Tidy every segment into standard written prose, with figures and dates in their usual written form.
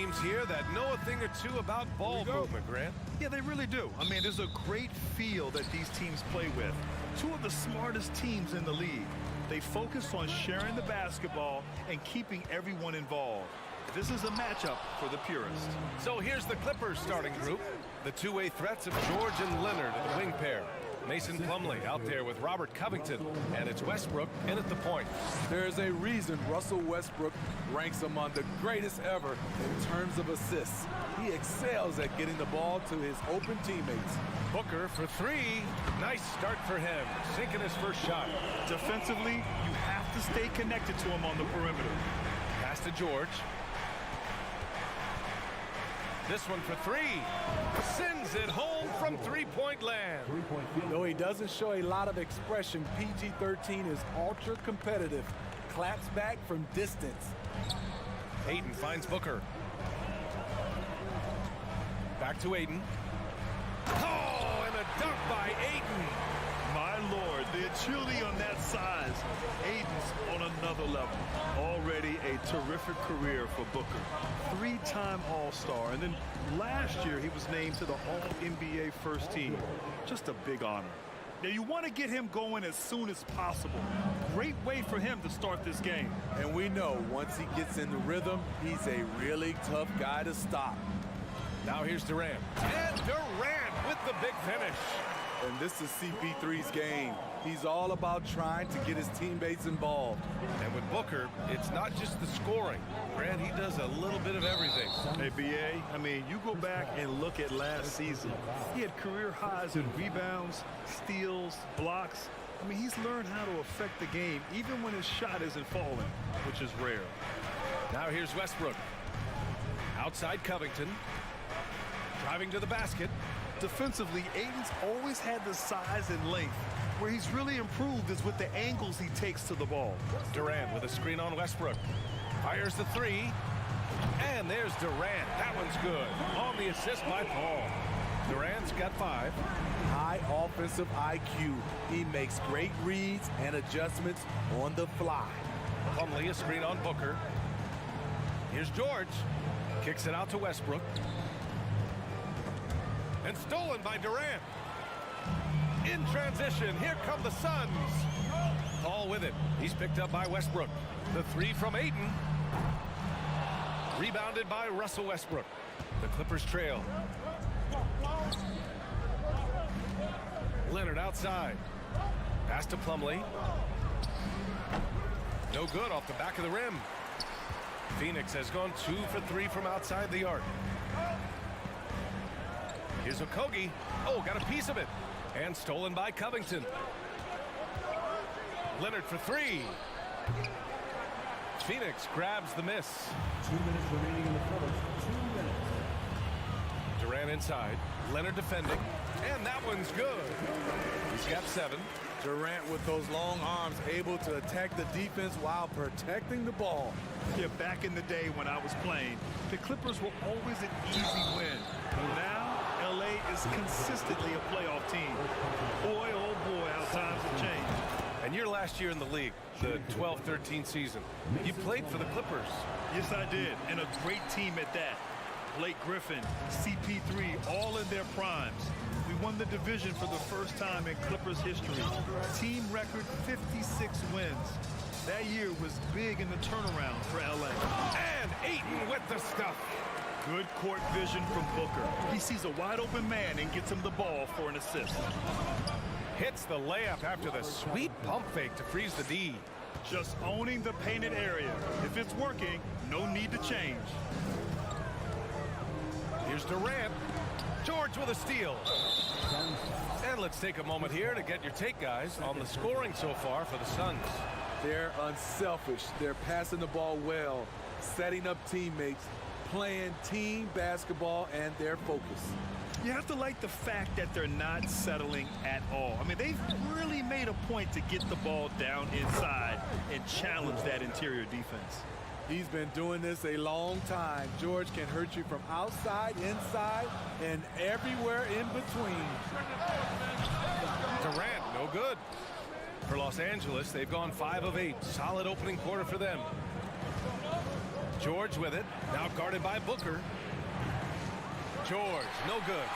Teams here that know a thing or two about ball movement, Grant. Yeah, they really do. I mean, there's a great feel that these teams play with. Two of the smartest teams in the league. They focus on sharing the basketball and keeping everyone involved. This is a matchup for the purists. So here's the Clippers starting group. The two-way threats of George and Leonard at the wing pair. Mason Plumlee out there with Robert Covington, and it's Westbrook in at the point. There's a reason Russell Westbrook ranks among the greatest ever in terms of assists. He excels at getting the ball to his open teammates. Booker for three. Nice start for him, sinking his first shot. Defensively, you have to stay connected to him on the perimeter. Pass to George. This one for three. Sends it home from three-point land. Though he doesn't show a lot of expression, PG-13 is ultra-competitive. Claps back from distance. Ayton finds Booker. Back to Ayton. Oh, and a dunk by Ayton. My Lord, the agility on that size. Ayton's on another level. Already a terrific career for Booker. Three-time All-Star, and then last year he was named to the All-NBA first team. Just a big honor. Now you want to get him going as soon as possible. Great way for him to start this game. And we know once he gets in the rhythm, he's a really tough guy to stop. Now here's Durant. And Durant with the big finish. And this is CP3's game. He's all about trying to get his teammates involved. And with Booker, it's not just the scoring. Grant, he does a little bit of everything. Hey, B.A., I mean, you go back and look at last season. He had career highs in rebounds, steals, blocks. I mean, he's learned how to affect the game even when his shot isn't falling, which is rare. Now here's Westbrook. Outside Covington. Driving to the basket. Defensively, Ayton's always had the size and length. Where he's really improved is with the angles he takes to the ball. Durant with a screen on Westbrook. Fires the three. And there's Durant. That one's good. On the assist by Paul. Durant's got 5. High offensive IQ. He makes great reads and adjustments on the fly. Plumlee a screen on Booker. Here's George. Kicks it out to Westbrook. And stolen by Durant. In transition, here come the Suns. Paul with it. He's picked up by Westbrook. The three from Ayton. Rebounded by Russell Westbrook. The Clippers trail. Leonard outside. Pass to Plumlee. No good off the back of the rim. Phoenix has gone 2 for 3 from outside the arc. Here's Okogie. Oh, got a piece of it. And stolen by Covington. Leonard for 3. Phoenix grabs the miss. 2 minutes remaining in the first. 2 minutes. Durant inside. Leonard defending. And that one's good. He's got 7. Durant with those long arms able to attack the defense while protecting the ball. Yeah, back in the day when I was playing, the Clippers were always an easy win. Now, LA is consistently a playoff team. Boy, oh boy, how times have changed. And your last year in the league, the 12-13 season, you played for the Clippers. Yes, I did, and a great team at that. Blake Griffin, CP3, all in their primes. We won the division for the first time in Clippers history. Team record 56 wins. That year was big in the turnaround for LA. And Ayton with the stuff. Good court vision from Booker. He sees a wide open man and gets him the ball for an assist. Hits the layup after the sweet pump fake to freeze the D. Just owning the painted area. If it's working, no need to change. Here's Durant. George with a steal. And let's take a moment here to get your take, guys, on the scoring so far for the Suns. They're unselfish. They're passing the ball well, setting up teammates, playing team basketball, and their focus. You have to like the fact that they're not settling at all. I mean, they've really made a point to get the ball down inside and challenge that interior defense. He's been doing this a long time. George can hurt you from outside, inside, and everywhere in between. Durant, no good. For Los Angeles, they've gone 5 of 8. Solid opening quarter for them. George with it. Now guarded by Booker. George, no good.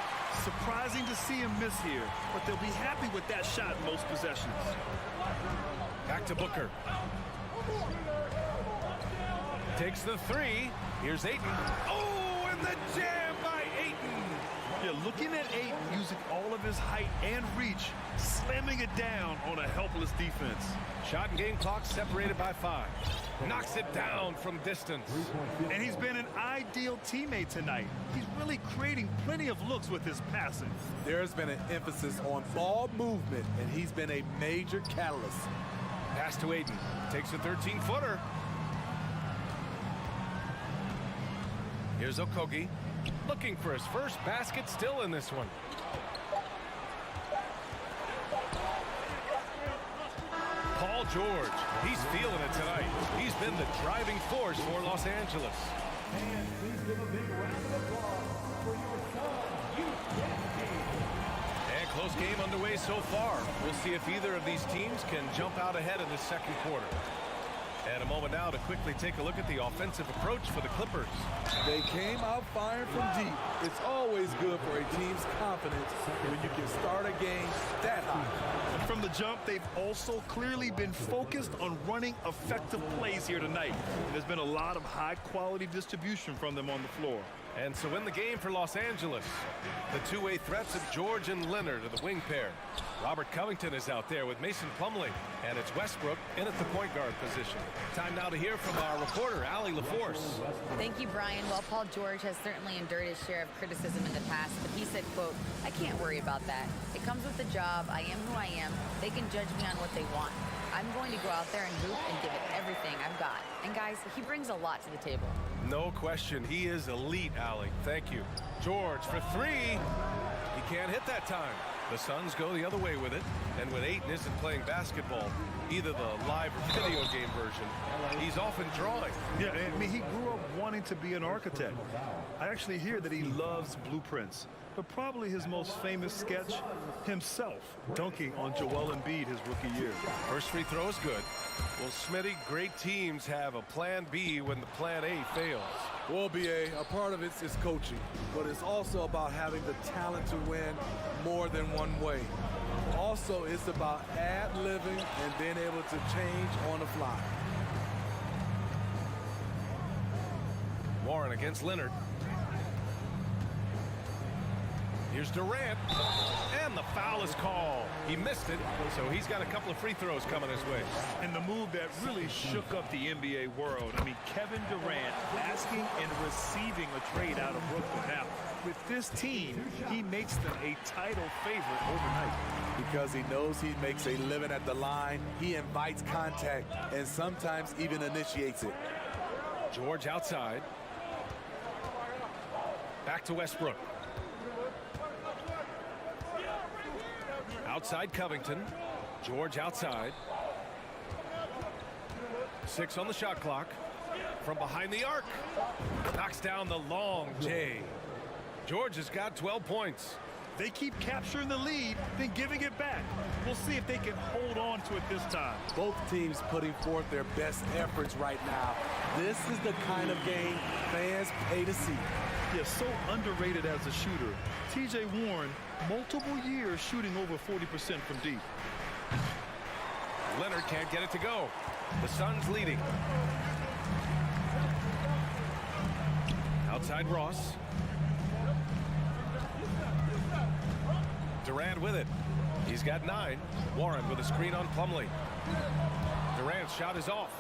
Surprising to see him miss here, but they'll be happy with that shot in most possessions. Back to Booker. Takes the three. Here's Ayton. Oh, and the jam by Ayton. Yeah, looking at Ayton using all of his height and reach, slamming it down on a helpless defense. Shot and game clock separated by 5. Knocks it down from distance. And he's been an ideal teammate tonight. He's really creating plenty of looks with his passing. There's been an emphasis on ball movement, and he's been a major catalyst. Pass to Ayton. Takes a 13-footer. Here's Okogie. Looking for his first basket, still in this one. Paul George, he's feeling it tonight. He's been the driving force for Los Angeles. And please give a big round of applause for your son, And close game underway so far. We'll see if either of these teams can jump out ahead in the second quarter. And a moment now to quickly take a look at the offensive approach for the Clippers. They came out firing from deep. It's always good for a team's confidence when you can start a game that high. And from the jump, they've also clearly been focused on running effective plays here tonight. There's been a lot of high-quality distribution from them on the floor. And so in the game for Los Angeles, the two-way threats of George and Leonard are the wing pair. Robert Covington is out there with Mason Plumlee, and it's Westbrook in at the point guard position. Time now to hear from our reporter, Allie LaForce. Thank you, Brian. Well, Paul George has certainly endured his share of criticism in the past, but he said, quote, "I can't worry about that. It comes with the job. I am who I am. They can judge me on what they want. I'm going to go out there and hoop and give it everything I've got." And guys, he brings a lot to the table. No question, he is elite, Allie. Thank you. George for three. He can't hit that time. The Suns go the other way with it, and when Ayton isn't playing basketball, either the live or video game version, he's often drawing. Yeah, I mean, he grew up wanting to be an architect. I actually hear that he loves blueprints, but probably his most famous sketch, himself dunking on Joel Embiid his rookie year. First free throw is good. Well, Smitty, great teams have a plan B when the plan A fails. Well, BA, a part of it is coaching, but it's also about having the talent to win more than one way. Also, it's about ad-libbing and being able to change on the fly. Warren against Leonard. Here's Durant, and the foul is called. He missed it, so he's got a couple of free throws coming his way. And the move that really shook up the NBA world. I mean, Kevin Durant asking and receiving a trade out of Brooklyn. Now, with this team, he makes them a title favorite overnight. Because he knows he makes a living at the line, he invites contact and sometimes even initiates it. George outside. Back to Westbrook. Outside Covington. George outside. 6 on the shot clock. From behind the arc. Knocks down the long J. George has got 12 points. They keep capturing the lead, then giving it back. We'll see if they can hold on to it this time. Both teams putting forth their best efforts right now. This is the kind of game fans pay to see. Yeah, so underrated as a shooter. TJ Warren, multiple years shooting over 40% from deep. Leonard can't get it to go. The Suns leading. Outside Ross. Durant with it. He's got 9. Warren with a screen on Plumlee. Durant's shot is off.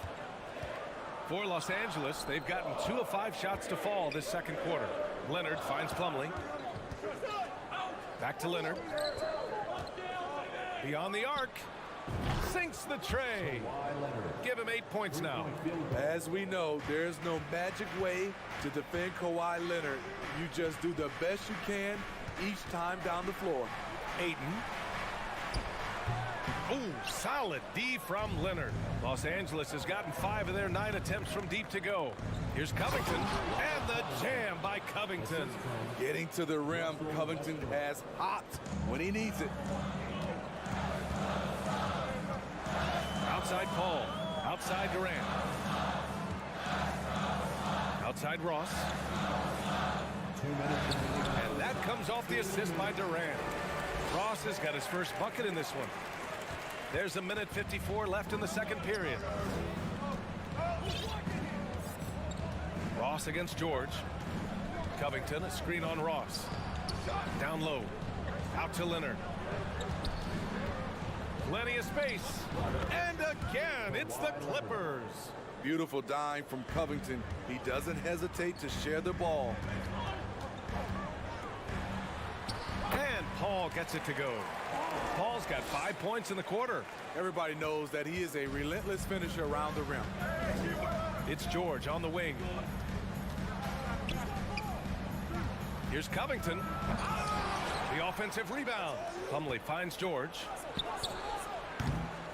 For Los Angeles, they've gotten 2 of 5 shots to fall this second quarter. Leonard finds Plumlee. Back to Leonard. Beyond the arc. Sinks the tray. Give him 8 points now. As we know, there's no magic way to defend Kawhi Leonard. You just do the best you can each time down the floor. Ayton. Ooh, solid D from Leonard. Los Angeles has gotten 5 of their 9 attempts from deep to go. Here's Covington, and the jam by Covington. Getting to the rim, Covington has hot when he needs it. Outside Paul, outside Durant. Outside Ross. 2 minutes. And that comes off the assist by Durant. Ross has got his first bucket in this one. There's a minute 54 left in the second period. Ross against George. Covington, a screen on Ross. Down low. Out to Leonard. Plenty of space. And again, it's the Clippers. Beautiful dime from Covington. He doesn't hesitate to share the ball. And Paul gets it to go. Paul's got 5 points in the quarter. Everybody knows that he is a relentless finisher around the rim. It's George on the wing. Here's Covington. The offensive rebound. Plumlee finds George.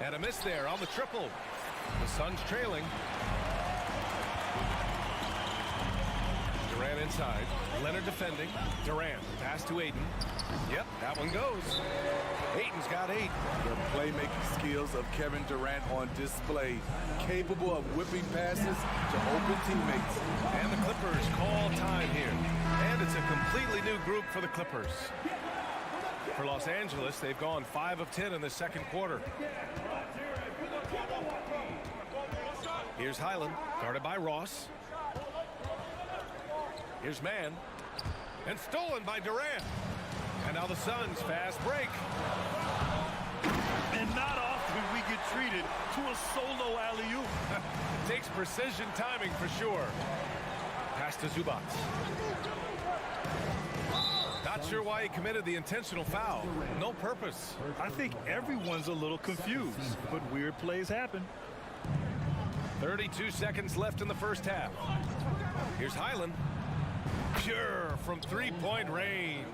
And a miss there on the triple. The Suns trailing. Durant inside. Leonard defending. Durant pass to Ayton. Yep, that one goes. Ayton's got 8. The playmaking skills of Kevin Durant on display. Capable of whipping passes to open teammates. And the Clippers call time here. And it's a completely new group for the Clippers. For Los Angeles, they've gone 5 of 10 in the second quarter. Here's Highland, guarded by Ross. Here's Mann. And stolen by Durant. And now the Suns fast break. And not often we get treated to a solo alley-oop. Takes precision timing for sure. Pass to Zubac. Not sure why he committed the intentional foul. No purpose. I think everyone's a little confused, but weird plays happen. 32 seconds left in the first half. Here's Highland. Pure from three-point range.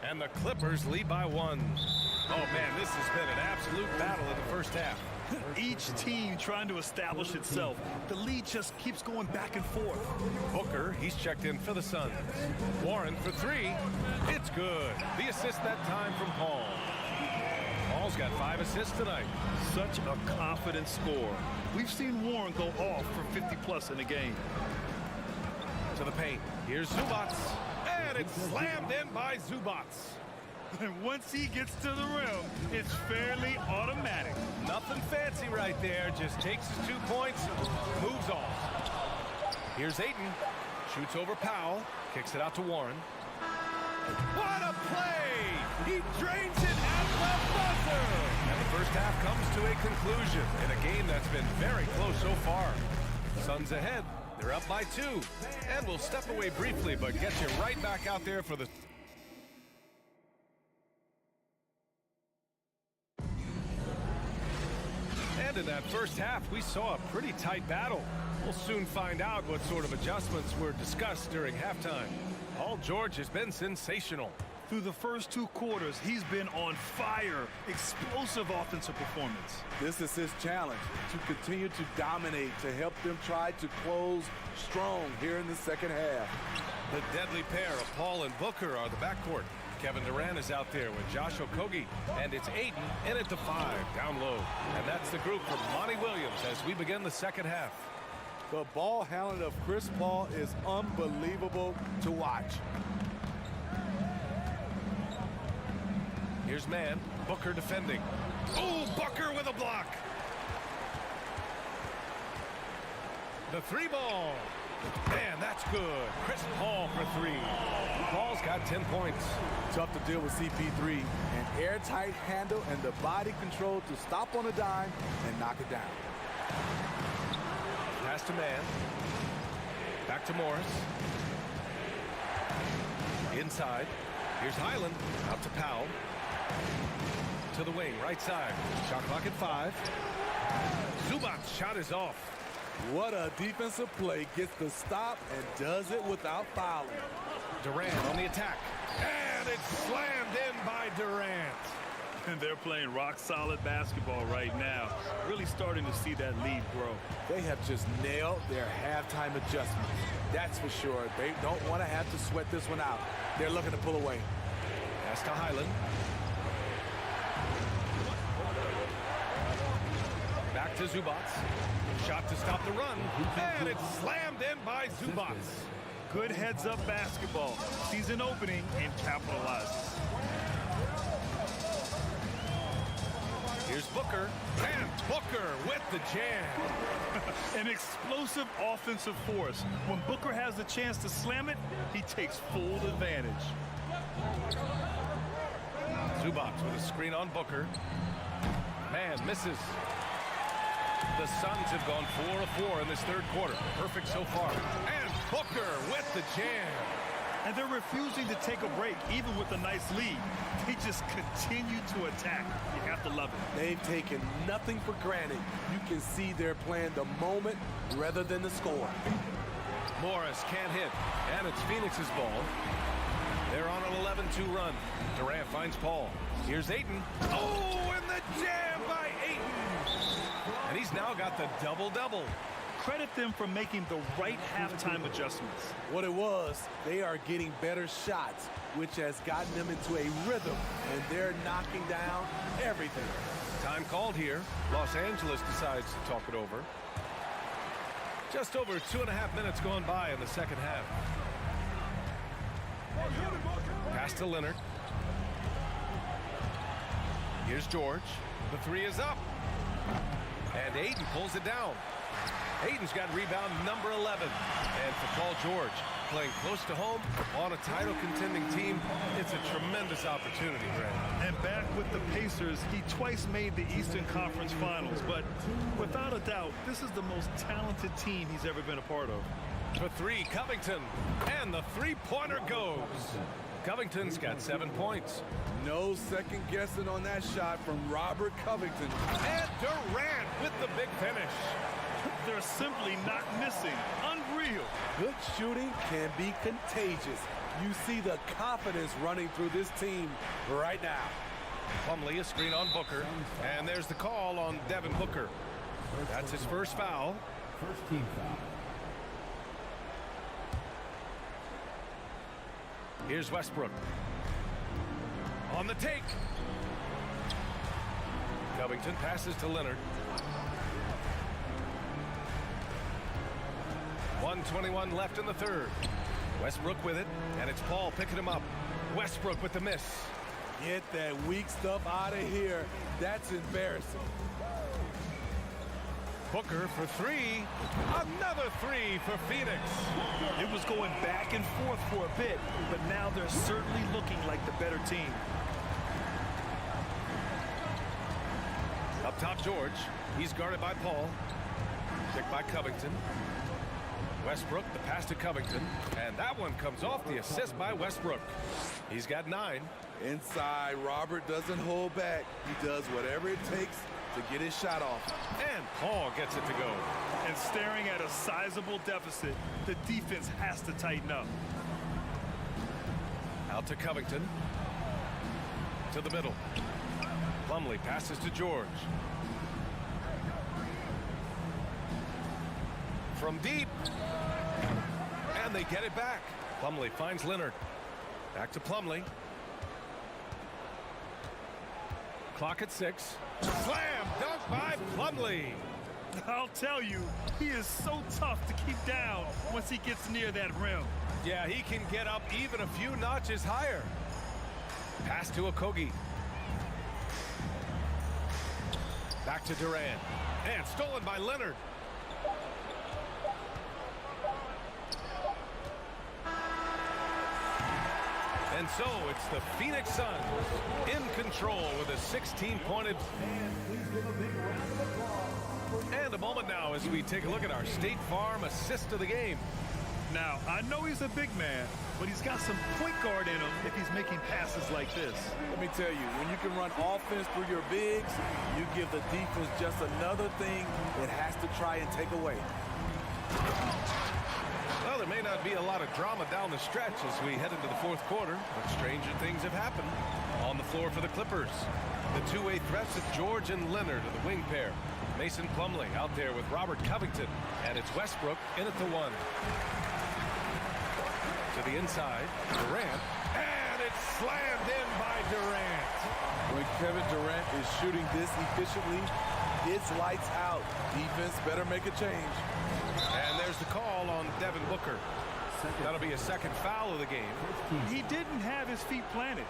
And the Clippers lead by 1. Oh, man, this has been an absolute battle in the first half. Each team trying to establish itself. The lead just keeps going back and forth. Booker, he's checked in for the Suns. Warren for 3. It's good. The assist that time from Paul. Paul's got 5 assists tonight. Such a confident score. We've seen Warren go off for 50-plus in a game. To the paint. Here's Zubac. And it's slammed in by Zubac. And once he gets to the rim, it's fairly automatic. Nothing fancy right there. Just takes his 2 points, moves off. Here's Ayton. Shoots over Powell. Kicks it out to Warren. What a play! He drains it at the buzzer! And the first half comes to a conclusion in a game that's been very close so far. Suns ahead. They're up by 2. And we'll step away briefly, but get you right back out there for the... And in that first half, we saw a pretty tight battle. We'll soon find out what sort of adjustments were discussed during halftime. Paul George has been sensational. Through the first 2 quarters, he's been on fire. Explosive offensive performance. This is his challenge, to continue to dominate, to help them try to close strong here in the second half. The deadly pair of Paul and Booker are the backcourt. Kevin Durant is out there with Josh Okogie, and it's Ayton in at the 5, down low. And that's the group from Monty Williams as we begin the second half. The ball handling of Chris Paul is unbelievable to watch. Here's Mann. Booker defending. Oh, Booker with a block. The 3-ball. Man, that's good. Chris Paul for 3. Paul's got 10 points. Tough to deal with CP3. An airtight handle and the body control to stop on a dime and knock it down. Pass to Mann. Back to Morris. Inside. Here's Highland. Out to Powell. To the wing, right side. Shot clock at 5. Zubac's shot is off. What a defensive play. Gets the stop and does it without fouling. Durant on the attack. And it's slammed in by Durant. And they're playing rock-solid basketball right now. Really starting to see that lead grow. They have just nailed their halftime adjustments. That's for sure. They don't want to have to sweat this one out. They're looking to pull away. Pass to Highland. Back to Zubats. Shot to stop the run, and it's slammed in by Zubats. Good heads-up basketball. Sees an opening and capitalizes. Here's Booker, and Booker with the jam. An explosive offensive force. When Booker has the chance to slam it, he takes full advantage. Zubats with a screen on Booker. Man, misses. The Suns have gone 4 of 4 in this third quarter. Perfect so far. And Booker with the jam. And they're refusing to take a break, even with a nice lead. They just continue to attack. You have to love it. They've taken nothing for granted. You can see they're playing the moment rather than the score. Morris can't hit, and it's Phoenix's ball. They're on an 11-2 run. Durant finds Paul. Here's Ayton. Oh, and the jam by Ayton. And he's now got the double-double. Credit them for making the right halftime adjustments. What it was, they are getting better shots, which has gotten them into a rhythm, and they're knocking down everything. Time called here. Los Angeles decides to talk it over. Just over 2.5 minutes gone by in the second half. Pass to Leonard. Here's George. The three is up. And Ayton pulls it down. Ayton's got rebound number 11. And for Paul George, playing close to home on a title contending team, it's a tremendous opportunity, Brad. And back with the Pacers, he twice made the Eastern Conference Finals. But without a doubt, this is the most talented team he's ever been a part of. For three, Covington. And the three-pointer goes. Covington's got 7 points. No second guessing on that shot from Robert Covington. And Durant with the big finish. They're simply not missing. Unreal. Good shooting can be contagious. You see the confidence running through this team right now. Plumlee, a screen on Booker. And there's the call on Devin Booker. That's his first foul. First team foul. Here's Westbrook. On the take. Covington passes to Leonard. 1:21 left in the third. Westbrook with it, and it's Paul picking him up. Westbrook with the miss. Get that weak stuff out of here. That's embarrassing. Booker for three. Another three for Phoenix. It was going back and forth for a bit, but now they're certainly looking like the better team. Up top, George. He's guarded by Paul. Picked by Covington. Westbrook, the pass to Covington. And that one comes off the assist by Westbrook. He's got 9. Inside, Robert doesn't hold back. He does whatever it takes to get his shot off. And Paul gets it to go. And staring at a sizable deficit, the defense has to tighten up. Out to Covington. To the middle. Plumlee passes to George. From deep. And they get it back. Plumlee finds Leonard. Back to Plumlee. Clock at 6. Slam dunk by Plumlee. I'll tell you, he is so tough to keep down once he gets near that rim. Yeah, he can get up even a few notches higher. Pass to Okogie. Back to Durant. And stolen by Leonard. And so it's the Phoenix Suns in control with a 16-pointed. And a moment now as we take a look at our State Farm assist of the game. Now, I know he's a big man, but he's got some point guard in him if he's making passes like this. Let me tell you, when you can run offense through your bigs, you give the defense just another thing it has to try and take away. Well, there may not be a lot of drama down the stretch as we head into the fourth quarter, but stranger things have happened on the floor for the Clippers. The two-way threats of George and Leonard are the wing pair. Mason Plumlee out there with Robert Covington, and it's Westbrook in at the 1. To the inside, Durant, and it's slammed in by Durant. When Kevin Durant is shooting this efficiently, It's lights out. Defense better make a change. And there's the call on Devin Booker. That'll be a second foul of the game. He didn't have his feet planted.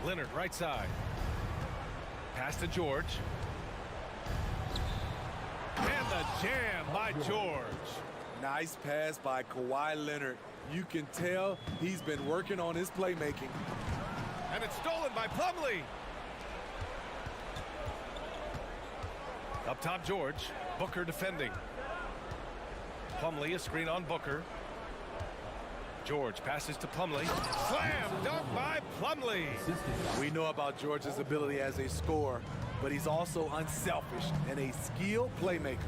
Leonard right side. Pass to George. And the jam by George. Nice pass by Kawhi Leonard. You can tell he's been working on his playmaking. And it's stolen by Plumlee. Up top, George. Booker defending. Plumlee, a screen on Booker. George passes to Plumlee. Slam dunk by Plumlee. We know about George's ability as a scorer, but he's also unselfish and a skilled playmaker.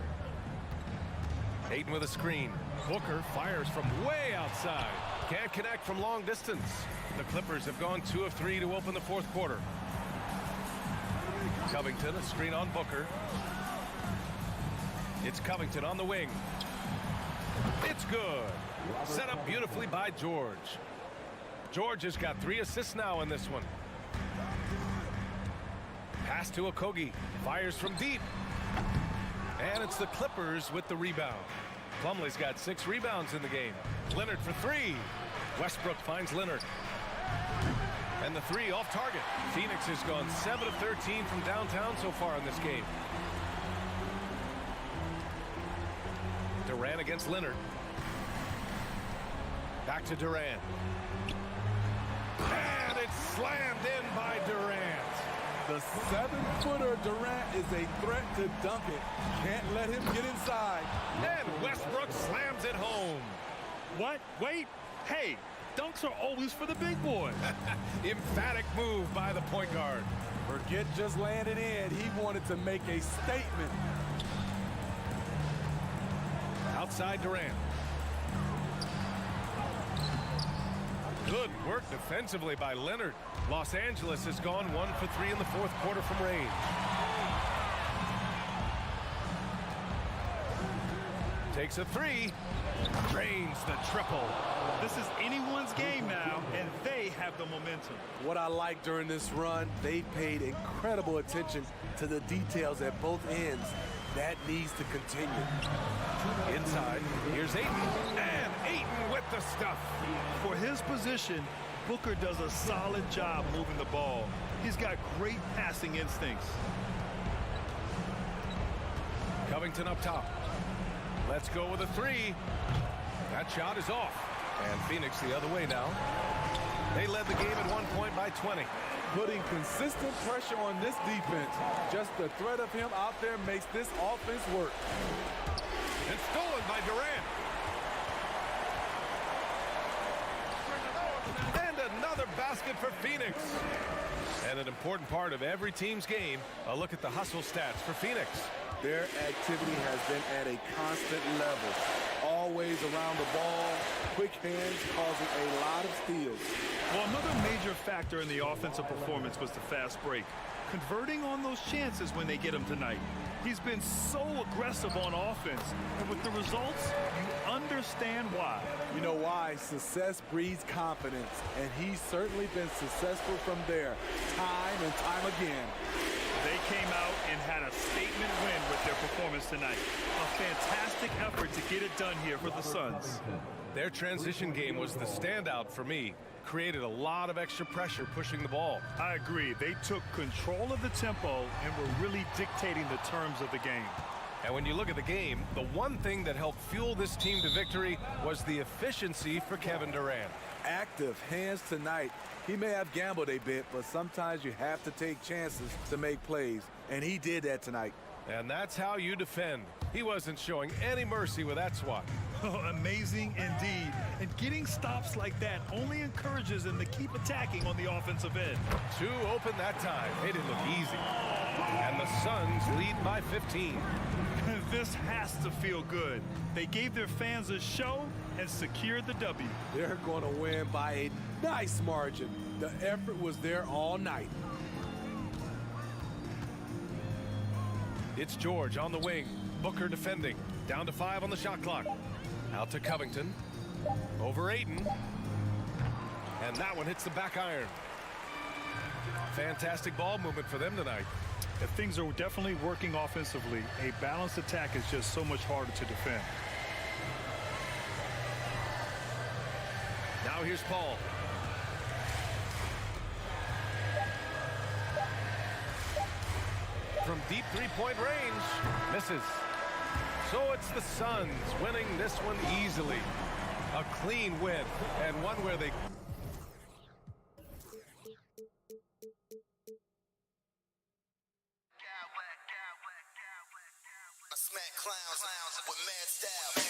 Ayton with a screen. Booker fires from way outside. Can't connect from long distance. The Clippers have gone 2 of 3 to open the fourth quarter. Covington, a screen on Booker. It's Covington on the wing. It's good. Set up beautifully by George. George has got 3 assists now in this one. Pass to Okogie. Fires from deep. And it's the Clippers with the rebound. Plumlee's got 6 rebounds in the game. Leonard for 3. Westbrook finds Leonard. And the 3 off target. Phoenix has gone 7 of 13 from downtown so far in this game. Durant against Leonard. Back to Durant. And it's slammed in by Durant. The 7-footer Durant is a threat to dunk it. Can't let him get inside. And Westbrook slams it home. What? Wait. Hey, dunks are always for the big boy. Emphatic move by the point guard. Forget just laying it in. He wanted to make a statement. Outside Durant. Good work defensively by Leonard. Los Angeles has gone 1 for 3 in the fourth quarter from range. Takes a 3. Drains the triple. This is anyone's game now, and they have the momentum. What I like during this run, they paid incredible attention to the details at both ends. That needs to continue. Inside, here's Ayton. And Ayton with the stuff. For his position, Booker does a solid job moving the ball. He's got great passing instincts. Covington up top. Let's go with a 3. That shot is off. And Phoenix the other way now. They led the game at 1 point by 20. Putting consistent pressure on this defense. Just the threat of him out there makes this offense work. And stolen by Durant. And another basket for Phoenix. And an important part of every team's game, a look at the hustle stats for Phoenix. Their activity has been at a constant level. Always around the ball, quick hands causing a lot of steals. Well, another major factor in the offensive performance was the fast break. Converting on those chances when they get them tonight. He's been so aggressive on offense, and with the results, you understand why. You know why? Success breeds confidence, and he's certainly been successful from there, time and time again. They came out and had a statement win with their performance tonight. A fantastic effort to get it done here for the Suns. Their transition game was the standout for me. Created a lot of extra pressure pushing the ball. I agree. They took control of the tempo and were really dictating the terms of the game. And when you look at the game, the one thing that helped fuel this team to victory was the efficiency for Kevin Durant. Active hands tonight. He may have gambled a bit, but sometimes you have to take chances to make plays, and he did that tonight. And that's how you defend. He wasn't showing any mercy with that swat. Oh, amazing indeed. And getting stops like that only encourages them to keep attacking on the offensive end. 2 open that time. It didn't look easy. And the Suns lead by 15. This has to feel good. They gave their fans a show and secured the W. They're going to win by a nice margin. The effort was there all night. It's George on the wing. Booker defending. Down to 5 on the shot clock. Out to Covington. Over Ayton. And that one hits the back iron. Fantastic ball movement for them tonight. If things are definitely working offensively, a balanced attack is just so much harder to defend. Now here's Paul. From deep three-point range, misses. So it's the Suns winning this one easily. A clean win, and one where they... Smack clowns with mad style.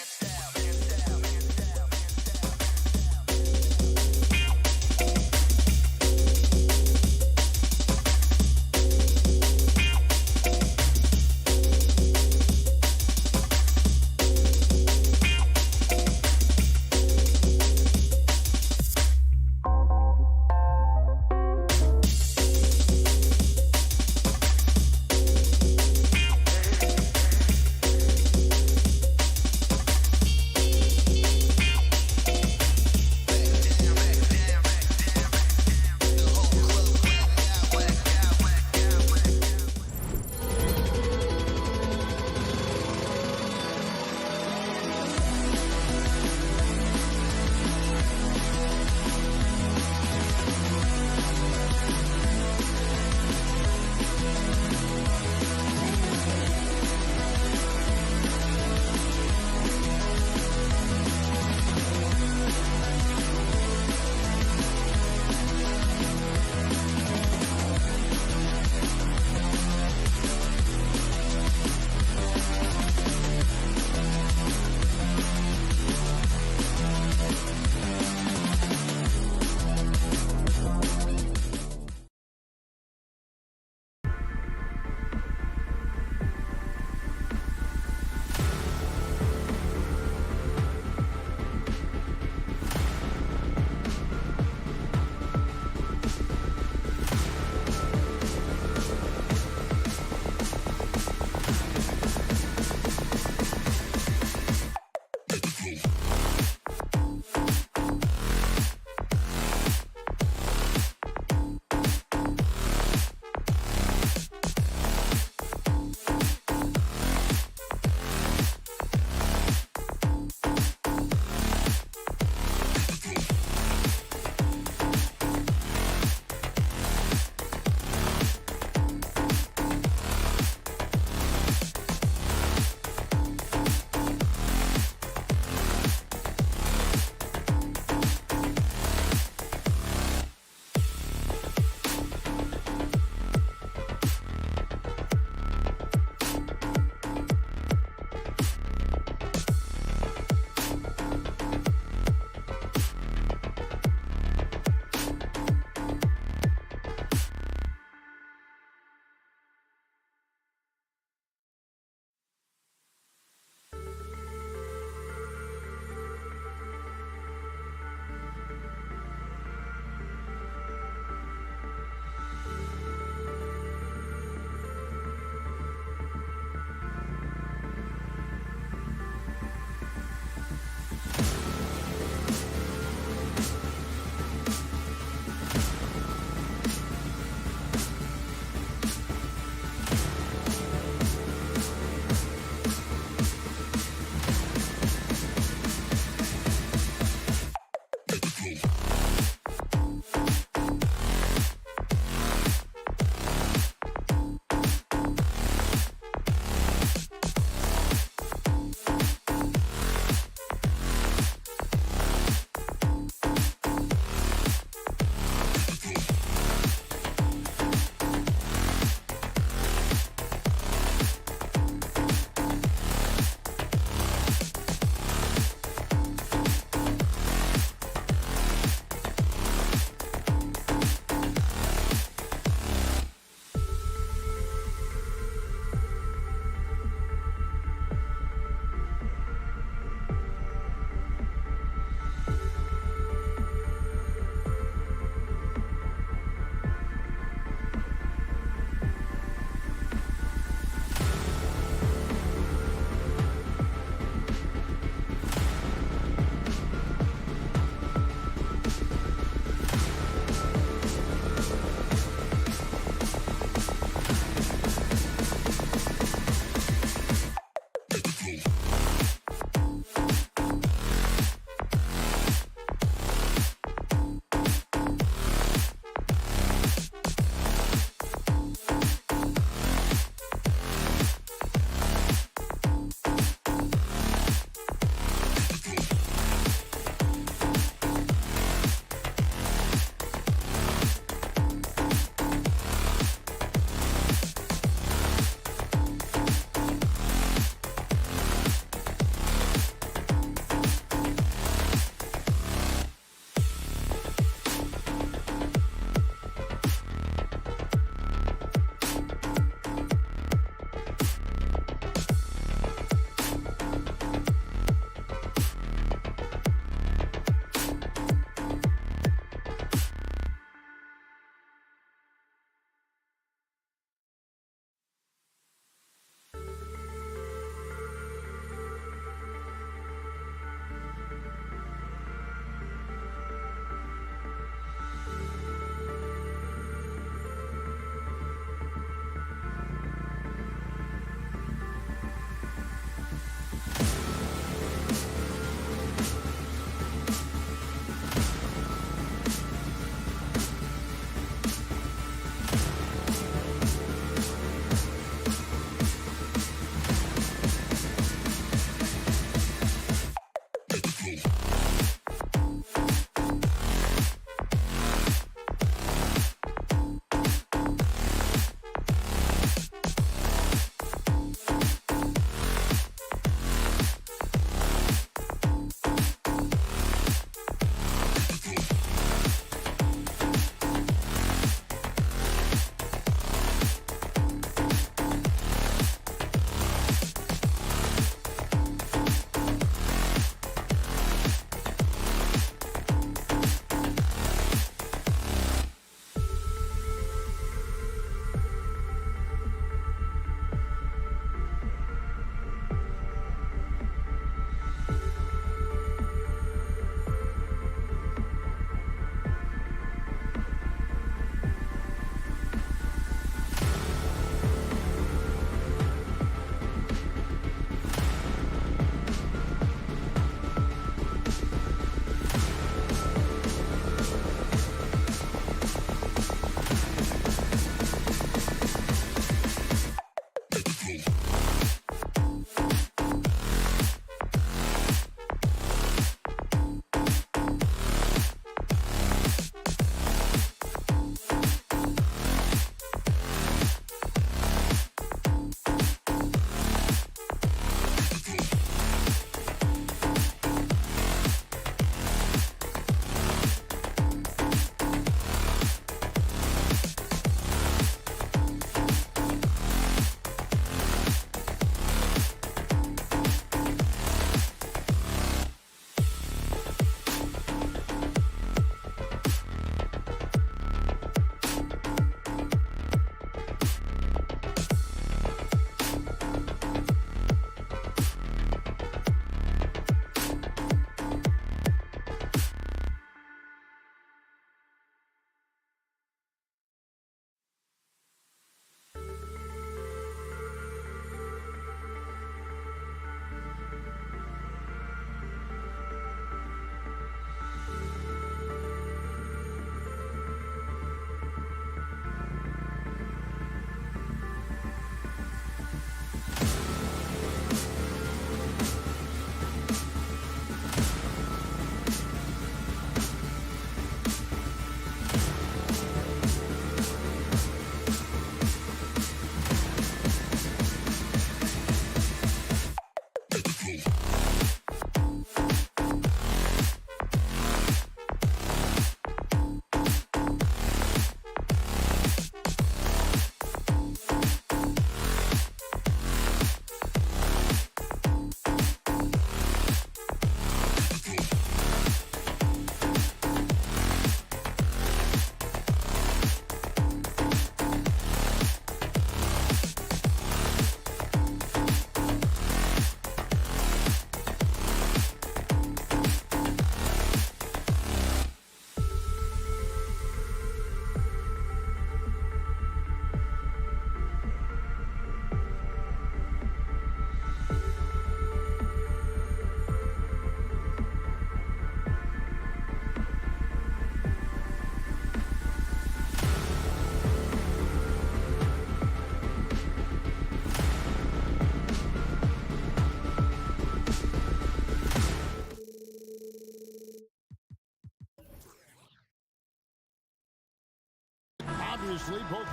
Bucks lead both.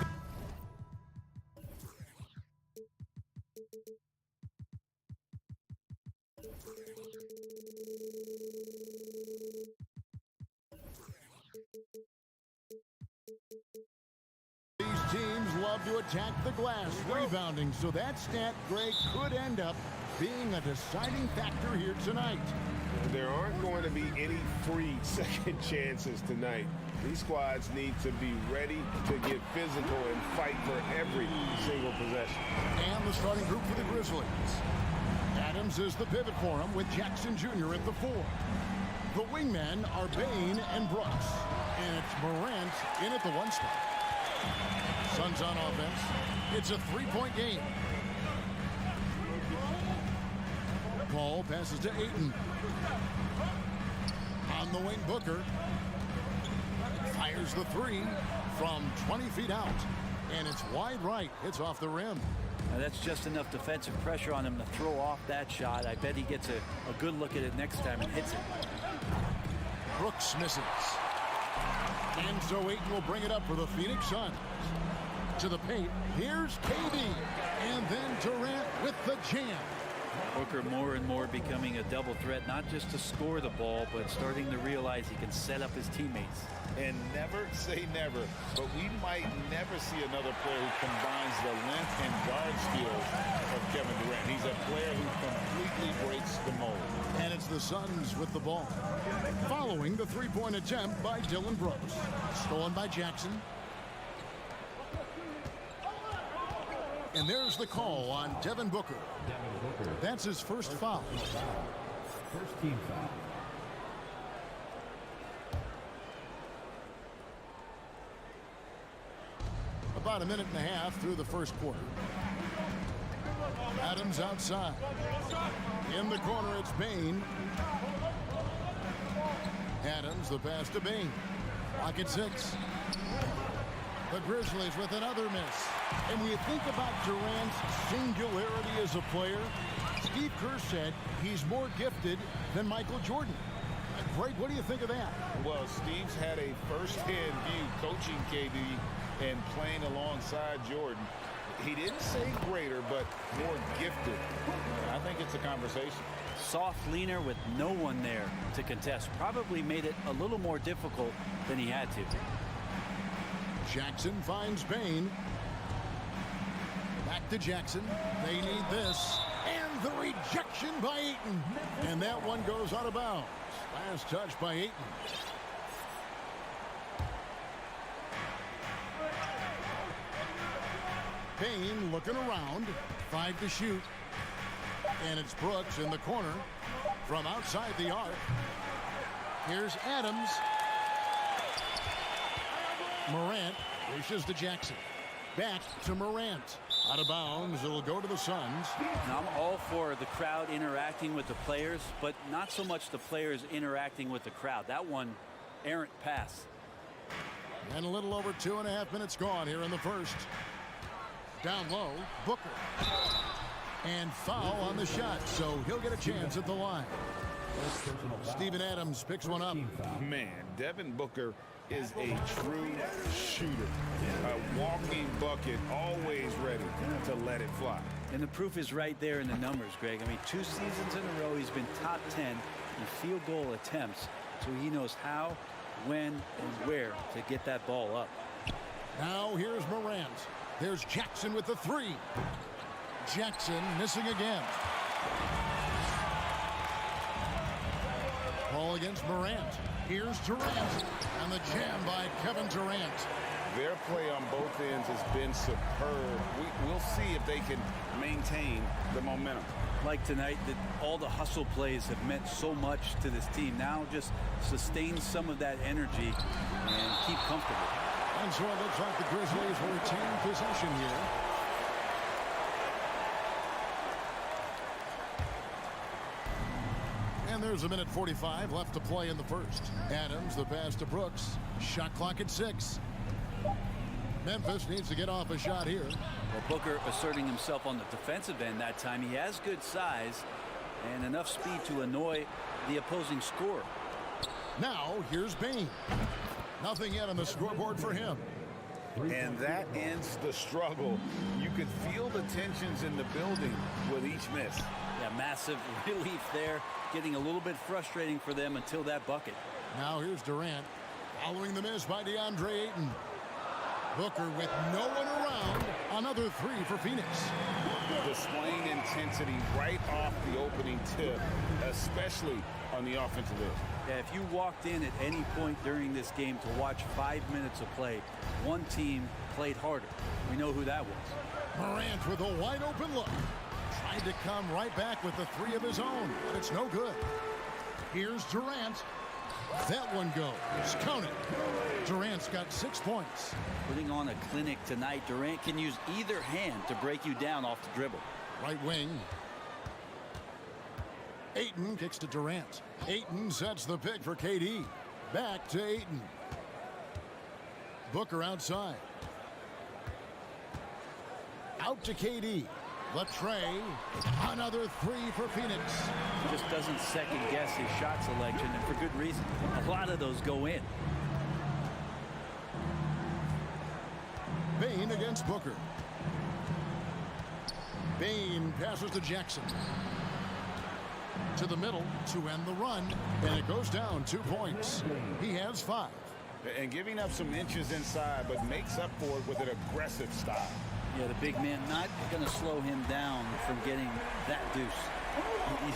These teams love to attack the glass, rebounding, so that stat, Greg, could end up being a deciding factor here tonight. There aren't going to be any free second chances tonight. These squads need to be ready to get physical and fight for every single possession. And the starting group for the Grizzlies. Adams is the pivot for him with Jackson Jr. at the 4. The wingmen are Bain and Brooks. And it's Morant in at the 1 spot. Suns on offense. It's a 3-point game. Ball passes to Ayton. On the wing, Booker fires the 3 from 20 feet out. And it's wide right. It's off the rim. Now that's just enough defensive pressure on him to throw off that shot. I bet he gets a good look at it next time and hits it. Brooks misses. And so Ayton will bring it up for the Phoenix Suns. To the paint. Here's KD. And then Durant with the jam. Booker more and more becoming a double threat, not just to score the ball, but starting to realize he can set up his teammates. And never say never, but we might never see another player who combines the length and guard skills of Kevin Durant. He's a player who completely breaks the mold. And it's the Suns with the ball. Following the 3-point attempt by Dylan Brooks. Stolen by Jackson. And there's the call on Devin Booker. That's his first foul. First team foul. About a minute and a half through the first quarter. Adams outside. In the corner, it's Bain. Adams, the pass to Bain. Lock at 6. The Grizzlies with another miss. And when you think about Durant's singularity as a player, Steve Kerr said he's more gifted than Michael Jordan. Greg, what do you think of that? Well, Steve's had a first-hand view coaching KD and playing alongside Jordan. He didn't say greater, but more gifted. And I think it's a conversation. Soft leaner with no one there to contest. Probably made it a little more difficult than he had to. Jackson finds Bain. Back to Jackson. They need this. And the rejection by Ayton. And that one goes out of bounds. Last touch by Ayton. Bain looking around. 5 to shoot. And it's Brooks in the corner from outside the arc. Here's Adams. Morant pushes to Jackson. Back to Morant. Out of bounds. It'll go to the Suns. Now, I'm all for the crowd interacting with the players, but not so much the players interacting with the crowd. That one, errant pass. And a little over 2.5 minutes gone here in the first. Down low, Booker. And foul on the shot, so he'll get a chance at the line. Steven Adams picks one up. Man, Devin Booker is a true shooter. A walking bucket, always ready to let it fly. And the proof is right there in the numbers, Greg. I mean, 2 seasons in a row, he's been top 10 in field goal attempts, so he knows how, when, and where to get that ball up. Now here's Morant. There's Jackson with the 3. Jackson missing again. Ball against Morant. Here's Durant. And the jam by Kevin Durant. Their play on both ends has been superb. We'll see if they can maintain the momentum. Like tonight, that all the hustle plays have meant so much to this team. Now just sustain some of that energy and keep comfortable. And so it looks like the Grizzlies will retain possession here. And there's a minute 45 left to play in the first. Adams, the pass to Brooks. Shot clock at 6. Memphis needs to get off a shot here. Well, Booker asserting himself on the defensive end that time. He has good size and enough speed to annoy the opposing scorer. Now here's Bain. Nothing yet on the scoreboard for him. And that ends the struggle. You could feel the tensions in the building with each miss. Yeah, massive relief there. Getting a little bit frustrating for them until that bucket. Now here's Durant following the miss by DeAndre Ayton. Booker with no one around. Another three for Phoenix. Displaying intensity right off the opening tip, especially on the offensive end. Yeah, if you walked in at any point during this game to watch 5 minutes of play, one team played harder. We know who that was. Morant with a wide open look. Tried to come right back with the three of his own, but it's no good. Here's Durant. That one goes. Count it. Durant's got 6 points. Putting on a clinic tonight. Durant can use either hand to break you down off the dribble. Right wing. Ayton kicks to Durant. Ayton sets the pick for KD. Back to Ayton. Booker outside. Out to KD. The tray. Another three for Phoenix. Just doesn't second guess his shot selection, and for good reason. A lot of those go in. Bane against Booker. Bane passes to Jackson. To the middle to end the run, and it goes down 2 points. He has 5. And giving up some inches inside, but makes up for it with an aggressive style. Yeah, the big man not going to slow him down from getting that deuce.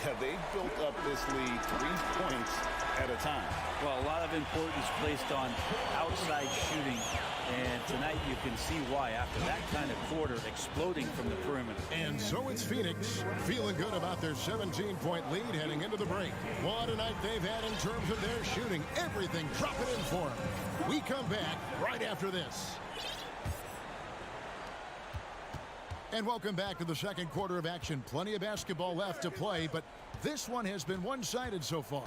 Yeah, they built up this lead 3 points at a time. Well, a lot of importance placed on outside shooting, and tonight you can see why after that kind of quarter exploding from the perimeter. And so it's Phoenix feeling good about their 17-point lead heading into the break. What a night they've had in terms of their shooting. Everything dropping in for them. We come back right after this. And welcome back to the second quarter of action. Plenty of basketball left to play, but this one has been one-sided so far.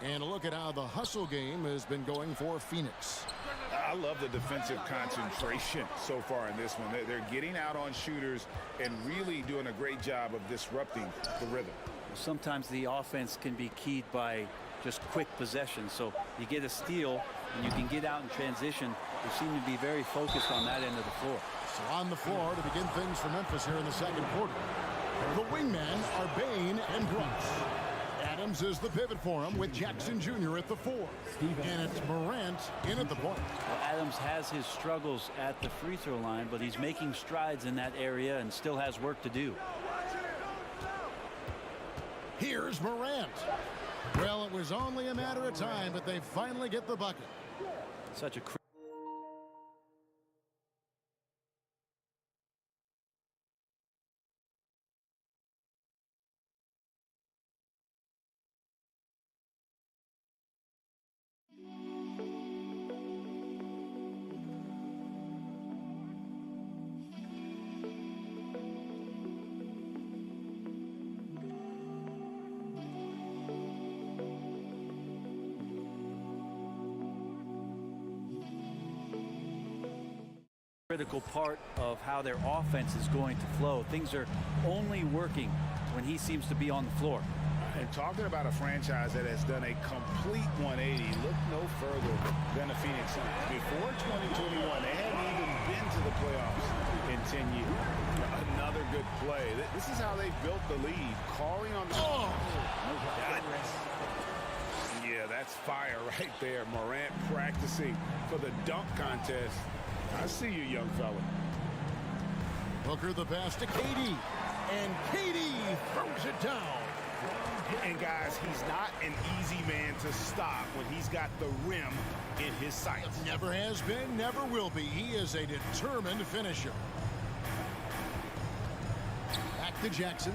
And a look at how the hustle game has been going for Phoenix. I love the defensive concentration so far in this one. They're getting out on shooters and really doing a great job of disrupting the rhythm. Sometimes the offense can be keyed by just quick possession. So you get a steal and you can get out in transition. They seem to be very focused on that end of the floor. So on the floor to begin things for Memphis here in the second quarter. The wingmen are Bane and Brooks. Adams is the pivot for him with Jackson Jr. at the 4. And it's Morant in at the point. Well, Adams has his struggles at the free throw line, but he's making strides in that area and still has work to do. Here's Morant. Well, it was only a matter of time, but they finally get the bucket. Such a critical part of how their offense is going to flow. Things are only working when he seems to be on the floor. And talking about a franchise that has done a complete 180, look no further than the Phoenix Suns. Before 2021, they hadn't even been to the playoffs in 10 years. Another good play. This is how they built the lead, calling on the... Yeah, that's fire right there. Morant practicing for the dunk contest. I see you, young fella. Booker the pass to KD. And KD throws it down. And guys, he's not an easy man to stop when he's got the rim in his sights. Never has been, never will be. He is a determined finisher. Back to Jackson.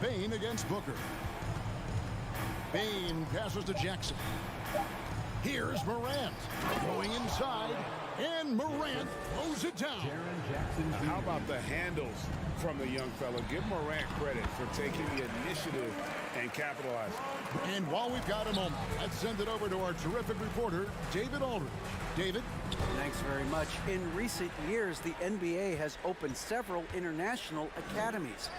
Bane against Booker. Bane passes to Jackson. Here's Morant going inside, and Morant throws it down. How about the handles from the young fella? Give Morant credit for taking the initiative and capitalizing. And while we've got a moment, let's send it over to our terrific reporter, David Aldridge. David? Thanks very much. In recent years, the NBA has opened several international academies.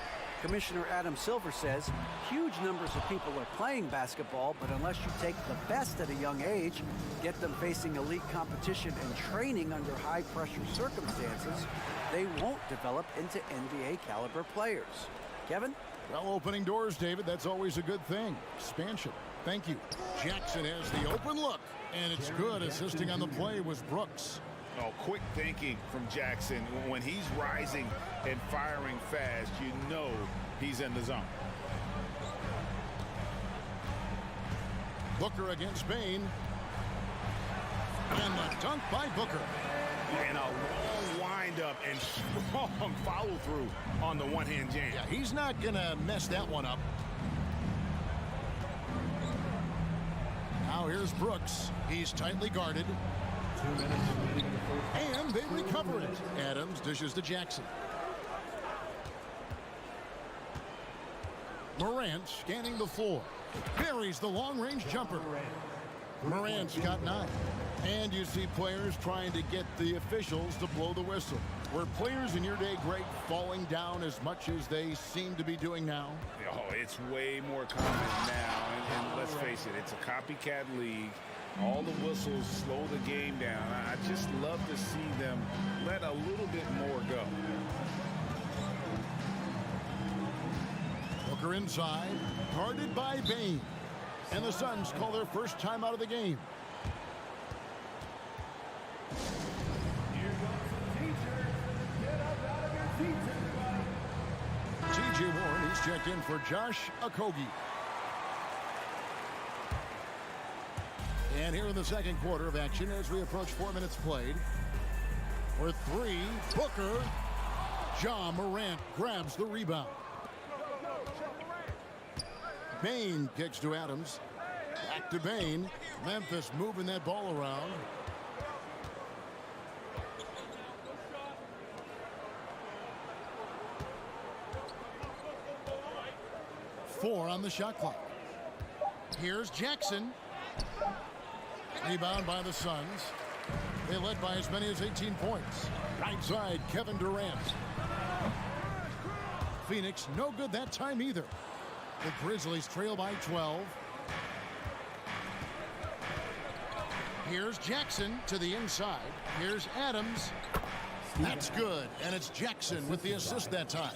Commissioner Adam Silver says huge numbers of people are playing basketball, but unless you take the best at a young age, get them facing elite competition and training under high-pressure circumstances, they won't develop into NBA caliber players. Kevin? Well, opening doors, David. That's always a good thing. Expansion. Thank you. Jackson has the open look, and it's good. Assisting on the play was Brooks. Oh, quick thinking from Jackson. When he's rising and firing fast, you know he's in the zone. Booker against Bain. And the dunk by Booker. And a long windup and strong follow through on the one-hand jam. Yeah, he's not going to mess that one up. Now here's Brooks. He's tightly guarded. 2 minutes. And they recover it. Adams dishes to Jackson. Morant scanning the floor. Buries the long-range jumper. Morant's got 9. And you see players trying to get the officials to blow the whistle. Were players in your day, Greg, falling down as much as they seem to be doing now? Oh, it's way more common now. And let's face it, it's a copycat league. All the whistles slow the game down. I just love to see them let a little bit more go. Booker inside, guarded by Bain. And the Suns call their first time out of the game. Here comes the teacher. Get up out of your seats, everybody. T.J. Warren, he's checked in for Josh Okogie. And here in the second quarter of action as we approach 4 minutes played. For 3, Booker. Ja Morant grabs the rebound. Bain kicks to Adams. Back to Bain. Memphis moving that ball around. Four on the shot clock. Here's Jackson. Rebound by the Suns. They led by as many as 18 points. Right side, Kevin Durant. Phoenix, no good that time either. The Grizzlies trail by 12. Here's Jackson to the inside. Here's Adams. That's good. And it's Jackson with the assist that time.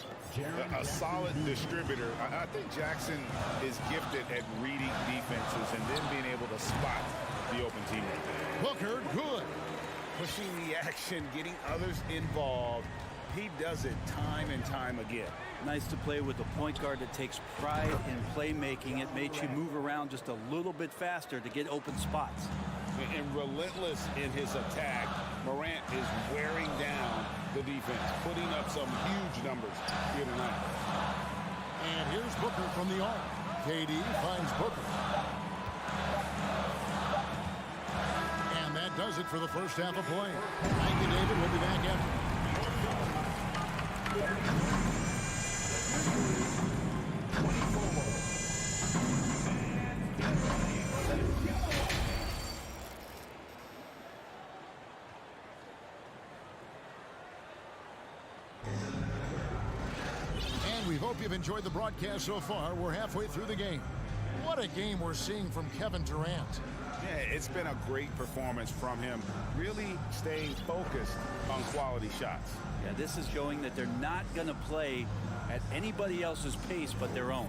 A solid distributor. I think Jackson is gifted at reading defenses and then being able to spot the open teammate. Booker, good. Pushing the action, getting others involved. He does it time and time again. Nice to play with a point guard that takes pride in playmaking. It makes you move around just a little bit faster to get open spots. And relentless in his attack. Morant is wearing down the defense, putting up some huge numbers here tonight. And here's Booker from the arc. KD finds Booker. And that does it for the first half of play. Thank you, David. We'll be back after. We hope you've enjoyed the broadcast so far. We're halfway through the game. What a game we're seeing from Kevin Durant. Yeah, it's been a great performance from him. Really staying focused on quality shots. Yeah, this is showing that they're not going to play at anybody else's pace but their own.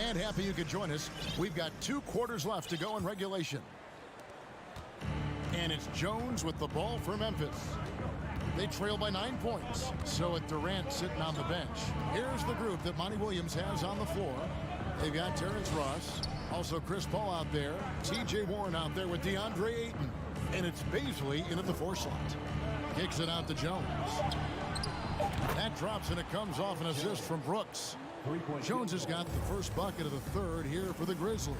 And happy you could join us. We've got 2 quarters left to go in regulation. And it's Jones with the ball for Memphis. They trail by 9 points. So with Durant sitting on the bench. Here's the group that Monty Williams has on the floor. They've got Terrence Ross. Also Chris Paul out there. T.J. Warren out there with DeAndre Ayton. And it's Baisley in at the 4 slot. Kicks it out to Jones. That drops and it comes off an assist from Brooks. Jones has got the first bucket of the third here for the Grizzlies.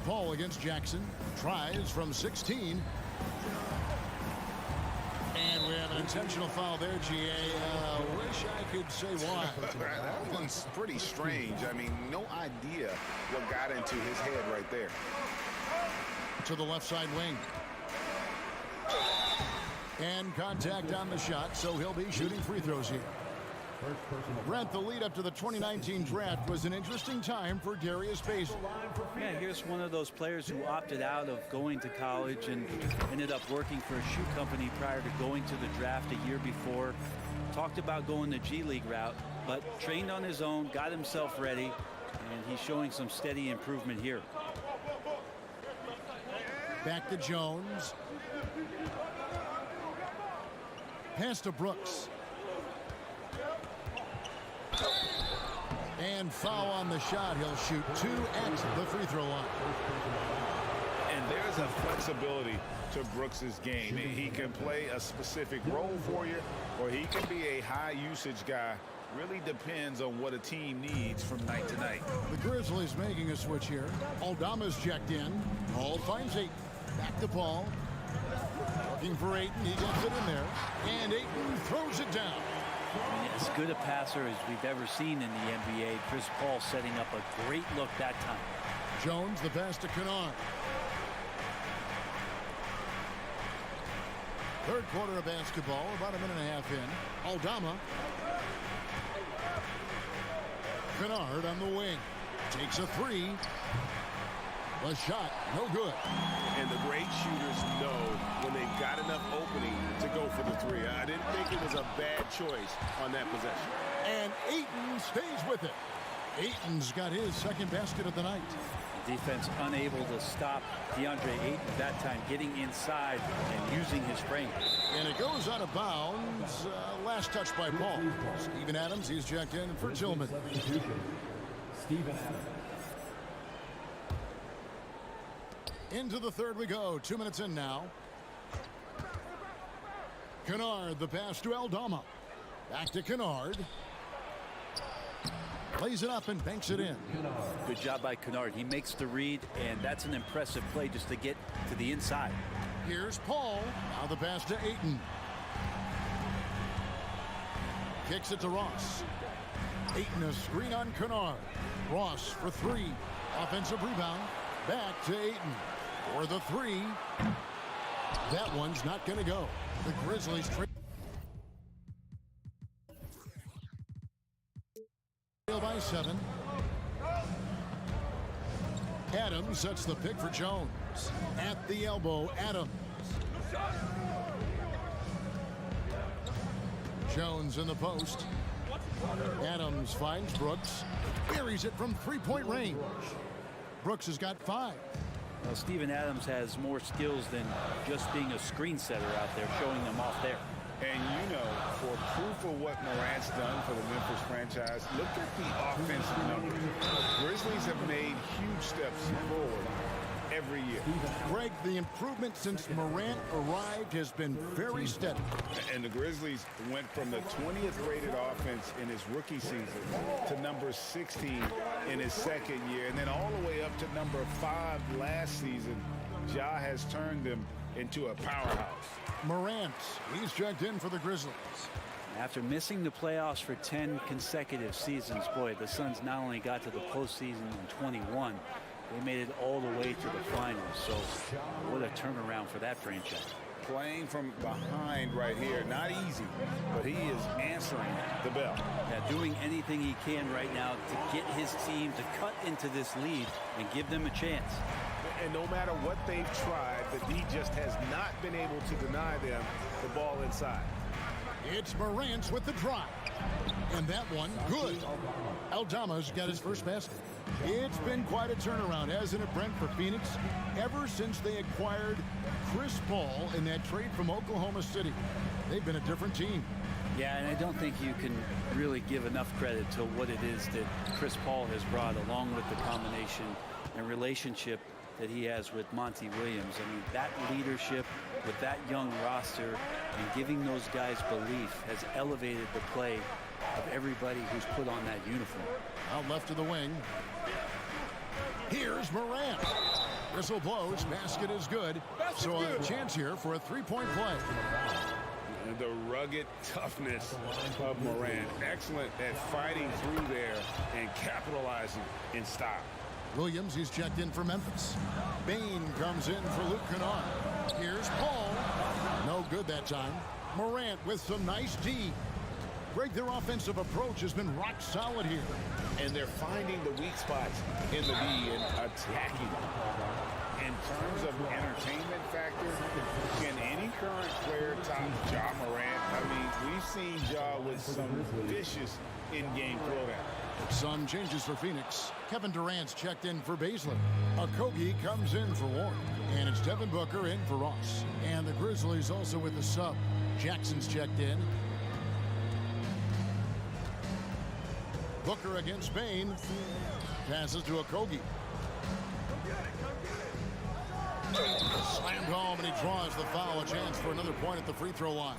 Paul against Jackson. Tries from 16. And we have an Intentional foul there, GA. Wish I could say why. That one's pretty strange. I mean, no idea what got into his head right there. To the left side wing. And contact on the shot, so he'll be shooting free throws here. Brent, the lead up to the 2019 draft was an interesting time for Darius Bazley. Yeah, here's one of those players who opted out of going to college and ended up working for a shoe company prior to going to the draft a year before. Talked about going the G League route, but trained on his own, got himself ready, and he's showing some steady improvement here. Back to Jones. Pass to Brooks. And foul on the shot. He'll shoot 2 at the free throw line. And there's a flexibility to Brooks's game. He can play a specific role for you, or he can be a high usage guy. Really depends on what a team needs from night to night. The Grizzlies making a switch here. Aldama's checked in. Paul finds Ayton. Back to Paul. Looking for Ayton. He gets it in there. And Ayton throws it down. As good a passer as we've ever seen in the NBA. Chris Paul setting up a great look that time. Jones, the pass to Kennard. Third quarter of basketball, about a minute and a half in. Aldama. Kennard on the wing. Takes a three. The shot, no good. And the great shooters know when they've got enough opening to go for the three. I didn't think it was a bad choice on that possession. And Ayton stays with it. Ayton's got his second basket of the night. Defense unable to stop DeAndre Ayton that time, getting inside and using his frame. And it goes out of bounds. Last touch by Paul. Steven Adams, he's checked in for Tillman. Steven Adams. Into the third we go. 2 minutes in now. Kennard, the pass to Aldama. Back to Kennard. Plays it up and banks it in. Good job by Kennard. He makes the read, and that's an impressive play just to get to the inside. Here's Paul. Now the pass to Ayton. Kicks it to Ross. Ayton a screen on Kennard. Ross for three. Offensive rebound. Back to Ayton for the three. That one's not going to go. The Grizzlies trail by 7. Adams sets the pick for Jones. At the elbow, Adams. Jones in the post. Adams finds Brooks. Buries it from three-point range. Brooks has got 5. Well, Steven Adams has more skills than just being a screen setter out there, showing them off there. And you know, for proof of what Morant's done for the Memphis franchise, look at the offensive numbers. The Grizzlies have made huge steps forward every year. Greg, the improvement since Morant arrived has been very steady. And the Grizzlies went from the 20th rated offense in his rookie season to number 16 in his second year, and then all the way up to number 5 last season. Ja has turned them into a powerhouse. Morant, he's checked in for the Grizzlies. After missing the playoffs for 10 consecutive seasons, boy, the Suns not only got to the postseason in 21, they made it all the way to the finals. So what a turnaround for that franchise. Playing from behind right here, not easy, but he is answering the bell. Yeah, doing anything he can right now to get his team to cut into this lead and give them a chance. And no matter what they've tried, the D just has not been able to deny them the ball inside. It's Morant with the drive. And that one, good. Aldama's got his first basket. It's been quite a turnaround, hasn't it, Brent, for Phoenix? Ever since they acquired Chris Paul in that trade from Oklahoma City, they've been a different team. Yeah, and I don't think you can really give enough credit to what it is that Chris Paul has brought, along with the combination and relationship that he has with Monty Williams. I mean, that leadership with that young roster and giving those guys belief has elevated the play of everybody who's put on that uniform. Out left of the wing. Here's Morant. Whistle blows. Basket is good. So a chance here for a three-point play. The rugged toughness of Morant. Excellent at fighting through there and capitalizing in style. Williams, he's checked in for Memphis. Bain comes in for Luke Kennard. Here's Paul. No good that time. Morant with some nice D. Greg, their offensive approach has been rock solid here. And they're finding the weak spots in the D and attacking. In terms of entertainment factor, can any current player top Ja Morant? I mean, we've seen Ja with some vicious in-game throwdown. Some changes for Phoenix. Kevin Durant's checked in for Baszler. Okogie comes in for Warren. And it's Devin Booker in for Ross. And the Grizzlies also with the sub. Jackson's checked in. Booker against Bain. Passes to Okogie. Slammed home, and he draws the foul. A chance for another point at the free throw line.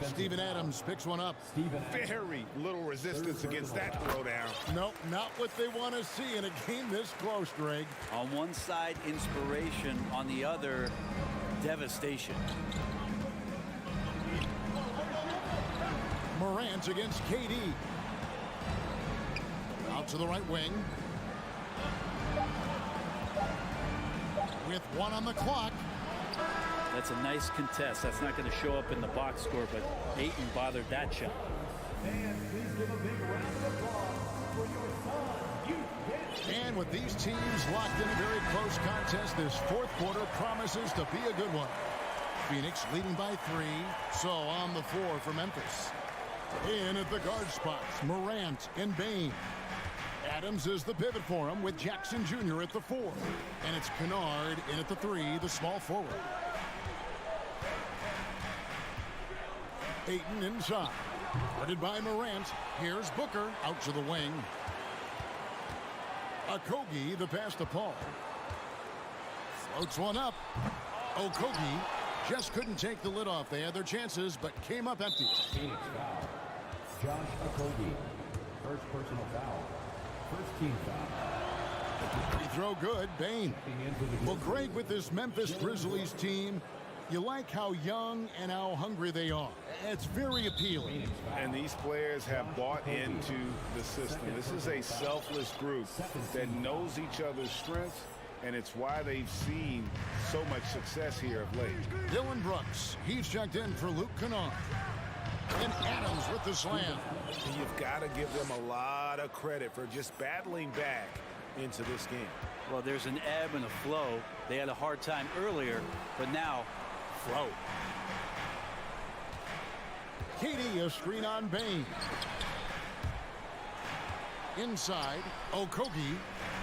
Steven Adams picks one up. Very little resistance against that throwdown. Nope, not what they want to see in a game this close, Greg. On one side, inspiration. On the other, devastation. Morant against KD. Out to the right wing. With one on the clock. That's a nice contest. That's not going to show up in the box score, but Ayton bothered that shot. And with these teams locked in a very close contest, this fourth quarter promises to be a good one. Phoenix leading by 3, so on the floor for Memphis. In at the guard spots, Morant and Bain. Adams is the pivot for him with Jackson Jr. at the 4. And it's Kennard in at the 3, the small forward. Ayton inside. Guarded by Morant. Here's Booker out to the wing. Okogie, the pass to Paul. Floats one up. Okogie just couldn't take the lid off. They had their chances, but came up empty. Phoenix foul. Josh Okogie. First personal foul. First team foul. Free throw good. Bain. Well, Greg, with this Memphis Grizzlies team, you like how young and how hungry they are. It's very appealing. And these players have bought into the system. This is a selfless group that knows each other's strengths, and it's why they've seen so much success here of late. Dylan Brooks, he's checked in for Luke Kennard. And Adams with the slam. You've got to give them a lot of credit for just battling back into this game. Well, there's an ebb and a flow. They had a hard time earlier, but now, flow. KD, a screen on Bain. Inside, Okogie.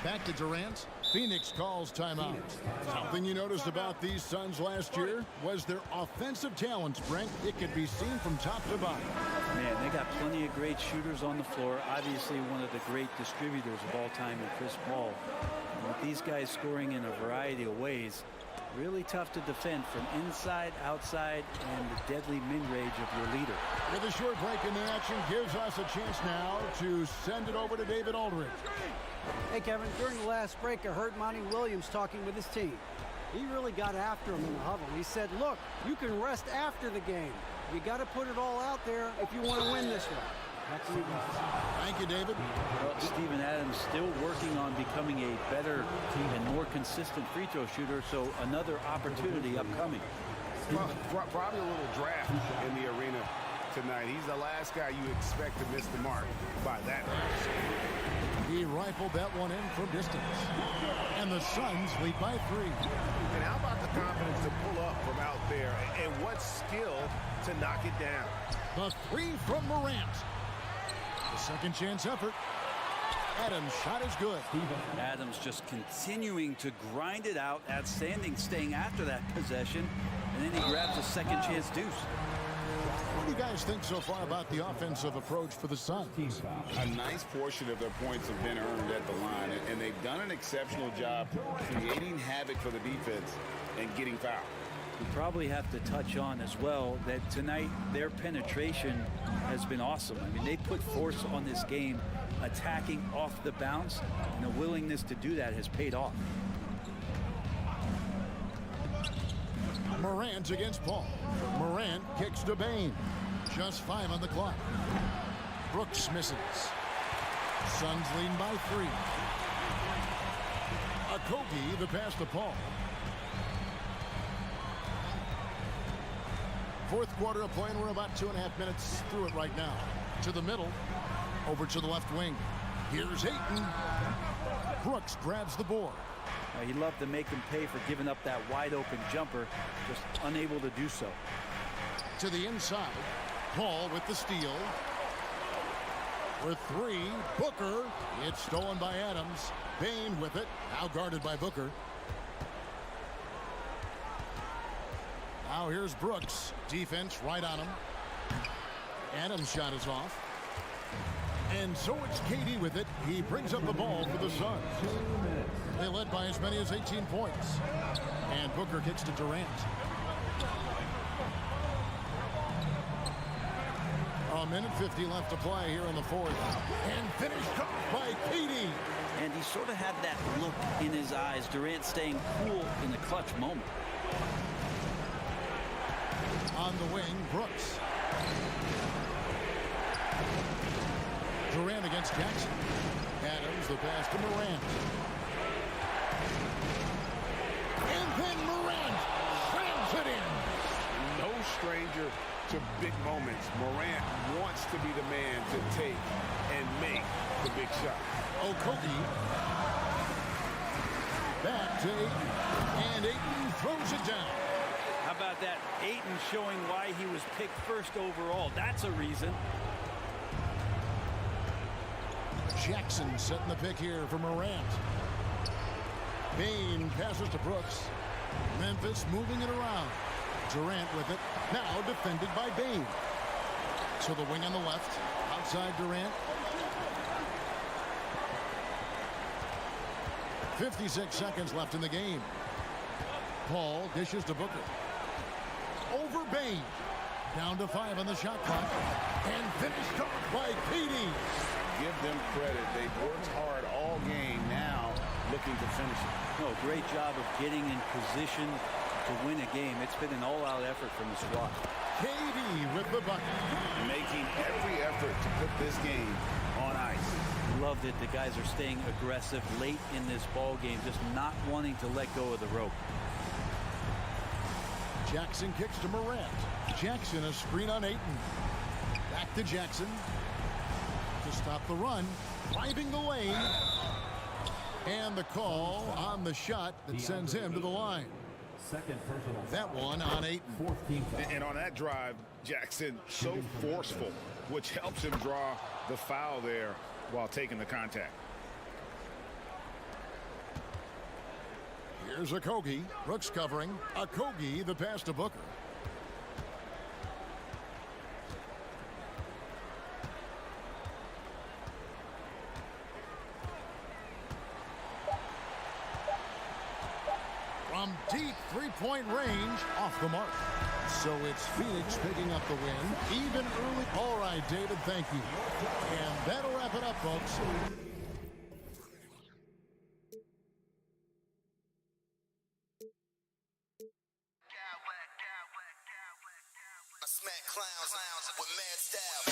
Back to Durant. Phoenix calls timeout. Something you noticed about these Suns last year was their offensive talents, Brent. It could be seen from top to bottom. Man, they got plenty of great shooters on the floor. Obviously, one of the great distributors of all time in Chris Paul. And with these guys scoring in a variety of ways, really tough to defend from inside, outside, and the deadly mid-range of your leader. With a short break in the action gives us a chance now to send it over to David Aldridge. Hey, Kevin, during the last break, I heard Monty Williams talking with his team. He really got after him in the huddle. He said, look, you can rest after the game. You got to put it all out there if you want to win this one. Back to you guys. Thank you, David. Well, Steven Adams still working on becoming a better and more consistent free throw shooter, so another opportunity upcoming. Well, probably a little draft in the arena tonight. He's the last guy you expect to miss the mark by that much. He rifled that one in from distance. And the Suns lead by 3. And how about the confidence to pull up from out there? And what skill to knock it down? The 3 from Morant. The second chance effort. Adams' shot is good. Adams just continuing to grind it out, outstanding, staying after that possession, and then he grabs a second chance deuce. What do you guys think so far about the offensive approach for the Suns? A nice portion of their points have been earned at the line, and they've done an exceptional job creating havoc for the defense and getting fouled. We probably have to touch on as well that tonight their penetration has been awesome. I mean, they put force on this game, attacking off the bounce, and the willingness to do that has paid off. Morant against Paul. Morant kicks to Bain. Just 5 on the clock. Brooks misses. Suns lead by 3. Okogie, the pass to Paul. Fourth quarter of play, and we're about 2.5 minutes through it right now. To the middle, over to the left wing. Here's Ayton. Brooks grabs the board. He'd love to make him pay for giving up that wide open jumper, just unable to do so. To the inside, Paul with the steal. For 3, Booker. It's stolen by Adams. Bain with it, now guarded by Booker. Now here's Brooks. Defense right on him. Adams' shot is off. And so it's KD with it. He brings up the ball for the Suns. They led by as many as 18 points. And Booker kicks to Durant. A minute 50 left to play here in the fourth. And finished off by KD. And he sort of had that look in his eyes. Durant staying cool in the clutch moment. On the wing, Brooks. Durant against Jackson. Adams, the pass to Morant. And then Morant slams it in. No stranger to big moments. Morant wants to be the man to take and make the big shot. Okogie. Back to Ayton. And Ayton throws it down. How about that? Ayton showing why he was picked first overall. That's a reason. Jackson setting the pick here for Morant. Bain passes to Brooks. Memphis moving it around. Durant with it. Now defended by Bain. So the wing on the left. Outside Durant. 56 seconds left in the game. Paul dishes to Booker. Over Bain. Down to 5 on the shot clock. And finished off by KD. Give them credit. They've worked hard all game, now looking to finish it. No, great job of getting in position to win a game. It's been an all-out effort from the squad. KD with the bucket. Making every effort to put this game on ice. Love that the guys are staying aggressive late in this ball game, just not wanting to let go of the rope. Jackson kicks to Morant. Jackson a screen on Ayton. Back to Jackson. To stop the run, driving the lane, and the call on the shot that sends him to the line. That one on Ayton. And on that drive, Jackson so forceful, which helps him draw the foul there while taking the contact. Here's Okogie. Brooks covering. Okogie, the pass to Booker. From deep three-point range, off the mark. So it's Phoenix picking up the win, even early. All right, David, thank you. And that'll wrap it up, folks. I smack clowns with mad style.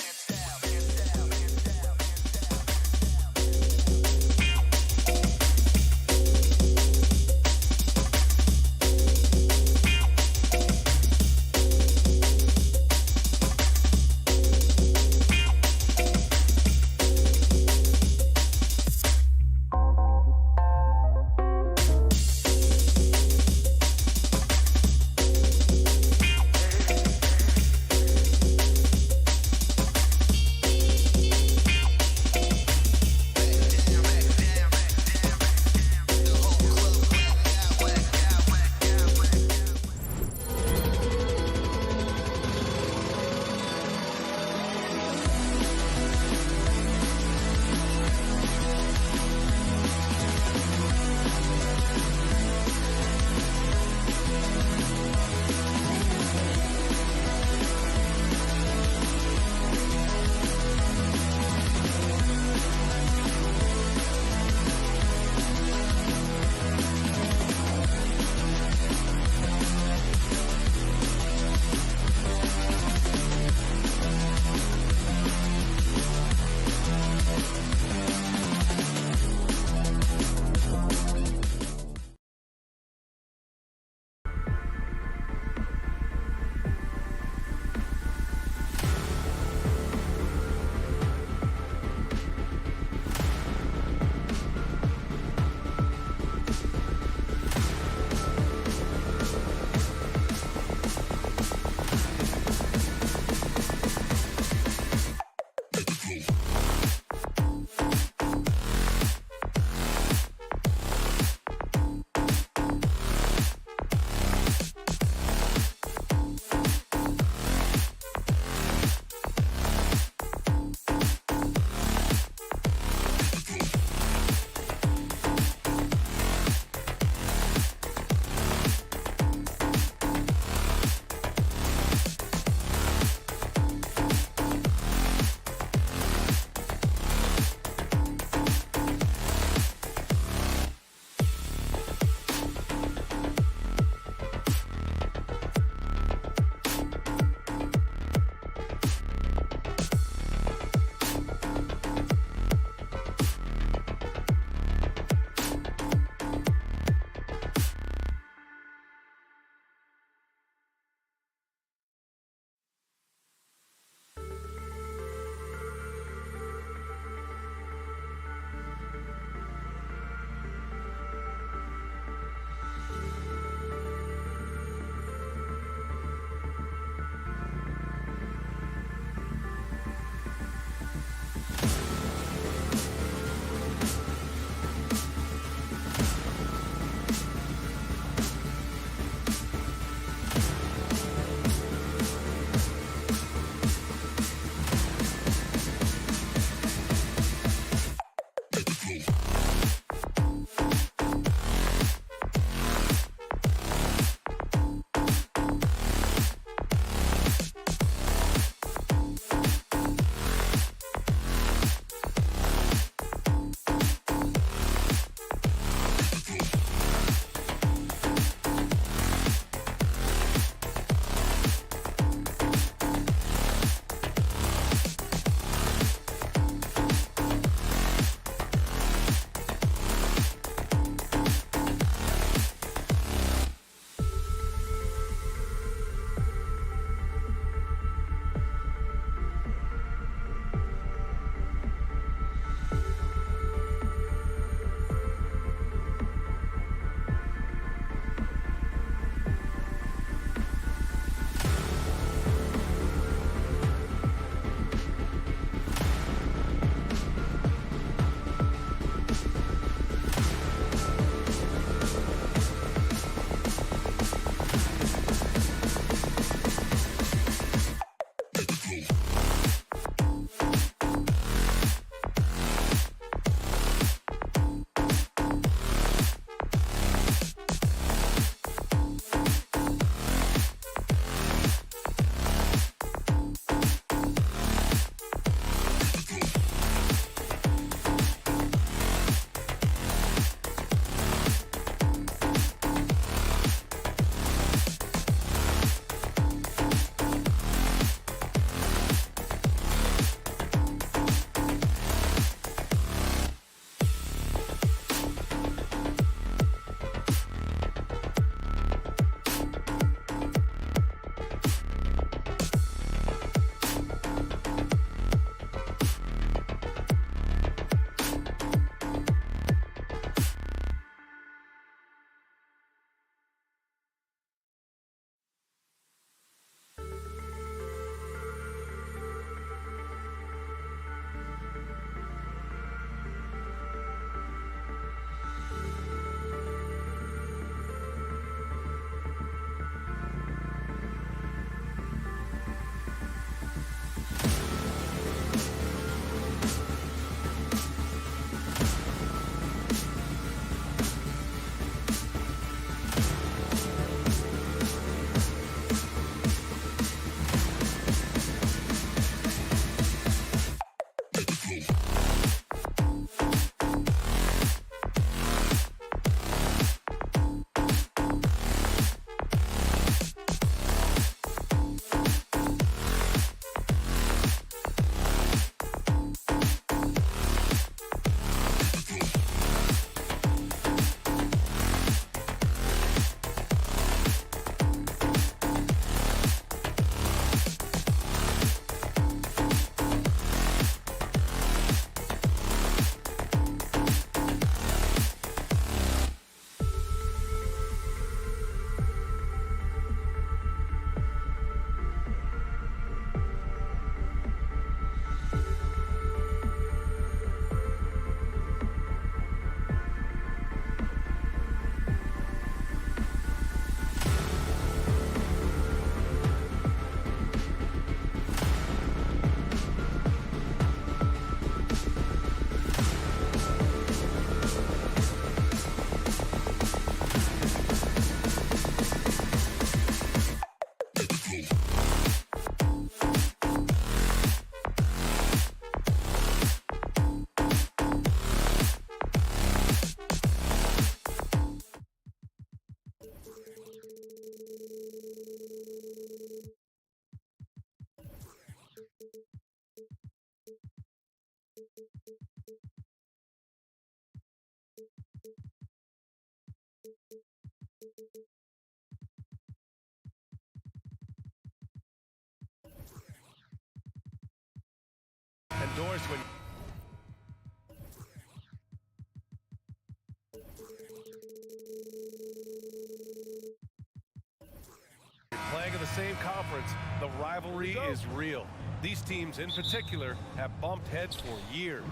Playing in the same conference, the rivalry is real. These teams in particular have bumped heads for years.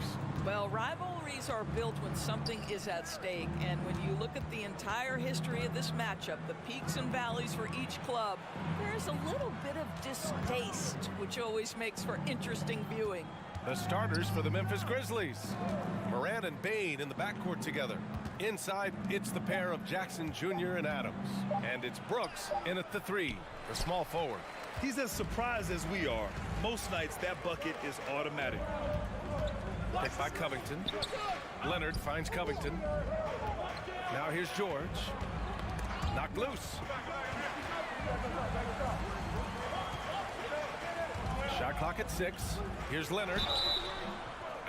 Well, rivalries are built when something is at stake, and when you look at the entire history of this matchup, the peaks and valleys for each club, there's a little bit of distaste, which always makes for interesting viewing. The starters for the Memphis Grizzlies. Morant and Bane in the backcourt together. Inside, it's the pair of Jackson Jr. and Adams. And it's Brooks in at the 3, the small forward. He's as surprised as we are. Most nights, that bucket is automatic. Picked by Covington. Leonard finds Covington. Now here's George. Knocked loose. Shot clock at 6. Here's Leonard.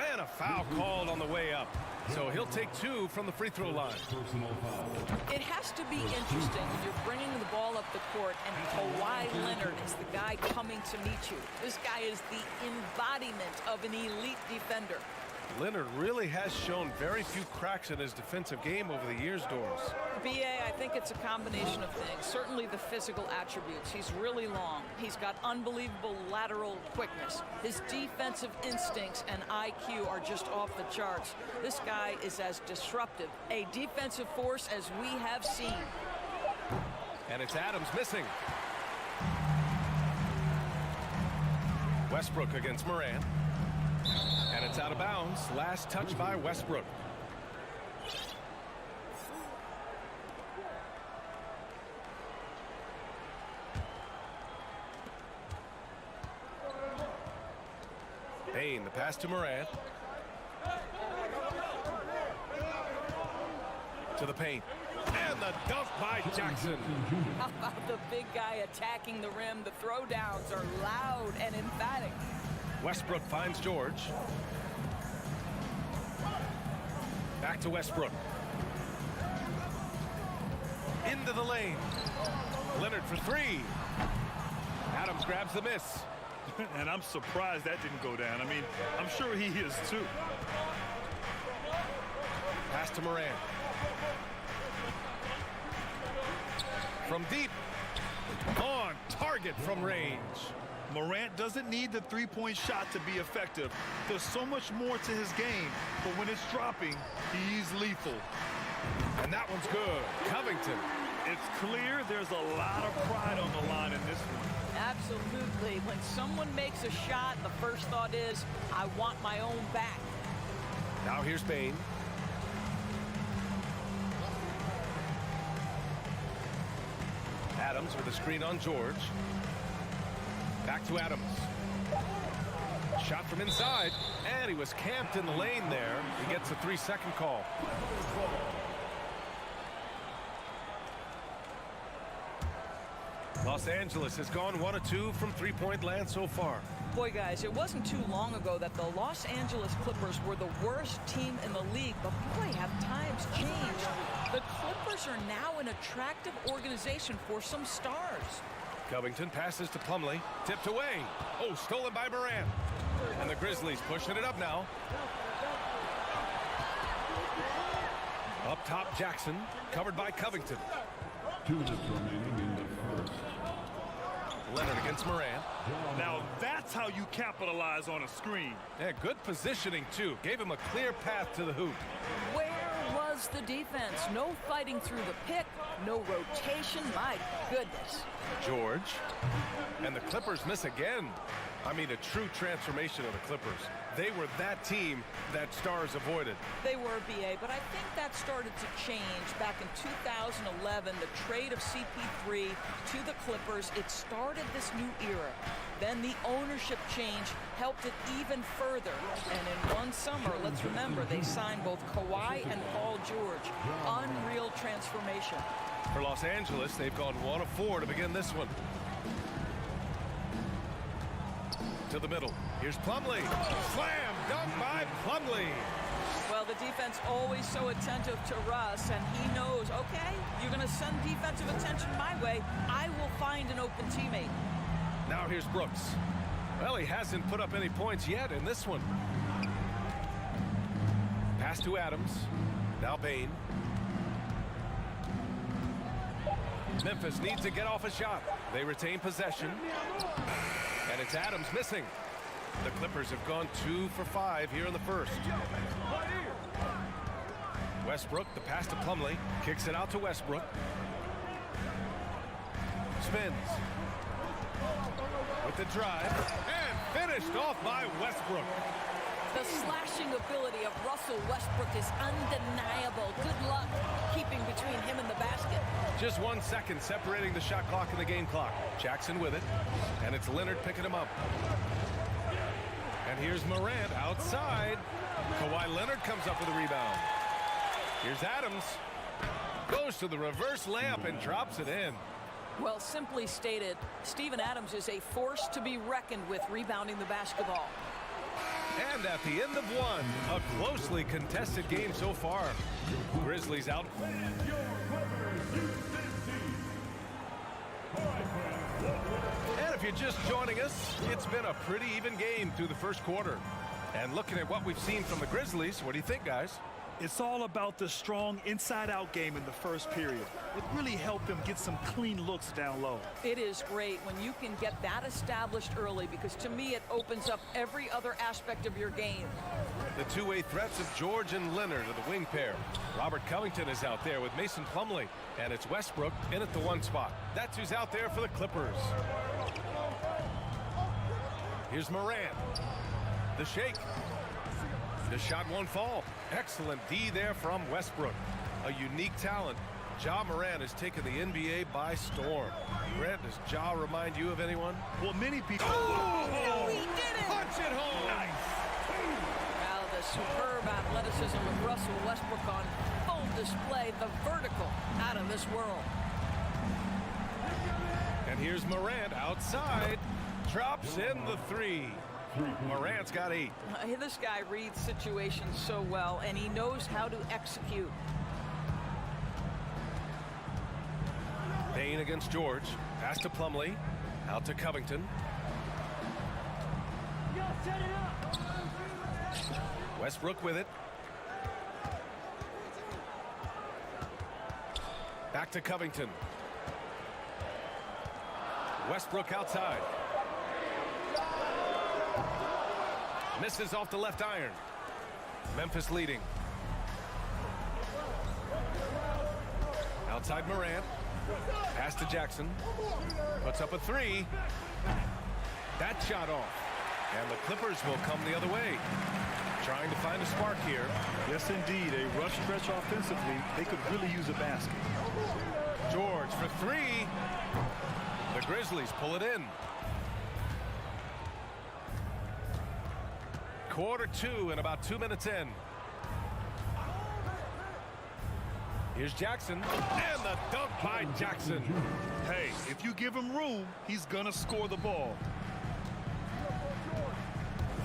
And a foul called on the way up. So he'll take 2 from the free throw line. It has to be interesting when you're bringing the ball up the court and Kawhi Leonard is the guy coming to meet you. This guy is the embodiment of an elite defender. Leonard really has shown very few cracks in his defensive game over the years, Doris. B.A., I think it's a combination of things. Certainly the physical attributes. He's really long. He's got unbelievable lateral quickness. His defensive instincts and IQ are just off the charts. This guy is as disruptive, a defensive force as we have seen. And it's Adams missing. Westbrook against Morant. And it's out of bounds. Last touch by Westbrook. Bane, the pass to Morant. To the paint. And the dunk by Jackson. How about the big guy attacking the rim? The throwdowns are loud and emphatic. Westbrook finds George. Back to Westbrook. Into the lane. Leonard for 3. Adams grabs the miss. And I'm surprised that didn't go down. I mean, I'm sure he is too. Pass to Morant. From deep. On target from range. Morant doesn't need the three-point shot to be effective. There's so much more to his game, but when it's dropping, he's lethal. And that one's good. Covington. It's clear there's a lot of pride on the line in this one. Absolutely. When someone makes a shot, the first thought is, I want my own back. Now here's Bane. Adams with a screen on George. Back to Adams. Shot from inside, and he was camped in the lane there. He gets a 3-second call. Los Angeles has gone 1 of 2 from three-point land so far. Boy, guys, it wasn't too long ago that the Los Angeles Clippers were the worst team in the league, but boy, have times changed. The Clippers are now an attractive organization for some stars. Covington passes to Plumlee, tipped away. Oh, stolen by Morant. And the Grizzlies pushing it up now. Up top, Jackson, covered by Covington. 2 minutes remaining in the first. Leonard against Morant. Now that's how you capitalize on a screen. Yeah, good positioning, too. Gave him a clear path to the hoop. Where was the defense? No fighting through the pick, no rotation. My goodness. George. And the Clippers miss again. I mean, a true transformation of the Clippers. They were that team that stars avoided. They were, B.A., but I think that started to change back in 2011, the trade of CP3 to the Clippers. It started this new era. Then the ownership change helped it even further. And in one summer, let's remember, they signed both Kawhi and Paul George. Unreal transformation. For Los Angeles, they've gone 1 of 4 to begin this one. To the middle. Here's Plumlee. Slam dunk by Plumlee. Well, the defense always so attentive to Russ, and he knows, okay, you're going to send defensive attention my way. I will find an open teammate. Now here's Brooks. Well, he hasn't put up any points yet in this one. Pass to Adams. Now Bane. Memphis needs to get off a shot. They retain possession. And it's Adams missing. The Clippers have gone 2 for 5 here in the first. Westbrook, the pass to Plumlee. Kicks it out to Westbrook. Spins. With the drive. And finished off by Westbrook. The slashing ability of Russell Westbrook is undeniable. Good luck keeping between him and the basket. Just 1 second separating the shot clock and the game clock. Jackson with it. And it's Leonard picking him up. And here's Morant outside. Kawhi Leonard comes up with a rebound. Here's Adams. Goes to the reverse layup and drops it in. Well, simply stated, Steven Adams is a force to be reckoned with rebounding the basketball. And at the end of one, a closely contested game so far. Grizzlies out. And if you're just joining us, it's been a pretty even game through the first quarter. And looking at what we've seen from the Grizzlies, what do you think, guys? It's all about the strong inside-out game in the first period. It really helped them get some clean looks down low. It is great when you can get that established early, because to me it opens up every other aspect of your game. The two-way threats of George and Leonard are the wing pair. Robert Covington is out there with Mason Plumlee, and it's Westbrook in at the one spot. That's who's out there for the Clippers. Here's Morant. The shake. The shot won't fall. Excellent D there from Westbrook. A unique talent. Ja Morant has taken the NBA by storm. Grant, does Ja remind you of anyone? Well, many people. Oh, he did it! Punch it home! Nice. Now the superb athleticism with Russell Westbrook on full display. The vertical out of this world. And here's Morant outside. Drops in the three. Morant's got 8. This guy reads situations so well, and he knows how to execute. Payne against George. Pass to Plumlee. Out to Covington. Westbrook with it. Back to Covington. Westbrook outside. Misses off the left iron. Memphis leading. Outside Morant. Pass to Jackson. Puts up a 3. That shot off. And the Clippers will come the other way. Trying to find a spark here. Yes, indeed. A rush stretch offensively. They could really use a basket. George for 3. The Grizzlies pull it in. Quarter 2 and about 2 minutes in. Here's Jackson. And the dunk by Jackson. Hey, if you give him room, he's gonna score the ball.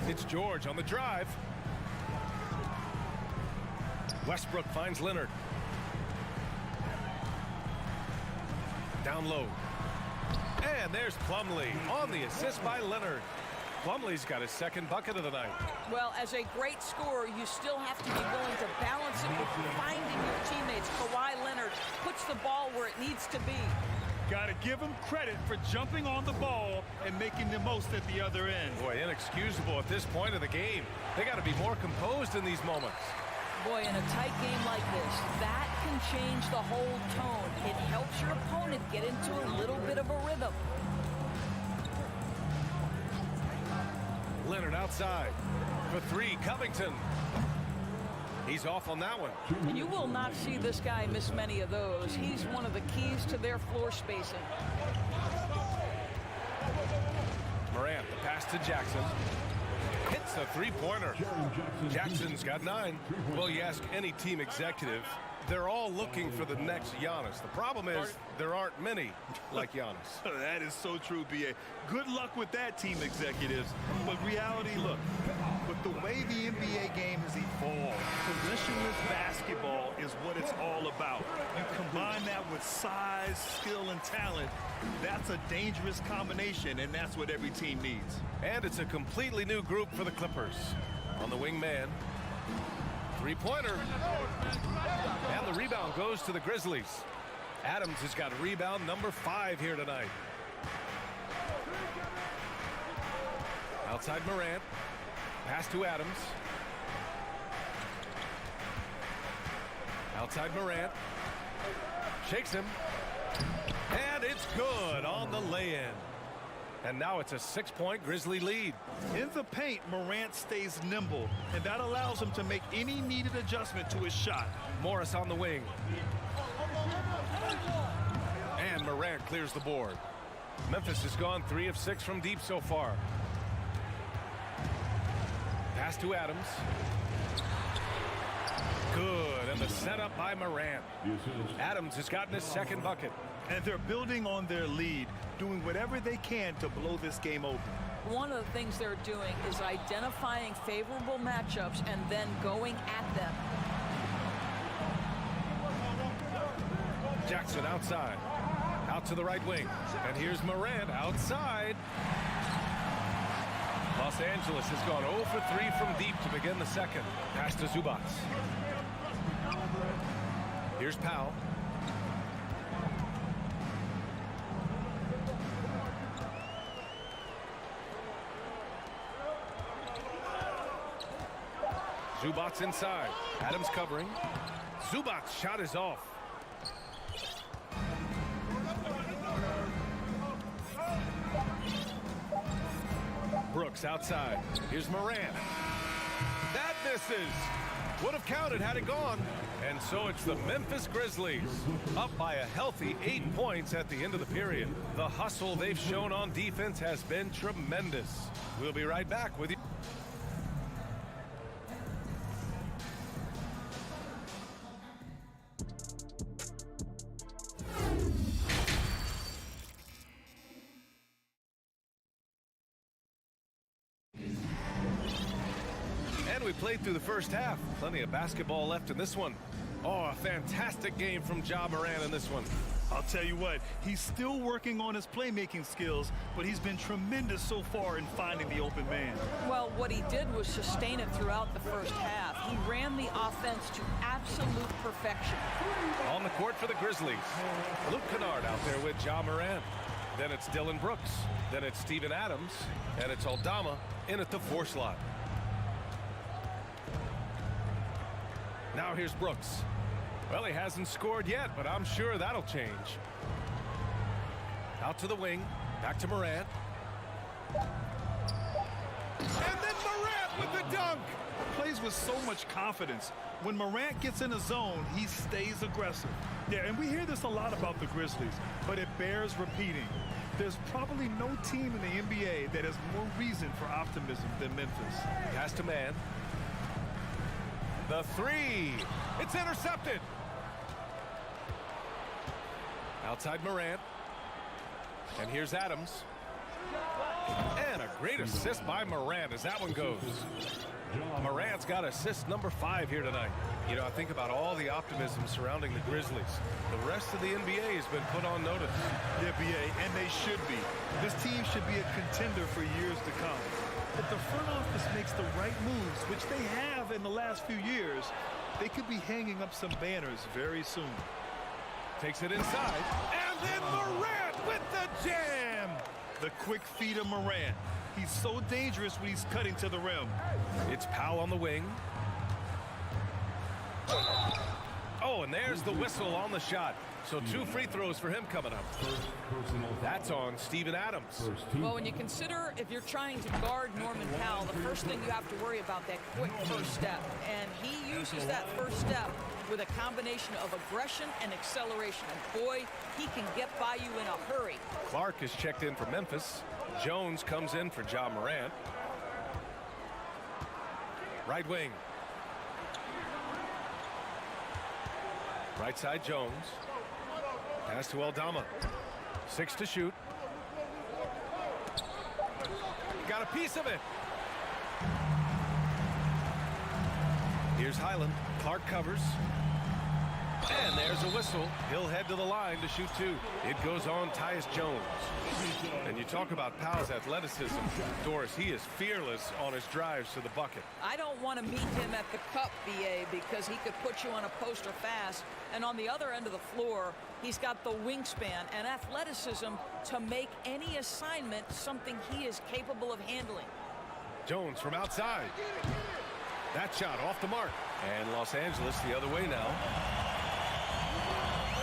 It's George on the drive. Westbrook finds Leonard. Down low. And there's Plumlee on the assist by Leonard. Plumlee's got his second bucket of the night. Well, as a great scorer, you still have to be willing to balance it with finding your teammates. Kawhi Leonard puts the ball where it needs to be. Got to give him credit for jumping on the ball and making the most at the other end. Boy, inexcusable at this point of the game. They got to be more composed in these moments. Boy, in a tight game like this, that can change the whole tone. It helps your opponent get into a little bit of a rhythm. Leonard outside for 3. Covington. He's off on that one. And you will not see this guy miss many of those. He's one of the keys to their floor spacing. Morant, the pass to Jackson. Hits a 3-pointer. Jackson's got 9. Well, you ask any team executive, they're all looking for the next Giannis. The problem is there aren't many like Giannis. That is so true, B.A. Good luck with that, team executives. But reality, look, with the way the NBA game has evolved, positionless basketball is what it's all about. You combine that with size, skill, and talent, that's a dangerous combination, and that's what every team needs. And it's a completely new group for the Clippers. On the wing man. 3-pointer. And the rebound goes to the Grizzlies. Adams has got rebound number 5 here tonight. Outside Morant. Pass to Adams. Outside Morant. Shakes him. And it's good on the lay-in. And now it's a 6-point Grizzly lead. In the paint, Morant stays nimble, and that allows him to make any needed adjustment to his shot. Morris on the wing. And Morant clears the board. Memphis has gone 3 of 6 from deep so far. Pass to Adams. Good, and the setup by Morant. Adams has gotten his 2nd bucket. And they're building on their lead, doing whatever they can to blow this game open. One of the things they're doing is identifying favorable matchups and then going at them. Jackson outside. Out to the right wing. And here's Morant outside. Los Angeles has gone 0 for 3 from deep to begin the 2nd. Pass to Zubac. Here's Powell. Zubac's inside. Adams covering. Zubac's shot is off. Brooks outside. Here's Morant. That misses. Would have counted had it gone. And so it's the Memphis Grizzlies up by a healthy 8 points at the end of the period. The hustle they've shown on defense has been tremendous. We'll be right back with you. We played through the first half. Plenty of basketball left in this one. Oh, a fantastic game from Ja Morant in this one. I'll tell you what, he's still working on his playmaking skills, but he's been tremendous so far in finding the open man. Well, what he did was sustain it throughout the first half. He ran the offense to absolute perfection. On the court for the Grizzlies, Luke Kennard out there with Ja Morant. Then it's Dylan Brooks. Then it's Steven Adams. And it's Aldama in at the 4 slot. Now here's Brooks. Well, he hasn't scored yet, but I'm sure that'll change. Out to the wing. Back to Morant. And then Morant with the dunk. Plays with so much confidence. When Morant gets in a zone, he stays aggressive. Yeah, and we hear this a lot about the Grizzlies, but it bears repeating. There's probably no team in the NBA that has more reason for optimism than Memphis. Pass to man. The 3. It's intercepted. Outside Morant. And here's Adams. And a great assist by Morant as that one goes. Morant's got assist number 5 here tonight. You know, I think about all the optimism surrounding the Grizzlies. The rest of the NBA has been put on notice. The NBA, and they should be. This team should be a contender for years to come. If the front office makes the right moves, which they have in the last few years, they could be hanging up some banners very soon. Takes it inside. And then Morant with the jam. The quick feed of Morant. He's so dangerous when he's cutting to the rim. It's Powell on the wing. Oh, and there's the whistle on the shot. So 2 free throws for him coming up. That's on Steven Adams. Well, when you consider if you're trying to guard Norman Powell, the first thing you have to worry about that quick first step. And he uses that first step with a combination of aggression and acceleration. And boy, he can get by you in a hurry. Clark is checked in for Memphis. Jones comes in for Ja Morant. Right wing. Right side Jones. Pass to Aldama. 6 to shoot. Got a piece of it. Here's Highland. Clark covers. And there's a whistle. He'll head to the line to shoot 2. It goes on Tyus Jones. And you talk about Powell's athleticism. Doris, he is fearless on his drives to the bucket. I don't want to meet him at the cup, BA, because he could put you on a poster fast. And on the other end of the floor, he's got the wingspan and athleticism to make any assignment something he is capable of handling. Jones from outside. That shot off the mark. And Los Angeles the other way now.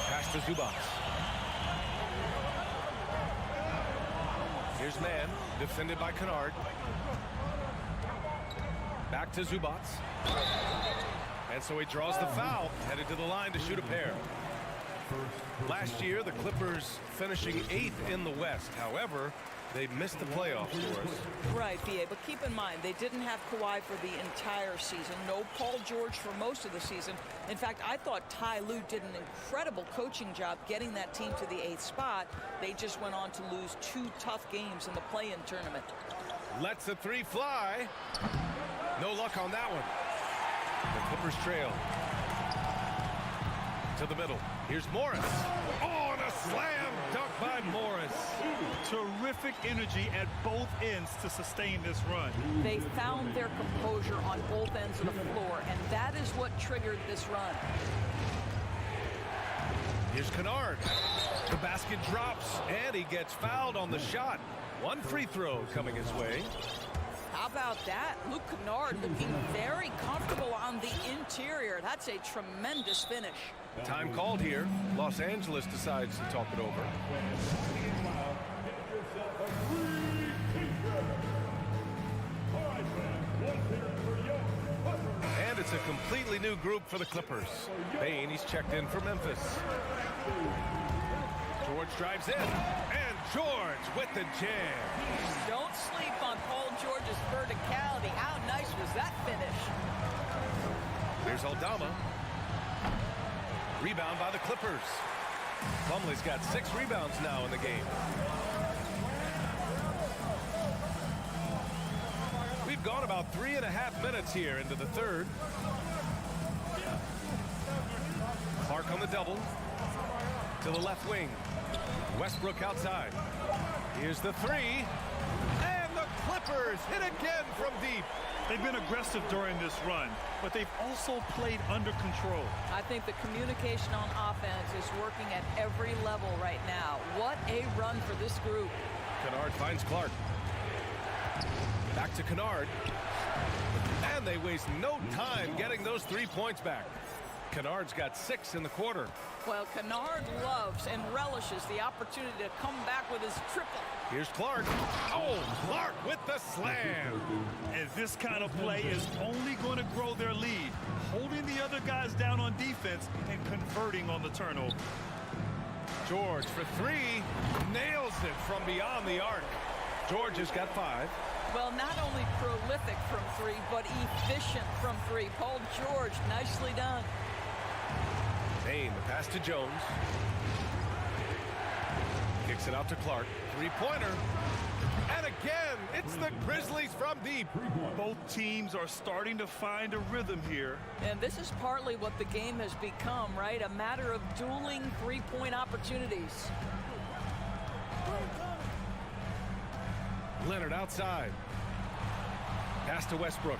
Pass to Zubac. Here's man, defended by Kennard. Back to Zubac. And so he draws the foul, headed to the line to shoot a pair. Last year, the Clippers finishing 8th in the West. However, they missed the playoffs for us. Right, BA, but keep in mind, they didn't have Kawhi for the entire season. No Paul George for most of the season. In fact, I thought Ty Lue did an incredible coaching job getting that team to the 8th spot. They just went on to lose 2 tough games in the play-in tournament. Lets a 3 fly. No luck on that one. The Clippers trail. To the middle. Here's Morris. Oh, and a slam dunk by Morris. Terrific energy at both ends to sustain this run. They found their composure on both ends of the floor, and that is what triggered this run. Here's Kennard. The basket drops, and he gets fouled on the shot. 1 free throw coming his way. How about that? Luke Kennard looking very comfortable on the interior. That's a tremendous finish. Time called here. Los Angeles decides to talk it over. And it's a completely new group for the Clippers. Bane, he's checked in for Memphis. George drives in, and George with the jam. Don't sleep on Paul George's verticality. How nice was that finish? There's Aldama. Rebound by the Clippers. Plumlee's got 6 rebounds now in the game. We've gone about 3.5 minutes here into the third. Clark on the double. To the left wing. Westbrook outside. Here's the 3. And the Clippers hit again from deep. They've been aggressive during this run, but they've also played under control. I think the communication on offense is working at every level right now. What a run for this group. Kennard finds Clark. Back to Kennard. And they waste no time getting those 3 points back. Kennard's got 6 in the quarter. Well, Kennard loves and relishes the opportunity to come back with his triple. Here's Clark. Oh, Clark with the slam. And this kind of play is only going to grow their lead, holding the other guys down on defense and converting on the turnover. George for 3. Nails it from beyond the arc. George has got 5. Well, not only prolific from 3, but efficient from 3. Paul George, nicely done. Bane, the pass to Jones. Kicks it out to Clark. 3-pointer. And again, it's the Grizzlies from deep. Both teams are starting to find a rhythm here. And this is partly what the game has become, right? A matter of dueling 3-point opportunities. Leonard outside. Pass to Westbrook.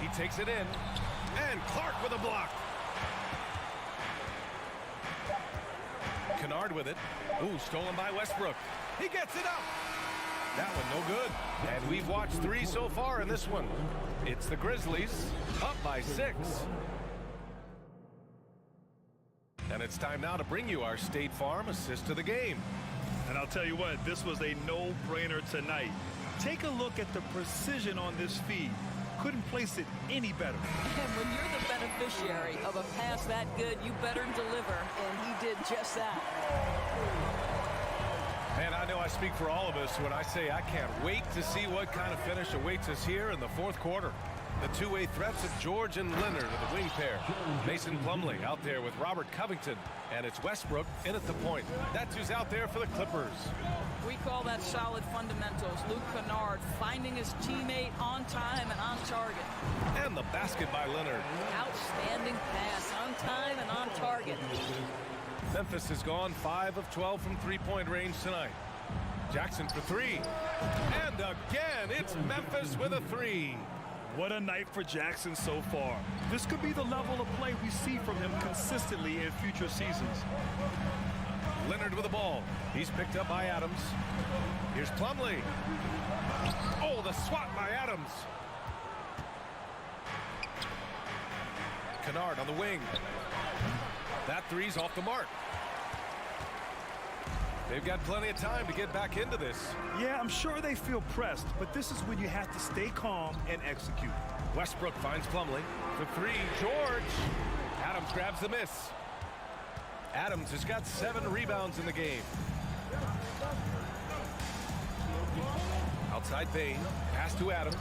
He takes it in. And Clark with a block. Kennard with it. Ooh, stolen by Westbrook. He gets it up. That one no good. And we've watched 3 so far in this one. It's the Grizzlies up by 6. And it's time now to bring you our State Farm assist of the game. And I'll tell you what, this was a no-brainer tonight. Take a look at the precision on this feed. Couldn't place it any better. And when you're the beneficiary of a pass that good, you better deliver, and he did just that. And I know I speak for all of us when I say I can't wait to see what kind of finish awaits us here in the 4th quarter. The two-way threats of George and Leonard are the wing pair. Mason Plumlee out there with Robert Covington. And it's Westbrook in at the point. That's who's out there for the Clippers. We call that solid fundamentals. Luke Kennard finding his teammate on time and on target. And the basket by Leonard. Outstanding pass, on time and on target. Memphis has gone 5 of 12 from three-point range tonight. Jackson for three. And again, it's Memphis with a three. What a night for Jackson so far. This could be the level of play we see from him consistently in future seasons. Leonard with the ball. He's picked up by Adams. Here's Plumlee. Oh, the swat by Adams. Kennard on the wing. That three's off the mark. They've got plenty of time to get back into this. Yeah, I'm sure they feel pressed, but this is when you have to stay calm and execute. Westbrook finds Plumlee for three. George. Adams grabs the miss. Adams has got 7 rebounds in the game. Outside Bain. Pass to Adams.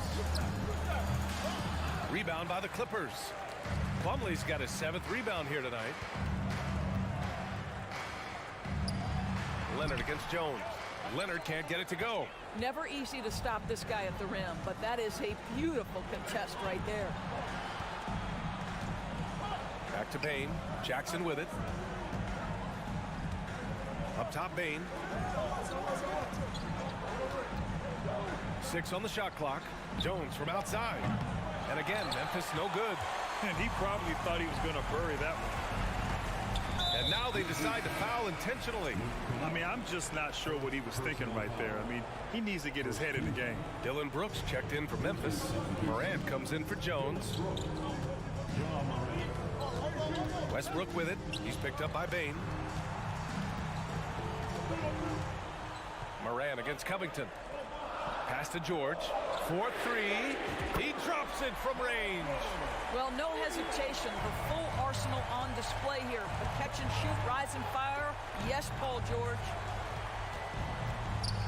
Rebound by the Clippers. Plumlee's got his 7th rebound here tonight. Leonard against Jones. Leonard can't get it to go. Never easy to stop this guy at the rim, but that is a beautiful contest right there. Back to Bain. Jackson with it. Up top, Bain. 6 on the shot clock. Jones from outside. And again, Memphis no good. And he probably thought he was going to bury that one. And now they decide to foul intentionally. I mean, I'm just not sure what he was thinking right there. I mean, he needs to get his head in the game. Dillon Brooks checked in for Memphis. Morant comes in for Jones. Westbrook with it. He's picked up by Bain. Morant against Covington. Pass to George. 4-3. He drops it from range. Well, no hesitation. The full arsenal on display here. The catch and shoot, rise and fire. Yes, Paul George.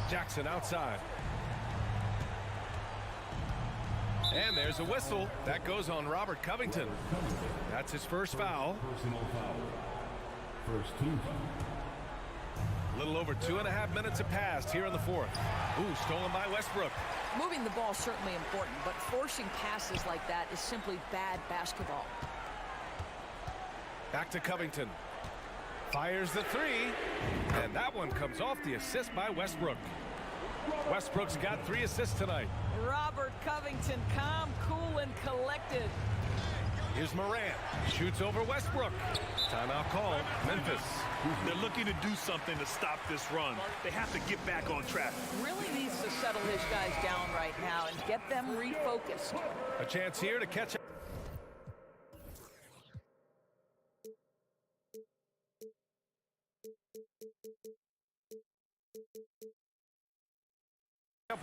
Jackson outside. And there's a whistle. That goes on Robert Covington. That's his first foul. Personal foul. First team foul. A little over 2.5 minutes have passed here in the fourth. Ooh, stolen by Westbrook. Moving the ball is certainly important, but forcing passes like that is simply bad basketball. Back to Covington. Fires the three. And that one comes off the assist by Westbrook. Westbrook's got 3 assists tonight. Robert Covington, calm, cool, and collected. Here's Morant. Shoots over Westbrook. Timeout call. Memphis. They're looking to do something to stop this run. They have to get back on track. Really needs to settle his guys down right now and get them refocused. A chance here to catch up.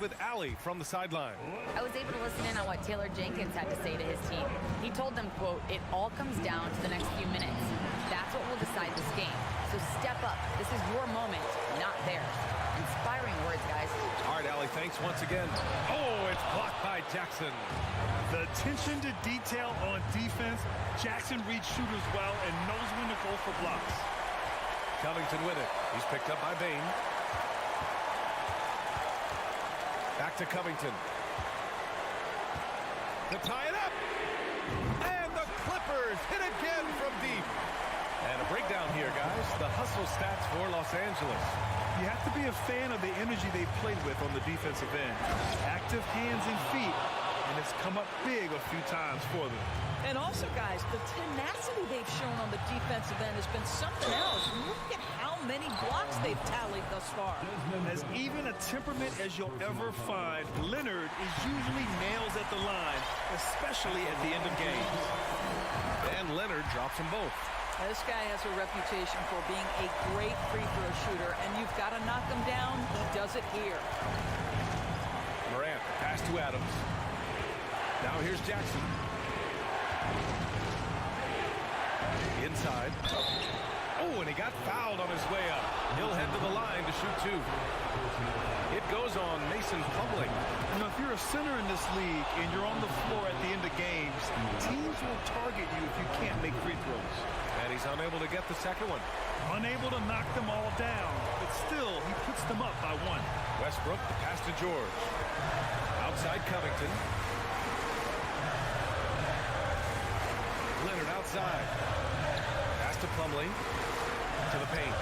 With Allie from the sideline. I was able to listen in on what Taylor Jenkins had to say to his team. He told them, quote, "It all comes down to the next few minutes. That's what will decide this game. So step up. This is your moment, not theirs." Inspiring words, guys. All right, Allie, thanks once again. Oh, it's blocked by Jackson. The attention to detail on defense. Jackson reads shooters well and knows when to go for blocks. Covington with it. He's picked up by Bain. Back to Covington. To tie it up. And the Clippers hit again from deep. And a breakdown here, guys. The hustle stats for Los Angeles. You have to be a fan of the energy they've played with on the defensive end. Active hands and feet, and it's come up big a few times for them. And also, guys, the tenacity they've shown on the defensive end has been something else. Look at how many blocks they've tallied thus far. As even a temperament as you'll ever find, Leonard is usually nails at the line, especially at the end of games. And Leonard drops them both. This guy has a reputation for being a great free throw shooter, and you've got to knock him down. He does it here. Morant, pass to Adams. Now here's Jackson. Inside. Oh, and he got fouled on his way up. He'll head to the line to shoot two. It goes on Mason Plumlee. You know, if you're a center in this league and you're on the floor at the end of games, teams will target you if you can't make free throws. And he's unable to get the second one. Unable to knock them all down, but still, he puts them up by one. Westbrook, the pass to George. Outside Covington. Leonard outside. Pass to Plumlee. To the paint.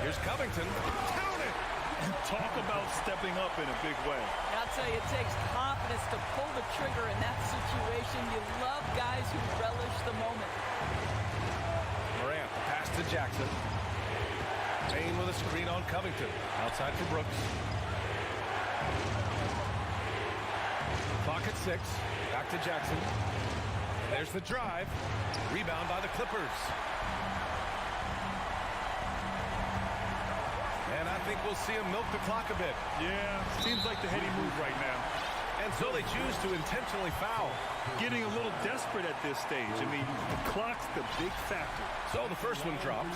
Here's Covington. Count it! And talk about stepping up in a big way. I'll tell you, it takes confidence to pull the trigger in that situation. You love guys who relish the moment. Morant, the pass to Jackson. Payne with a screen on Covington. Outside for Brooks. Clock at 6. Back to Jackson. There's the drive. Rebound by the Clippers. And I think we'll see him milk the clock a bit. Yeah, seems like the heady move right now. And so they choose to intentionally foul. Getting a little desperate at this stage. I mean, the clock's the big factor. So the first one drops,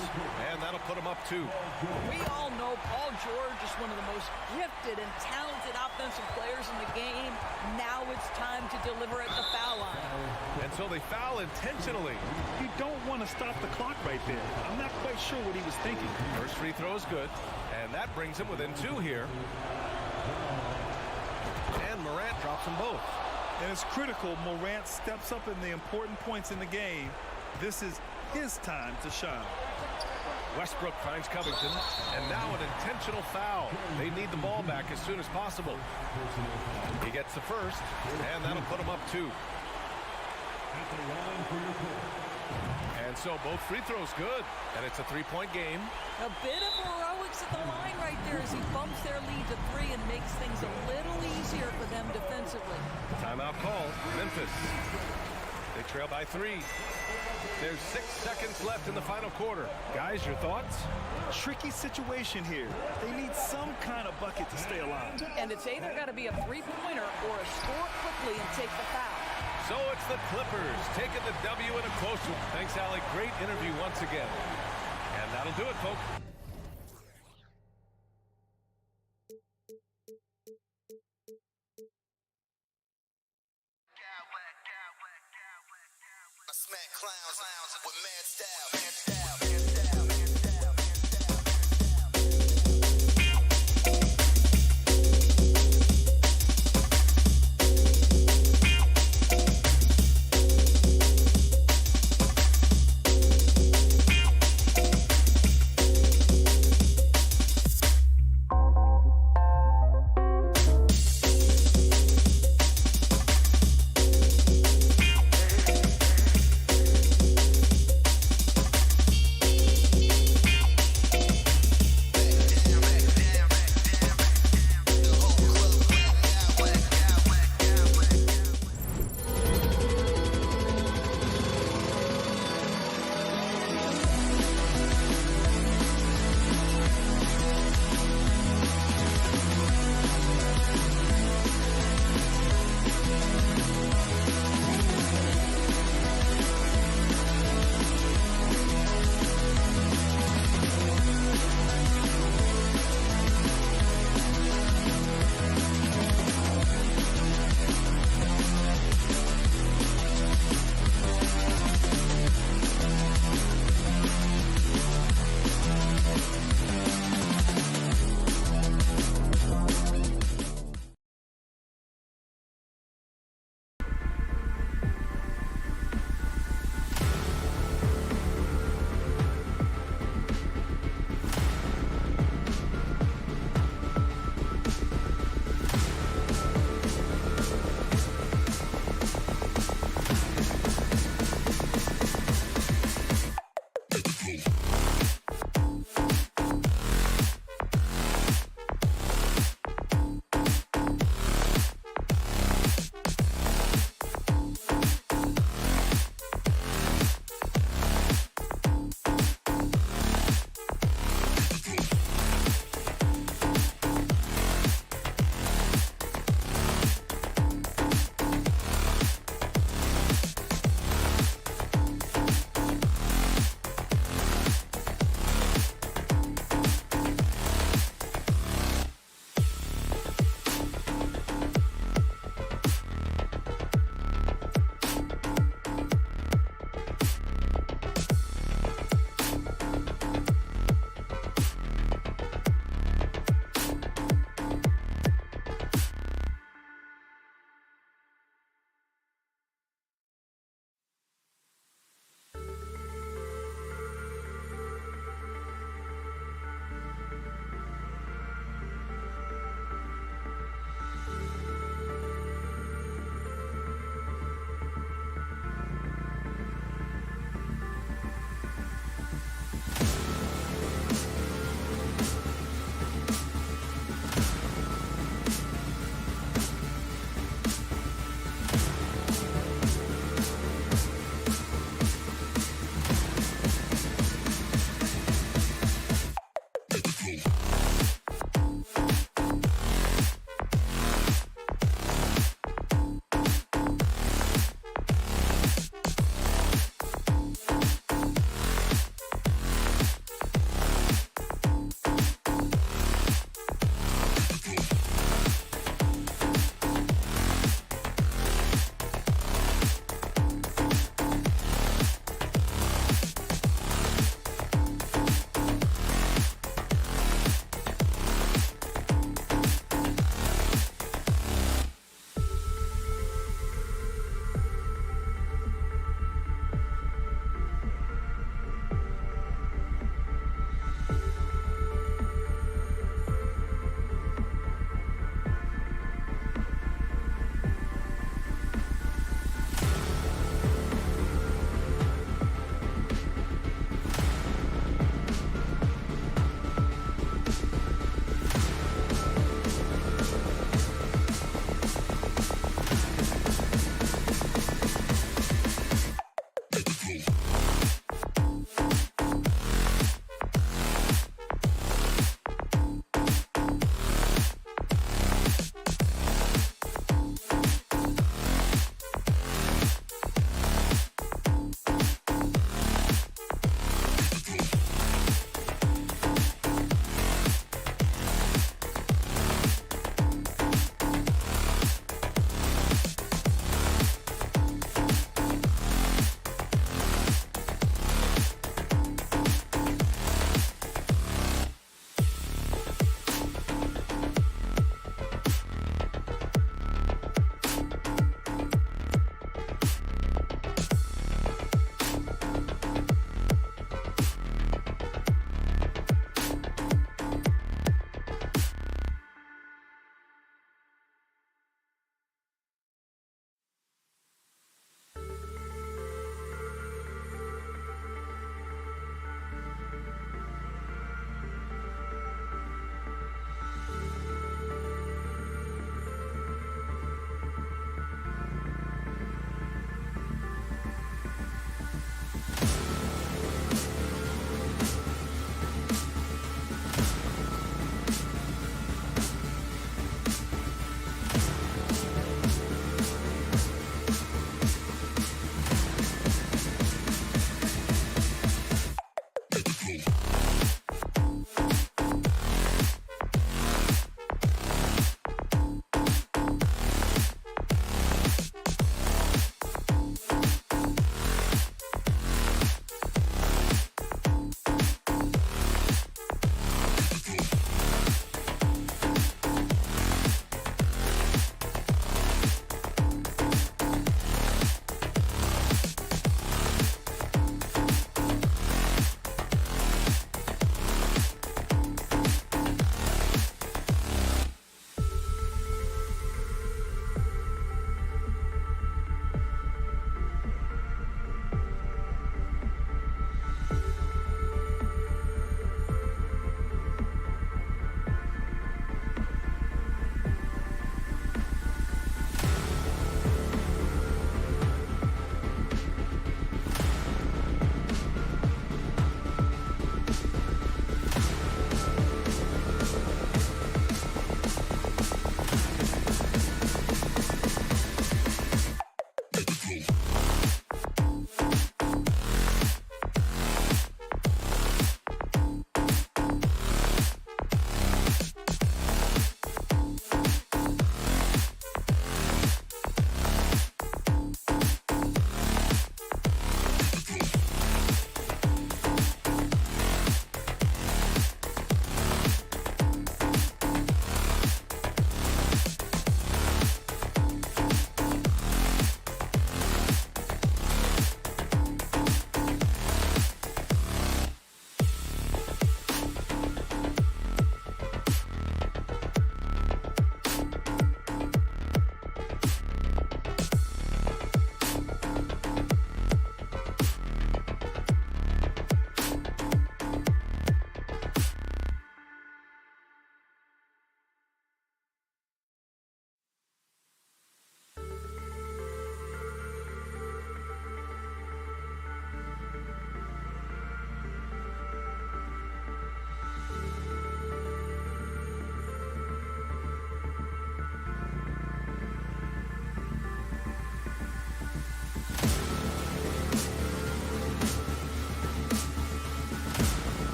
and that'll put him up 2. We all know Paul George is one of the most gifted and talented offensive players in the game. Now it's time to deliver at the foul line. And so they foul intentionally. You don't want to stop the clock right there. I'm not quite sure what he was thinking. First free throw is good, and that brings him within 2 here. And Morant drops them both. And it's critical Morant steps up in the important points in the game. This is his time to shine. Westbrook finds Covington, and now an intentional foul. They need the ball back as soon as possible. He gets the first, and that'll put him up 2. And so both free throws good, and it's a 3-point game. A bit of heroics at the line right there as he bumps their lead to 3 and makes things a little easier for them defensively. Timeout call, Memphis. They trail by 3. There's 6 seconds left in the final quarter. Guys, your thoughts? Tricky situation here. They need some kind of bucket to stay alive. And it's either got to be a three-pointer or a score quickly and take the foul. So it's the Clippers taking the W in a close one. Thanks, Alec. Great interview once again. And that'll do it, folks. I smack clowns with mad style.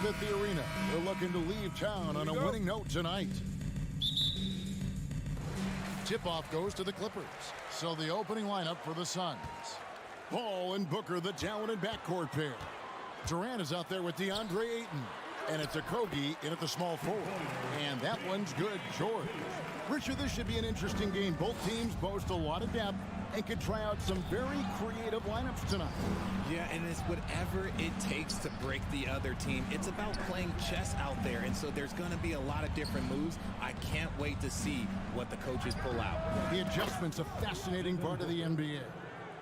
live at the arena. They're looking to leave town on a winning note tonight. Tip-off goes to the Clippers. So the opening lineup for the Suns. Paul and Booker, the talented backcourt pair. Durant is out there with DeAndre Ayton. And it's Okogie in at the small forward. And that one's good, George. Richard, this should be an interesting game. Both teams boast a lot of depth and could try out some very creative lineups tonight. Yeah, and it's whatever it takes to break the other team. It's about playing chess out there, and so there's going to be a lot of different moves. I can't wait to see what the coaches pull out. The adjustment's a fascinating part of the NBA.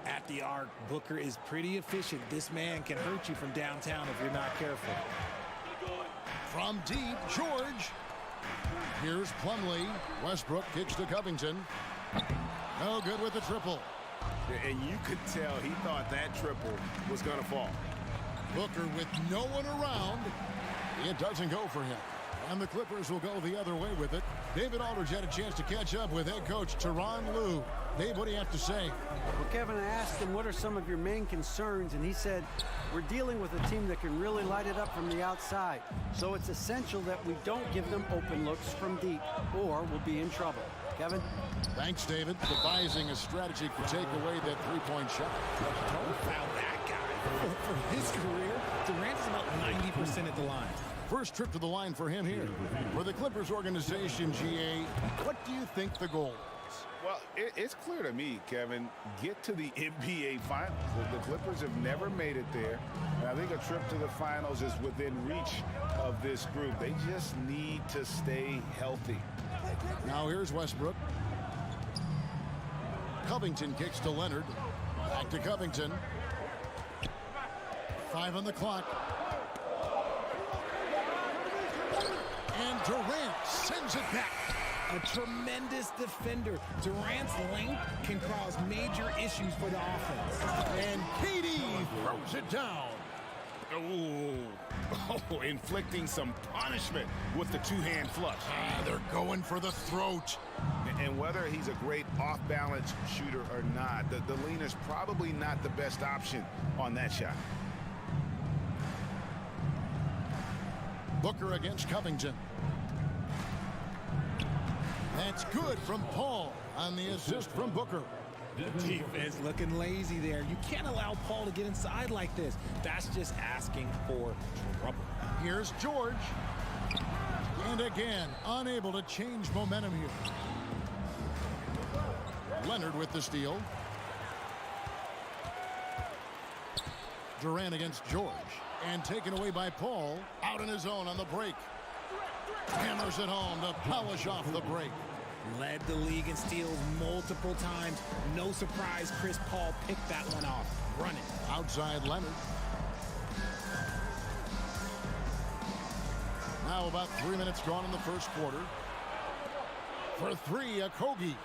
At the arc, Booker is pretty efficient. This man can hurt you from downtown if you're not careful. From deep, George. Here's Plumlee. Westbrook kicks to Covington. No good with the triple. And you could tell he thought that triple was going to fall. Booker with no one around. It doesn't go for him. And the Clippers will go the other way with it. David Aldridge had a chance to catch up with head coach Tyronn Lue. Dave, what do you have to say? Well, Kevin, I asked him, what are some of your main concerns? And he said, we're dealing with a team that can really light it up from the outside. So it's essential that we don't give them open looks from deep, or we'll be in trouble. Kevin? Thanks, David. Devising a strategy to take away that three-point shot. Don't foul that guy. For his career, Durant is about 90% at the line. First trip to the line for him here. For the Clippers organization, GA, what do you think the goal is? Well, it's clear to me, Kevin, get to the NBA Finals. The Clippers have never made it there. And I think a trip to the Finals is within reach of this group. They just need to stay healthy. Now here's Westbrook. Covington kicks to Leonard. Back to Covington. 5 on the clock. And Durant sends it back. A tremendous defender. Durant's length can cause major issues for the offense. And KD throws it down. Oh, inflicting some punishment with the two-hand flush. They're going for the throat. And whether he's a great off-balance shooter or not, the lean is probably not the best option on that shot. Booker against Covington. That's good from Paul on the assist from Booker. The defense looking lazy there. You can't allow Paul to get inside like this. That's just asking for trouble. Here's George. And again, unable to change momentum here. Leonard with the steal. Durant against George. And taken away by Paul. Out on his own on the break. Hammers it home to polish off the break. Led the league in steals multiple times. No surprise Chris Paul picked that one off. Run it. Outside Leonard. Now about 3 minutes gone in the first quarter. For three, Okogie.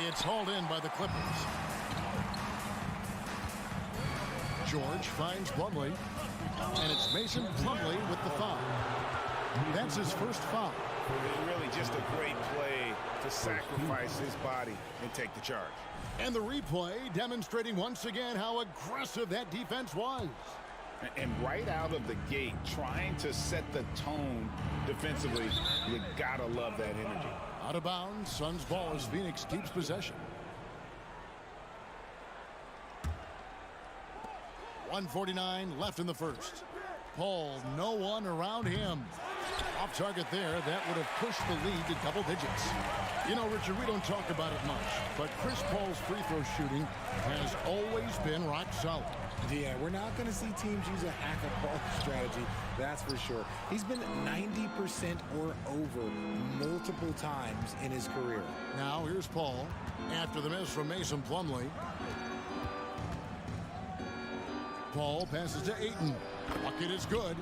It's hauled in by the Clippers. George finds Plumlee. And it's Mason Plumlee with the foul. That's his first foul. Really just a great play to sacrifice his body and take the charge. And the replay demonstrating once again how aggressive that defense was. And right out of the gate, trying to set the tone defensively, you gotta love that energy. Out of bounds, Suns ball as Phoenix keeps possession. 1:49 left in the first. Paul, no one around him. Off target there, that would have pushed the lead to double digits. You know, Richard, we don't talk about it much, but Chris Paul's free throw shooting has always been rock solid. Yeah, we're not going to see teams use a hack-a-ball strategy, that's for sure. He's been 90% or over multiple times in his career. Now here's Paul after the miss from Mason Plumlee. Paul passes to Ayton. Bucket is good.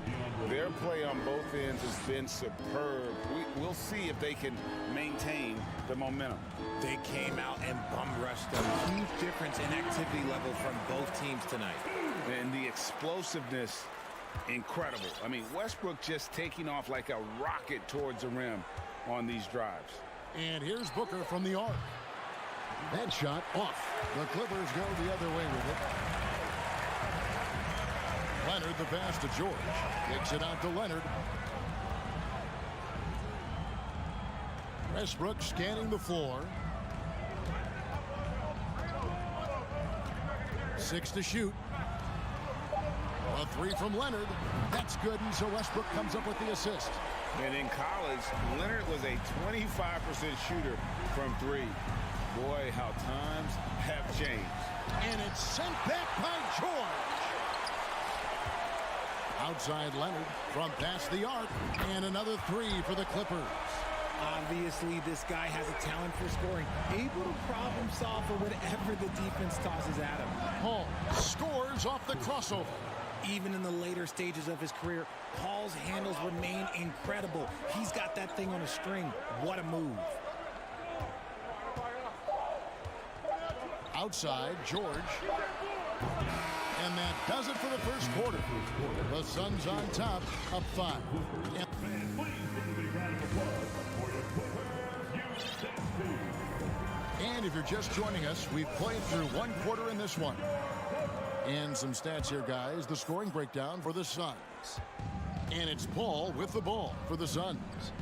Their play on both ends has been superb. We'll see if they can maintain the momentum. They came out and bum rushed them. Huge difference in activity level from both teams tonight. And the explosiveness, incredible. I mean, Westbrook just taking off like a rocket towards the rim on these drives. And here's Booker from the arc. That shot off. The Clippers go the other way with it. Leonard, the pass to George. Kicks it out to Leonard. Westbrook scanning the floor. 6 to shoot. A 3 from Leonard. That's good, and so Westbrook comes up with the assist. And in college, Leonard was a 25% shooter from 3. Boy, how times have changed. And it's sent back by George. Outside Leonard from past the arc, and another 3 for the Clippers. Obviously, this guy has a talent for scoring, able to problem solve for whatever the defense tosses at him. Paul scores off the crossover. Even in the later stages of his career, Paul's handles remain incredible. He's got that thing on a string. What a move. Outside, George. And that does it for the first quarter. The Suns on top, up 5. And if you're just joining us, we've played through 1 quarter in this one. And some stats here, guys. The scoring breakdown for the Suns. And it's Paul with the ball for the Suns.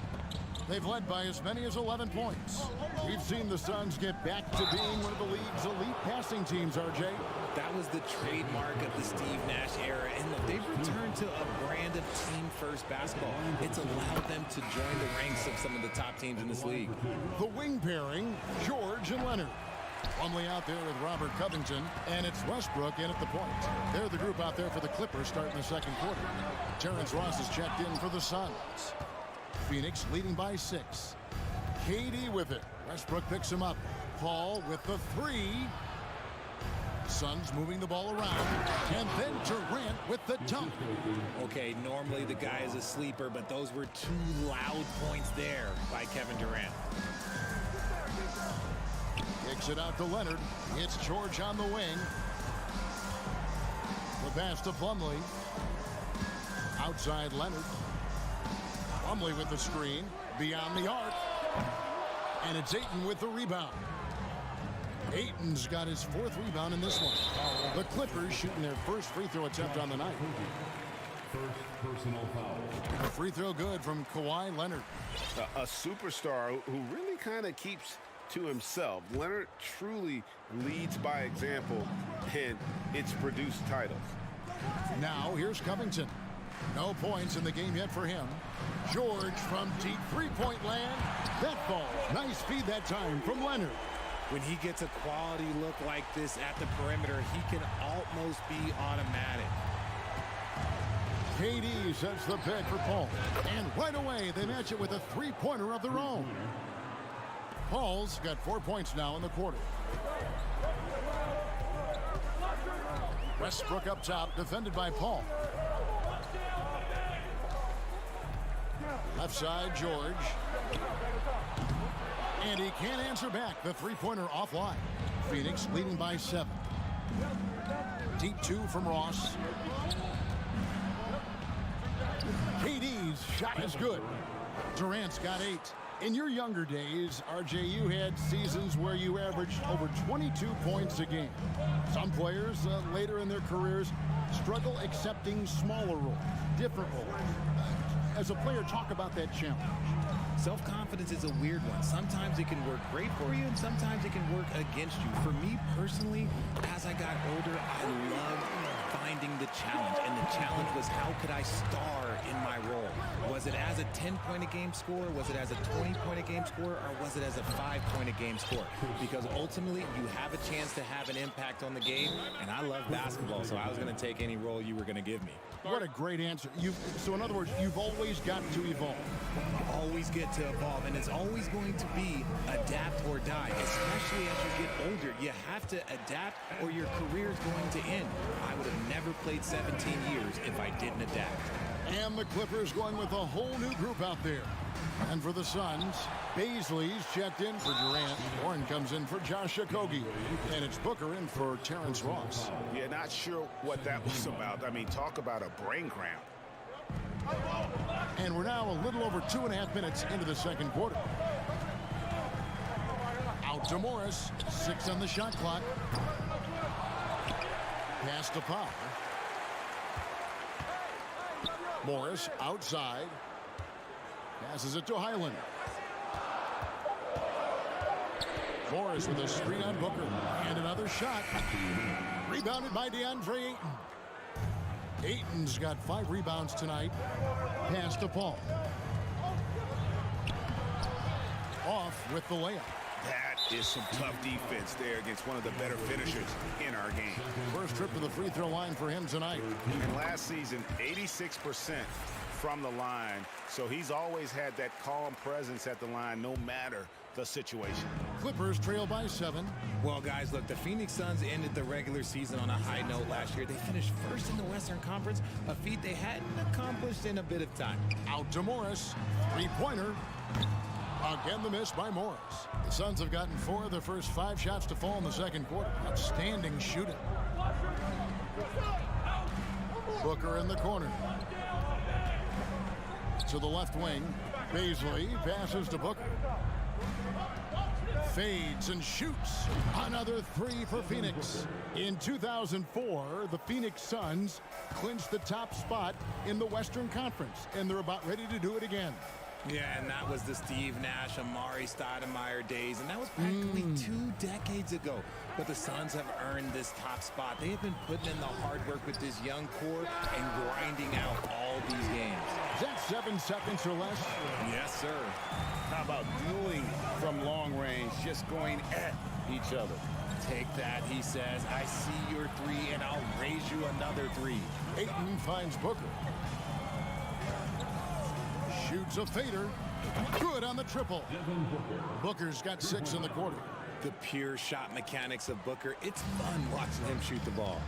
They've led by as many as 11 points. We've seen the Suns get back to being one of the league's elite passing teams, RJ. That was the trademark of the Steve Nash era, and look, they've returned to a brand of team-first basketball. It's allowed them to join the ranks of some of the top teams in this league. The wing pairing, George and Leonard. Plumlee out there with Robert Covington, and it's Westbrook in at the point. They're the group out there for the Clippers starting the second quarter. Terrence Ross is checked in for the Suns. Phoenix leading by 6. KD with it. Westbrook picks him up. Paul with the 3. Suns moving the ball around. And then Durant with the dunk. Okay, normally the guy is a sleeper, but those were 2 loud points there by Kevin Durant. Kicks it out to Leonard. It's George on the wing. The pass to Plumlee. Outside Leonard. Plumlee with the screen. Beyond the arc. And it's Ayton with the rebound. Ayton's got his 4th rebound in this one. The Clippers shooting their first free throw attempt on the night. First personal foul. A free throw good from Kawhi Leonard. A superstar who really kind of keeps to himself. Leonard truly leads by example, and it's produced titles. Now here's Covington. No points in the game yet for him. George from deep 3-point land. That falls. Nice feed that time from Leonard. When he gets a quality look like this at the perimeter, he can almost be automatic. KD sets the pick for Paul. And right away, they match it with a 3-pointer of their own. Paul's got 4 points now in the quarter. Westbrook up top, defended by Paul. Left side, George. And he can't answer back. The 3-pointer offline. Phoenix leading by 7. Deep 2 from Ross. KD's shot is good. Durant's got 8. In your younger days, RJ, you had seasons where you averaged over 22 points a game. Some players later in their careers struggle accepting smaller roles, different roles. As a player, talk about that challenge. Self-confidence is a weird one. Sometimes it can work great for you, and sometimes it can work against you. For me personally, as I got older, I loved finding the challenge, and the challenge was how could I star in my role? Was it as a 10-point-a-game scorer? Was it as a 20-point-a-game scorer? Or was it as a 5-point-a-game scorer? Because ultimately, you have a chance to have an impact on the game, and I love basketball, so I was going to take any role you were going to give me. What a great answer. So in other words, you've always got to evolve. You always get to evolve, and it's always going to be adapt or die, especially as you get older. You have to adapt or your career is going to end. I would have never played 17 years if I didn't adapt. And the Clippers going with a whole new group out there. And for the Suns, Baisley's checked in for Durant. Warren comes in for Josh Okogie. And it's Booker in for Terrence Ross. Yeah, not sure what that was about. I mean, talk about a brain cramp. And we're now a little over 2.5 minutes into the second quarter. Out to Morris. 6 on the shot clock. Pass to Powell. Morris outside. Passes it to Highland. Morris with a screen on Booker. And another shot. Rebounded by DeAndre Ayton. Ayton's got 5 rebounds tonight. Pass to Paul. Off with the layup. That is some tough defense there against one of the better finishers in our game. First trip to the free throw line for him tonight. And last season, 86% from the line. So he's always had that calm presence at the line no matter the situation. Clippers trail by 7. Well, guys, look, the Phoenix Suns ended the regular season on a high note last year. They finished first in the Western Conference, a feat they hadn't accomplished in a bit of time. Out to Morris. Three-pointer. Again, the miss by Morris. The Suns have gotten 4 of the first 5 shots to fall in the second quarter. Outstanding shooting. Booker in the corner. To the left wing. Beasley passes to Booker. Fades and shoots. Another 3 for Phoenix. In 2004, the Phoenix Suns clinched the top spot in the Western Conference, and they're about ready to do it again. Yeah, and that was the Steve Nash, Amari Stoudemire days, and that was practically 2 decades ago. But the Suns have earned this top spot. They have been putting in the hard work with this young core and grinding out all these games. Is that 7 seconds or less? Yes, sir. How about dueling from long range, just going at each other? Take that, he says. I see your 3, and I'll raise you another 3. Ayton finds Booker. Shoots a fader. Good on the triple. Booker's got 6 in the quarter. The pure shot mechanics of Booker. It's fun watching him shoot the ball.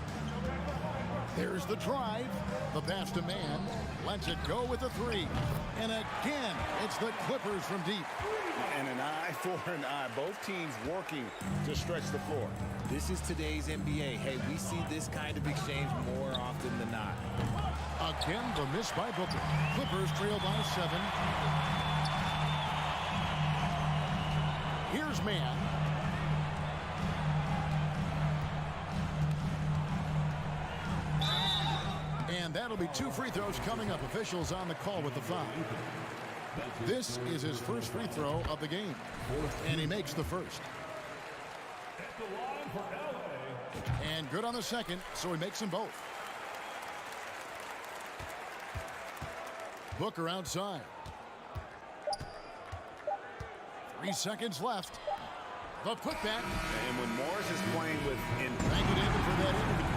There's the drive. The pass to man. Lets it go with a 3. And again, it's the Clippers from deep. And an eye for an eye. Both teams working to stretch the floor. This is today's NBA. Hey, we see this kind of exchange more often than not. Again, the miss by Booker. Clippers trail by 7. Here's man. And that'll be 2 free throws coming up. Officials on the call with the foul. This is his first free throw of the game. And he makes the first. And good on the second, so he makes them both. Booker outside. 3 seconds left. The putback. And when Morris is playing with Thank you, David, for that interview.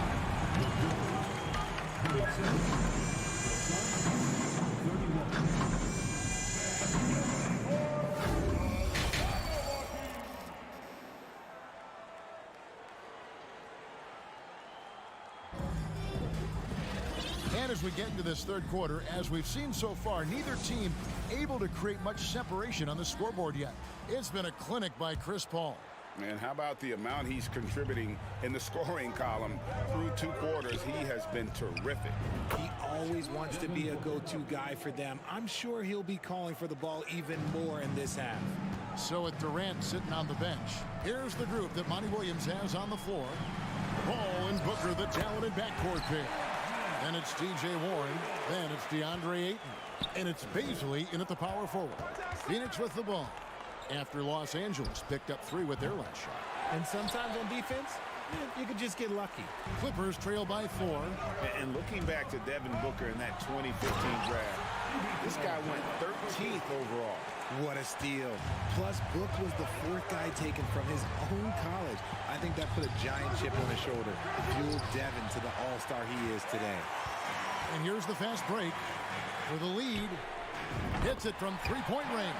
And as we get into this third quarter, as we've seen so far, neither team able to create much separation on the scoreboard yet. It's been a clinic by Chris Paul. And how about the amount he's contributing in the scoring column through 2 quarters? He has been terrific. He always wants to be a go-to guy for them. I'm sure he'll be calling for the ball even more in this half. So with Durant sitting on the bench, here's the group that Monty Williams has on the floor. Paul and Booker, the talented backcourt pair. Then it's T.J. Warren. Then it's DeAndre Ayton. And it's Beasley in at the power forward. Phoenix with the ball. After Los Angeles picked up 3 with their last shot. And sometimes on defense, you could just get lucky. Clippers trail by 4. And looking back to Devin Booker in that 2015 draft, this guy went 13th overall. What a steal. Plus, Book was the 4th guy taken from his own college. I think that put a giant chip on his shoulder. Fueled Devin to the all-star he is today. And here's the fast break for the lead. Hits it from 3-point range.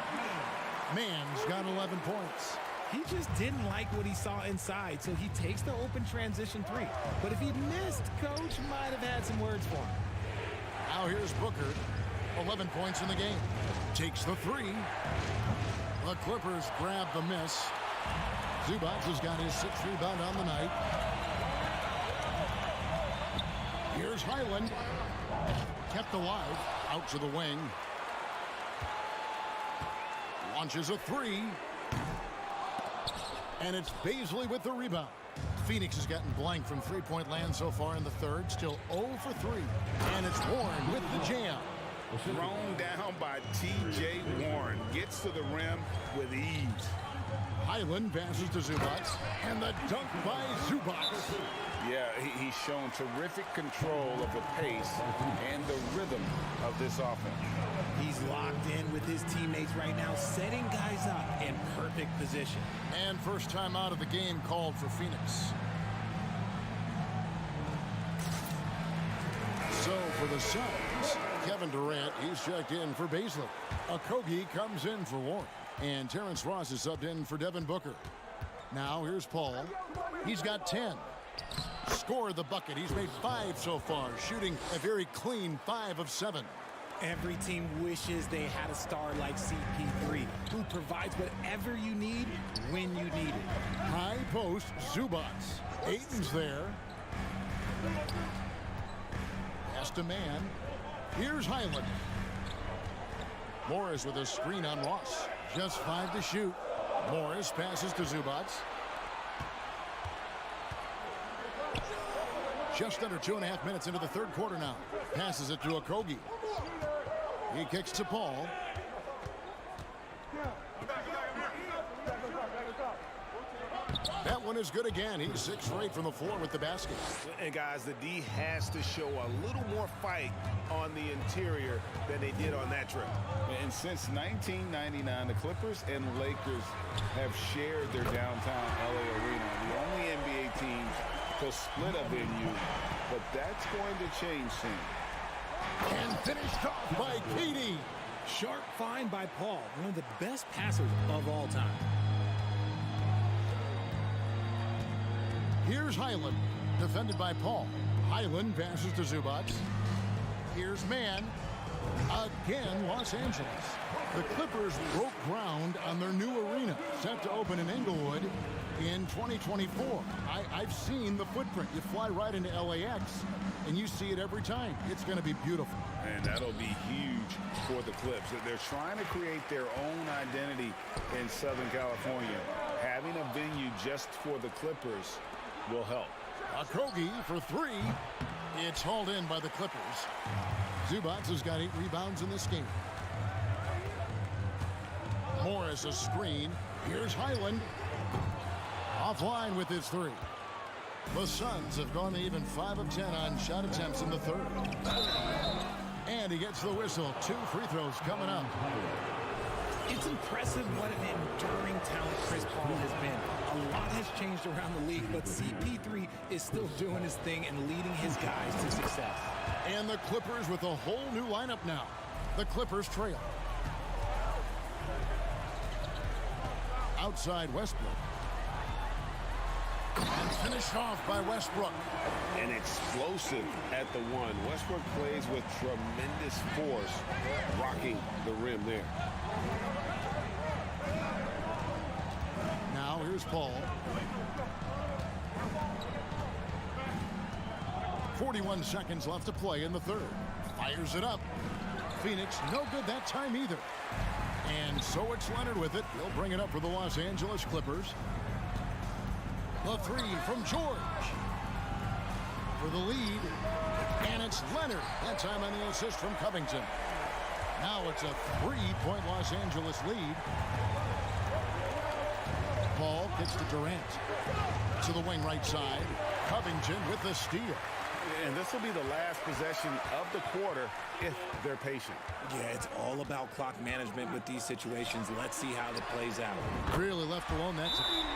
Man's got 11 points. He just didn't like what he saw inside, so he takes the open transition 3. But if he missed, Coach might have had some words for him. Now here's Booker. 11 points in the game. Takes the 3. The Clippers grab the miss. Zubac has got his 6th rebound on the night. Here's Highland. Kept alive. Out to the wing. Launches a 3. And it's Beasley with the rebound. Phoenix has gotten blank from three-point land so far in the third. Still 0 for 3. And it's Warren with the jam. Thrown down by T.J. Warren. Gets to the rim with ease. Highland passes to Zubac. And the dunk by Zubac. Yeah, he's shown terrific control of the pace and the rhythm of this offense. He's locked in with his teammates right now, setting guys up in perfect position. And first time out of the game called for Phoenix. So for the Suns, Kevin Durant, he's checked in for Baisley. Okogie comes in for Warren. And Terrence Ross is subbed in for Devin Booker. Now here's Paul. He's got 10. Scored the bucket. He's made 5 so far, shooting a very clean 5 of 7. Every team wishes they had a star like CP3 who provides whatever you need when you need it. High post, Zubac. Ayton's there. Pass to man. Here's Highland. Morris with a screen on Ross. Just 5 to shoot. Morris passes to Zubac. Just under 2.5 minutes into the third quarter now. Passes it to Okogie. He kicks to Paul. That one is good again. He's 6 for 8 from the floor with the basket. And guys, the D has to show a little more fight on the interior than they did on that trip. And since 1999, the Clippers and Lakers have shared their downtown LA arena. The only NBA teams to split a venue, but that's going to change soon. And finished off by KD. Sharp find by Paul, one of the best passers of all time. Here's Highland, defended by Paul. Highland passes to Zubac. Here's Mann. Again, Los Angeles. The Clippers broke ground on their new arena, set to open in Inglewood in 2024. I've seen the footprint. You fly right into LAX, and you see it every time. It's going to be beautiful. And that'll be huge for the Clips. They're trying to create their own identity in Southern California. Having a venue just for the Clippers will help. Okogie for 3. It's hauled in by the Clippers. Zubac has got 8 rebounds in this game. Morris a screen. Here's Highland. Offline with his 3. The Suns have gone even 5 of 10 on shot attempts in the third. And he gets the whistle. 2 free throws coming up. It's impressive what an enduring talent Chris Paul has been. A lot has changed around the league, but CP3 is still doing his thing and leading his guys to success. And the Clippers with a whole new lineup now. The Clippers trail. Outside Westbrook. And finished off by Westbrook. And explosive at the 1. Westbrook plays with tremendous force, rocking the rim there. Now here's Paul. 41 seconds left to play in the third. Fires it up. Phoenix no good that time either. And so it's Leonard with it. He'll bring it up for the Los Angeles Clippers. The 3 from George. For the lead. And it's Leonard. That time on the assist from Covington. Now it's a 3-point Los Angeles lead. Paul gets to Durant. To the wing right side. Covington with the steal. And this will be the last possession of the quarter if they're patient. Yeah, it's all about clock management with these situations. Let's see how it plays out. Really left alone that time.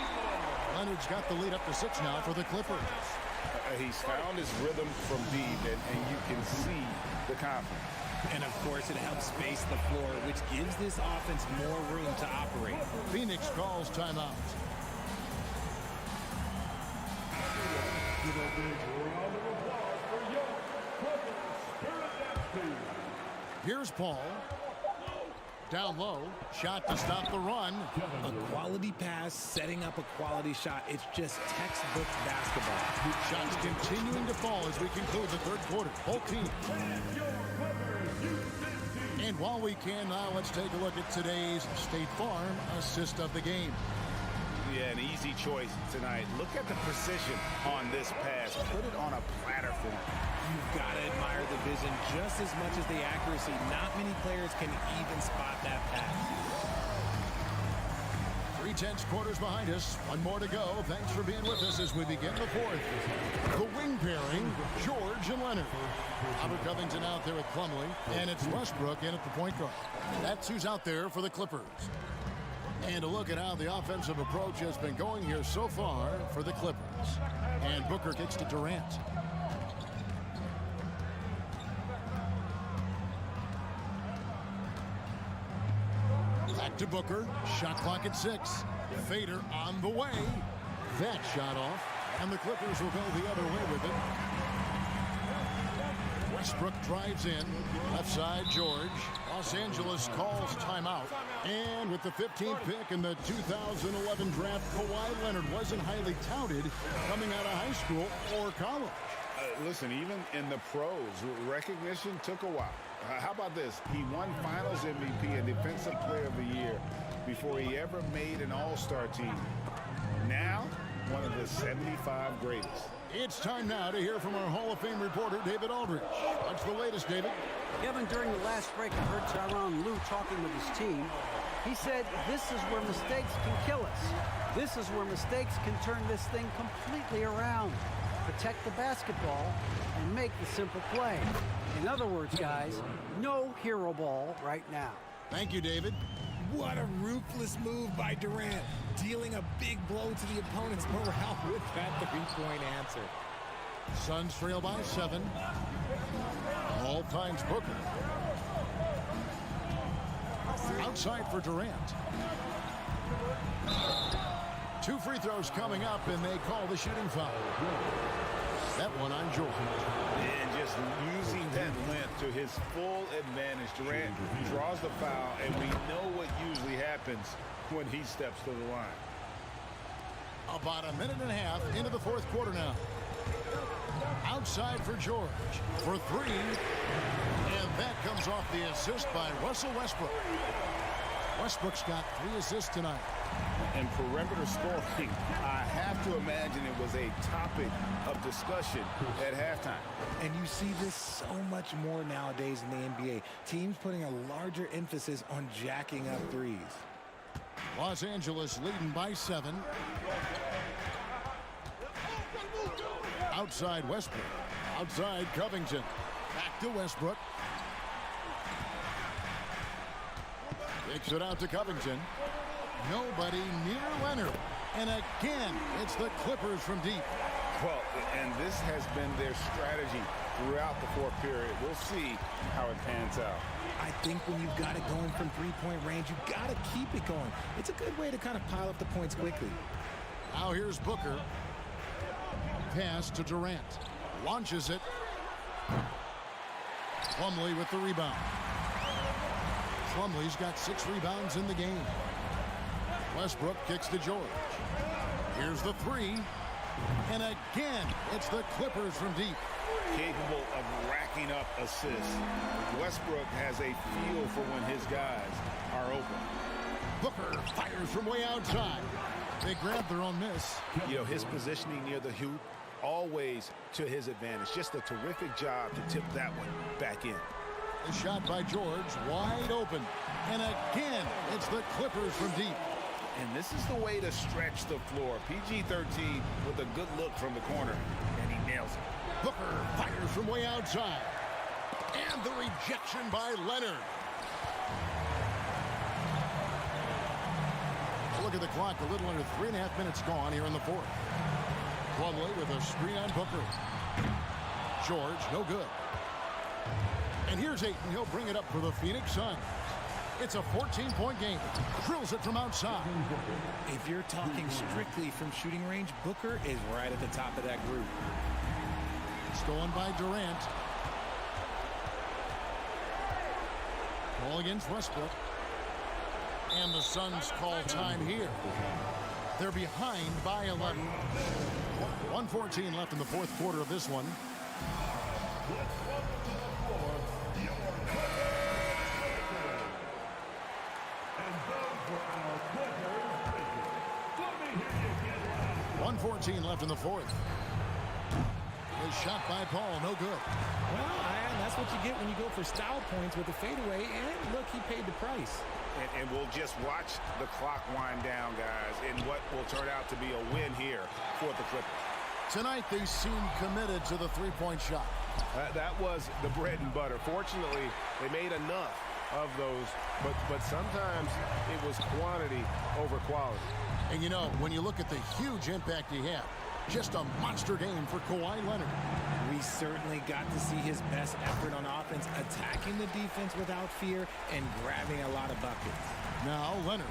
Leonard's got the lead up to 6 now for the Clippers. He's found his rhythm from deep, and you can see the confidence. And of course, it helps space the floor, which gives this offense more room to operate. Phoenix calls timeout. Give a big round of applause for young Clippers Spirit. Here's Paul. Down low. Shot to stop the run. A quality pass, setting up a quality shot. It's just textbook basketball. Shots continuing to fall as we conclude the third quarter. Both teams. And while we can now, let's take a look at today's State Farm assist of the game. Yeah, an easy choice tonight. Look at the precision on this pass. Put it on a platter for him. You've got to admire the vision just as much as the accuracy. Not many players can even spot that pass. 3/10 quarters behind us. One more to go. Thanks for being with us as we begin the fourth. The wing pairing, George and Leonard. Robert Covington out there with Plumlee, and it's Westbrook in at the point guard. That's who's out there for the Clippers. And a look at how the offensive approach has been going here so far for the Clippers. And Booker kicks to Durant. Back to Booker. Shot clock at 6. Fader on the way. That shot off. And the Clippers will go the other way with it. Westbrook drives in. Left side, George. Los Angeles calls timeout. And with the 15th pick in the 2011 draft, Kawhi Leonard wasn't highly touted coming out of high school or college. Listen, even in the pros, recognition took a while. How about this? He won Finals MVP and Defensive Player of the Year before he ever made an All-Star team. Now, one of the 75 greatest. It's time now to hear from our Hall of Fame reporter, David Aldridge. What's the latest, David? Kevin, during the last break, I heard Tyronn Lue talking with his team. He said, this is where mistakes can kill us. This is where mistakes can turn this thing completely around. Protect the basketball and make the simple play. In other words, guys, no hero ball right now. Thank you, David. What a ruthless move by Durant, dealing a big blow to the opponent's morale with that three-point answer. Suns trail by 7. All times Booker. Outside for Durant. 2 free throws coming up, and they call the shooting foul. That one on George. And just using that length to his full advantage. Durant draws the foul, and we know what usually happens when he steps to the line. About a minute and a half into the fourth quarter now. Outside for George for 3. And that comes off the assist by Russell Westbrook. Westbrook's got 3 assists tonight. And perimeter scoring, I have to imagine it was a topic of discussion at halftime. And you see this so much more nowadays in the NBA. Teams putting a larger emphasis on jacking up threes. Los Angeles leading by 7. Outside Westbrook. Outside Covington. Back to Westbrook. Kicks it out to Covington. Nobody near Leonard. And again, it's the Clippers from deep. Well, and this has been their strategy throughout the fourth period. We'll see how it pans out. I think when you've got it going from three-point range, you've got to keep it going. It's a good way to kind of pile up the points quickly. Now here's Booker. Pass to Durant. Launches it. Plumlee with the rebound. Plumlee's got 6 rebounds in the game. Westbrook kicks to George. Here's the 3. And again, it's the Clippers from deep. Capable of racking up assists. Westbrook has a feel for when his guys are open. Booker fires from way outside. They grab their own miss. You know, his positioning near the hoop, always to his advantage. Just a terrific job to tip that one back in. A shot by George, wide open. And again, it's the Clippers from deep. And this is the way to stretch the floor. PG-13 with a good look from the corner, and he nails it. Booker fires from way outside. And the rejection by Leonard. Look at the clock, a little under 3.5 minutes gone here in the fourth. Plumlee with a screen on Booker. George, no good. And here's Ayton. He'll bring it up for the Phoenix Suns. It's a 14-point game. Drills it from outside. If you're talking strictly from shooting range, Booker is right at the top of that group. Stolen by Durant. Ball against Westbrook. And the Suns call time here. They're behind by 11. 1:14 left in the fourth quarter of this one. And those were our Clippers. Let me hear 1:14 left in the fourth. A shot by Paul, no good. Well, that's what you get when you go for style points with a fadeaway. And look, he paid the price. And we'll just watch the clock wind down, guys, in what will turn out to be a win here for the Clippers. Tonight, they seem committed to the three-point shot. That was the bread and butter. Fortunately, they made enough of those, but sometimes it was quantity over quality. And, you know, when you look at the huge impact he had, just a monster game for Kawhi Leonard. We certainly got to see his best effort on offense, attacking the defense without fear and grabbing a lot of buckets. Now Leonard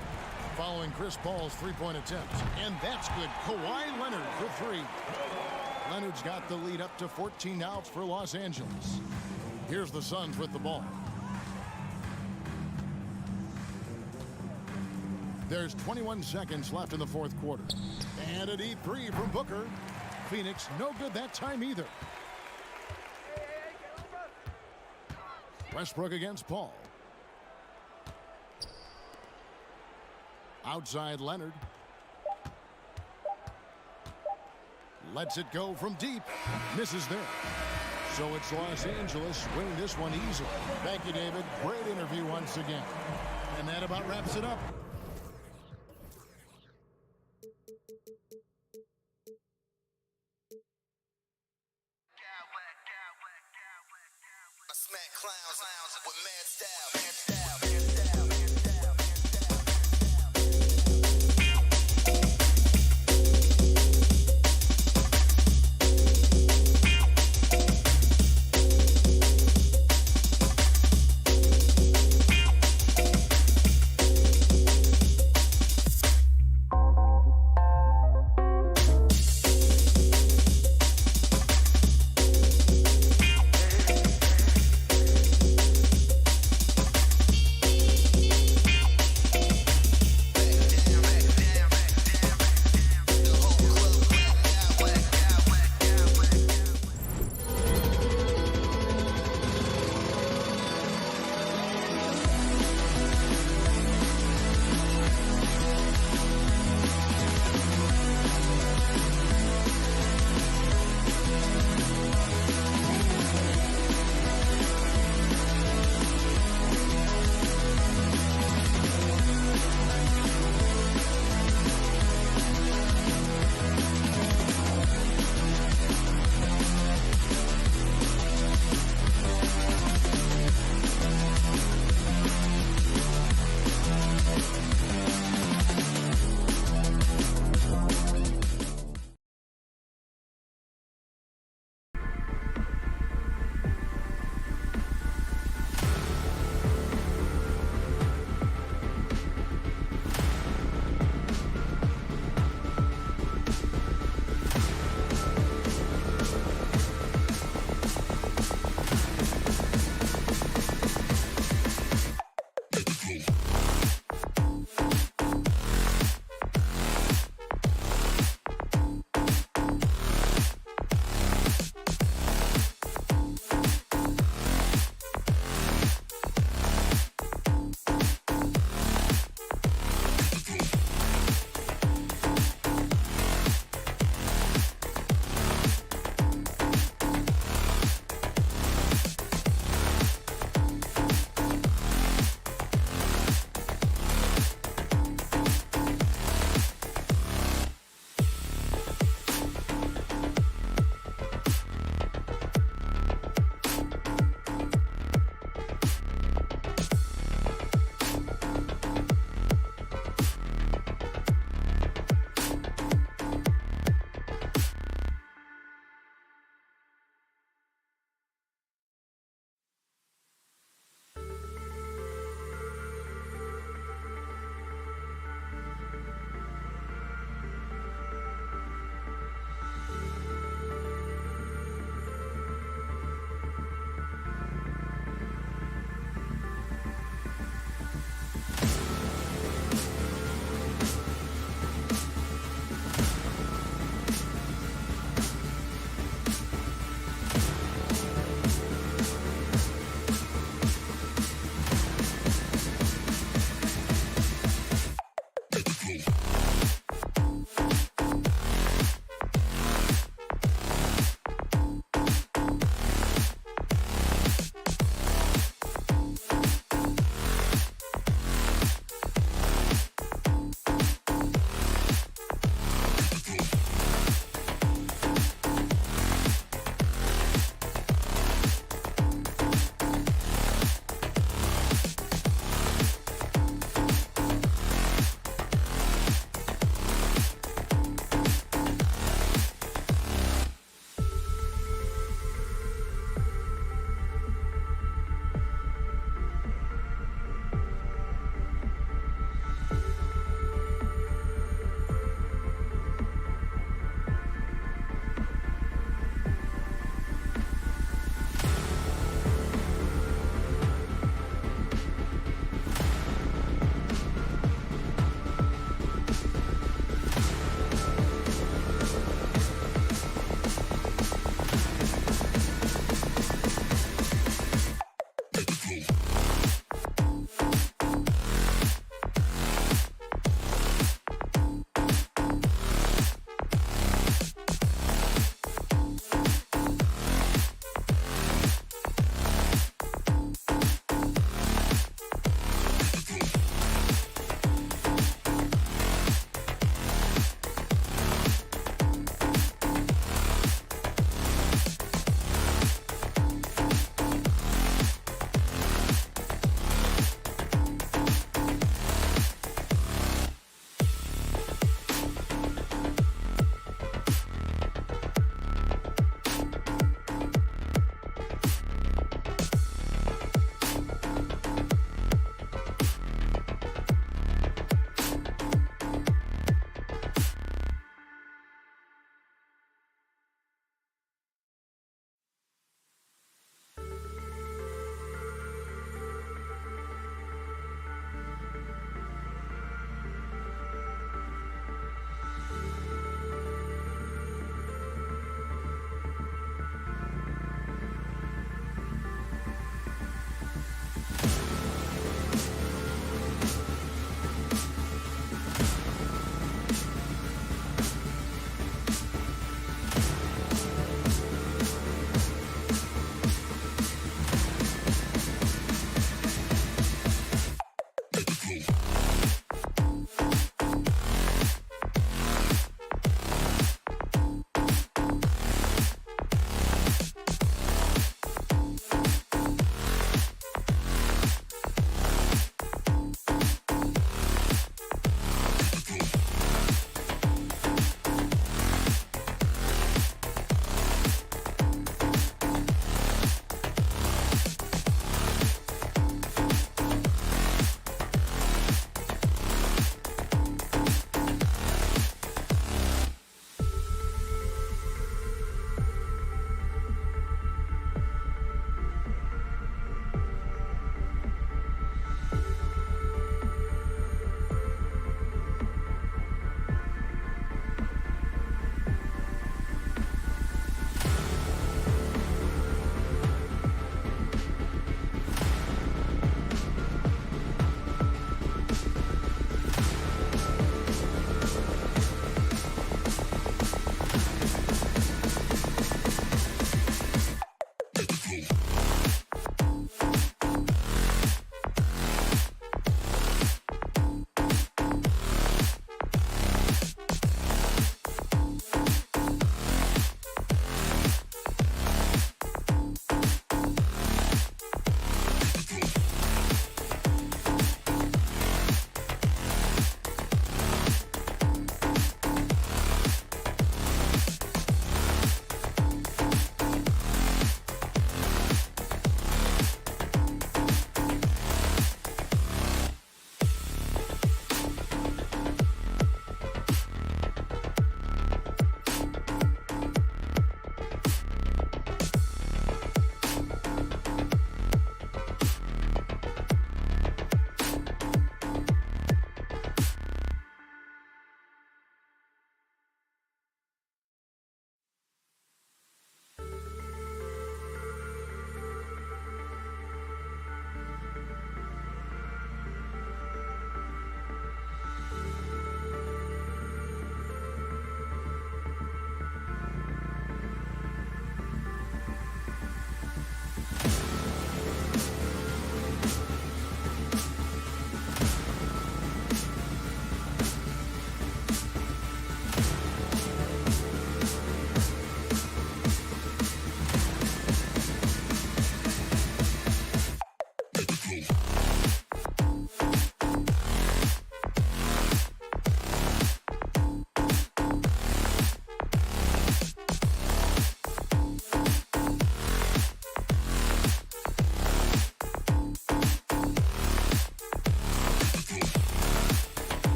following Chris Paul's three-point attempts. And that's good. Kawhi Leonard for three. Leonard's got the lead up to 14 now for Los Angeles. Here's the Suns with the ball. There's 21 seconds left in the fourth quarter. And a deep three from Booker. Phoenix no good that time either. Westbrook against Paul. Outside Leonard. Lets it go from deep. Misses there. So it's Los Angeles winning this one easily. Thank you, David. Great interview once again. And that about wraps it up. I smack clowns with mad style.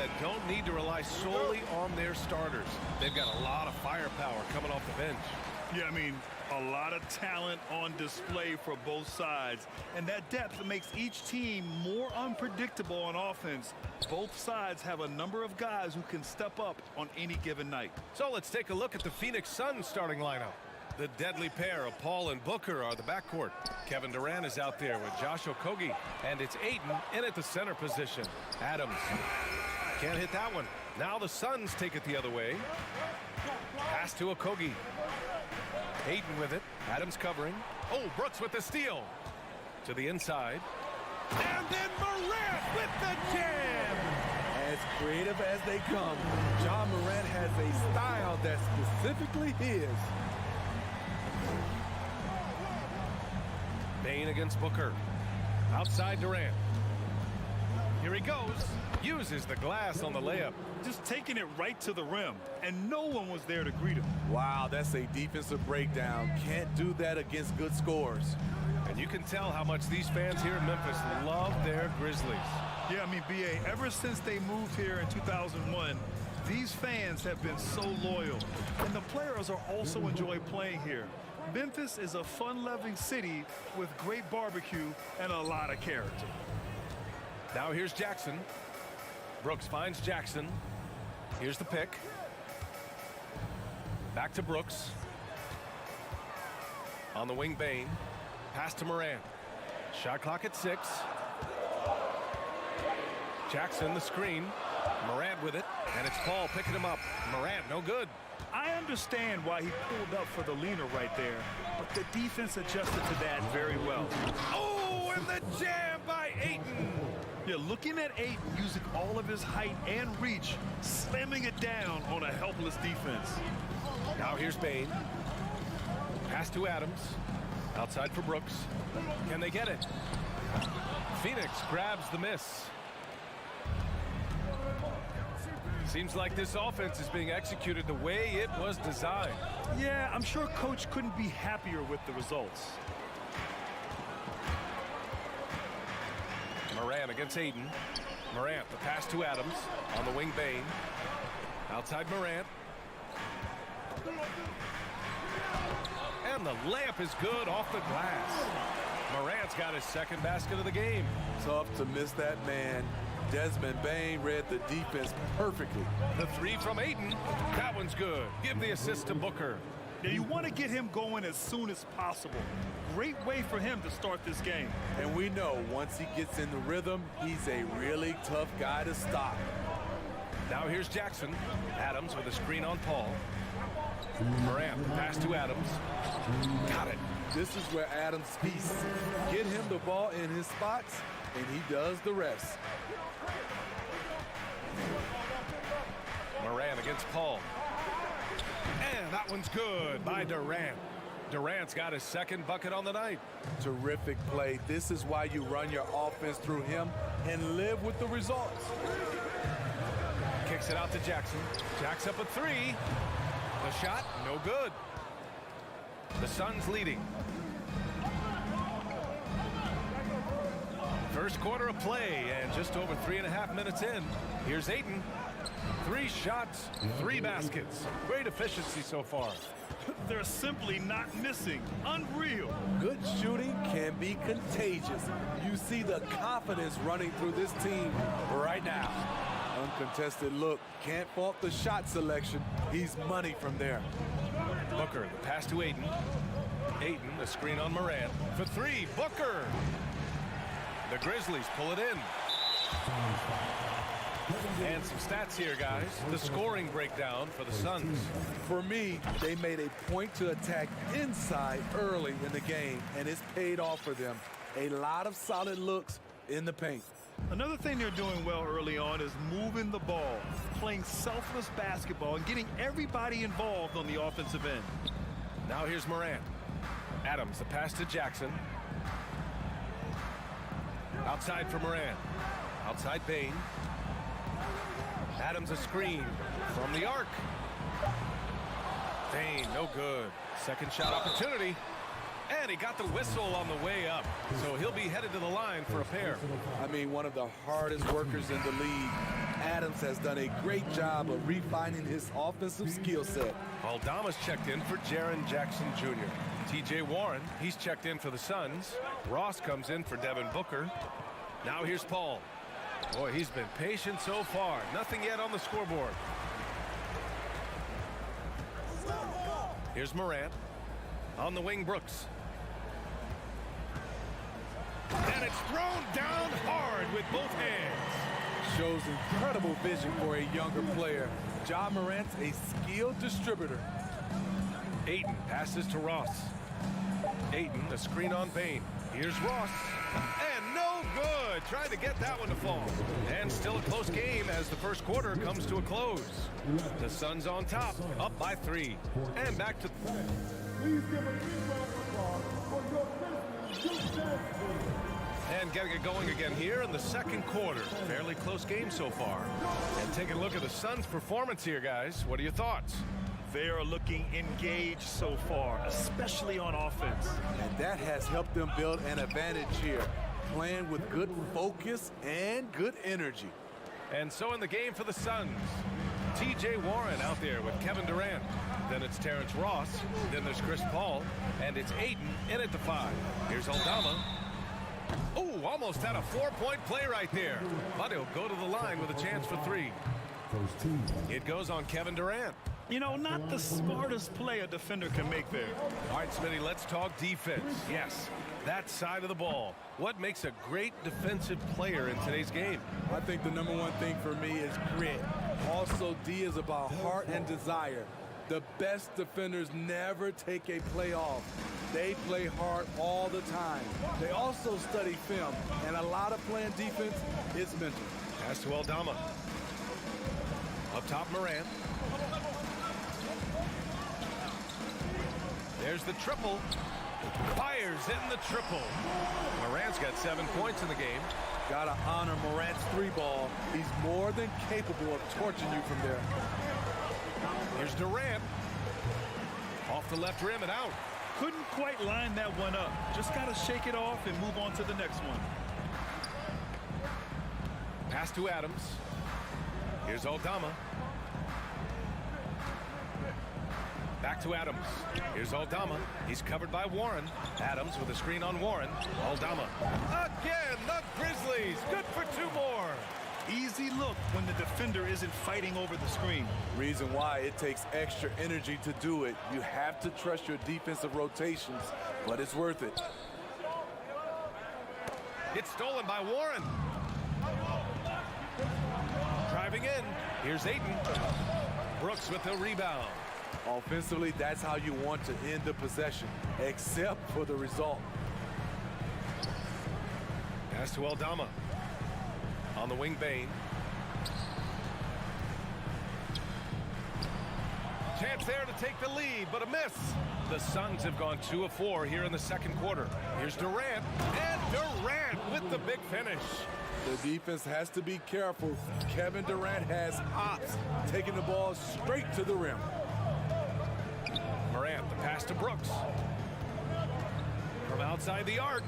that don't need to rely solely on their starters. They've got a lot of firepower coming off the bench. Yeah, I mean, a lot of talent on display for both sides. And that depth makes each team more unpredictable on offense. Both sides have a number of guys who can step up on any given night. So let's take a look at the Phoenix Suns starting lineup. The deadly pair of Paul and Booker are the backcourt. Kevin Durant is out there with Josh Okogie, and it's Ayton in at the center position. Adams can't hit that one. Now the Suns take it the other way. Pass to Okogie. Ayton with it. Adams covering. Oh, Brooks with the steal. To the inside. And then Morant with the jam. As creative as they come, John Morant has a style that's specifically his. Bane against Booker. Outside Durant. Here he goes. Uses the glass on the layup. Just taking it right to the rim, and no one was there to greet him. Wow, that's a defensive breakdown. Can't do that against good scores. And you can tell how much these fans here in Memphis love their Grizzlies. Yeah, I mean, B.A., ever since they moved here in 2001, these fans have been so loyal. And the players are also enjoy playing here. Memphis is a fun-loving city with great barbecue and a lot of character. Now here's Jackson. Brooks finds Jackson. Here's the pick. Back to Brooks. On the wing, Bane. Pass to Morant. Shot clock at 6. Jackson the screen. Morant with it. And it's Paul picking him up. Morant no good. I understand why he pulled up for the leaner right there, but the defense adjusted to that very well. Oh, and the jam by Ayton. Yeah, looking at Ayton using all of his height and reach, slamming it down on a helpless defense. Now here's Bane. Pass to Adams. Outside for Brooks. Can they get it? Phoenix grabs the miss. Seems like this offense is being executed the way it was designed. Yeah, I'm sure Coach couldn't be happier with the results. Morant against Ayton. Morant, the pass to Adams. On the wing, Bane. Outside Morant. And the layup is good off the glass. Morant's got his second basket of the game. Tough to miss that man. Desmond Bane read the defense perfectly. The three from Ayton. That one's good. Give the assist to Booker. Now you want to get him going as soon as possible. Great way for him to start this game. And we know once he gets in the rhythm, he's a really tough guy to stop. Now here's Jackson. Adams with a screen on Paul. Morant, pass to Adams. Got it. This is where Adams feasts. Get him the ball in his spots, and he does the rest. Morant against Paul. And that one's good by Durant. Durant's got his second bucket on the night. Terrific play. This is why you run your offense through him and live with the results. Kicks it out to Jackson. Jack's up a 3. The shot, no good. The Suns leading. First quarter of play, and just over 3.5 minutes in. Here's Ayton. 3 shots, 3 baskets. Great efficiency so far. They're simply not missing. Unreal. Good shooting can be contagious. You see the confidence running through this team right now. Uncontested look. Can't fault the shot selection. He's money from there. Booker, the pass to Ayton. Ayton, the screen on Morant. For 3, Booker. The Grizzlies pull it in. And some stats here, guys. The scoring breakdown for the Suns. For me, they made a point to attack inside early in the game, and it's paid off for them. A lot of solid looks in the paint. Another thing they're doing well early on is moving the ball, playing selfless basketball, and getting everybody involved on the offensive end. Now here's Morant. Adams, the pass to Jackson. Outside for Morant. Outside Bane. Adams a screen from the arc. Bane, no good. Second shot opportunity. And he got the whistle on the way up. So he'll be headed to the line for a pair. I mean, one of the hardest workers in the league. Adams has done a great job of refining his offensive skill set. Aldama's checked in for Jaren Jackson Jr. T.J. Warren, he's checked in for the Suns. Ross comes in for Devin Booker. Now here's Paul. Boy, he's been patient so far. Nothing yet on the scoreboard. Here's Morant. On the wing, Brooks. And it's thrown down hard with both hands. Shows incredible vision for a younger player. Ja Morant's a skilled distributor. Ayton passes to Ross. Ayton, a screen on Payne. Here's Ross. And no good. Trying to get that one to fall. And still a close game as the first quarter comes to a close. The Suns on top, up by 3. And back to... Please give a big round of applause for your Grizzlies. And getting it going again here in the second quarter. Fairly close game so far. And taking a look at the Suns' performance here, guys. What are your thoughts? They are looking engaged so far, especially on offense. And that has helped them build an advantage here. Playing with good focus and good energy. And so in the game for the Suns, T.J. Warren out there with Kevin Durant. Then it's Terrence Ross. Then there's Chris Paul. And it's Ayton in at the 5. Here's Aldama. Oh, almost had a 4-point play right there. But he'll go to the line with a chance for 3. It goes on Kevin Durant. You know, not the smartest play a defender can make there. All right, Smitty, let's talk defense. Yes, that side of the ball. What makes a great defensive player in today's game? I think the number one thing for me is grit. Also, D is about heart and desire. The best defenders never take a play off. They play hard all the time. They also study film, and a lot of playing defense is mental. Pass to Aldama. Up top, Morant. There's the triple. Fires in the triple. Morant's got 7 points in the game. Gotta honor Morant's 3-ball. He's more than capable of torching you from there. Here's Durant. Off the left rim and out. Couldn't quite line that one up. Just gotta shake it off and move on to the next one. Pass to Adams. Here's Aldama. Back to Adams. Here's Aldama. He's covered by Warren. Adams with a screen on Warren. Aldama. Again, the Grizzlies. Good for 2 more. Easy look when the defender isn't fighting over the screen. Reason why it takes extra energy to do it. You have to trust your defensive rotations, but it's worth it. It's stolen by Warren. Driving in. Here's Ayton. Brooks with the rebound. Offensively, that's how you want to end the possession, except for the result. Pass to Aldama. On the wing, Bain. Chance there to take the lead, but a miss. The Suns have gone 2 of 4 here in the second quarter. Here's Durant, and Durant with the big finish. The defense has to be careful. Kevin Durant has hops, taking the ball straight to the rim. Morant, the pass to Brooks. From outside the arc.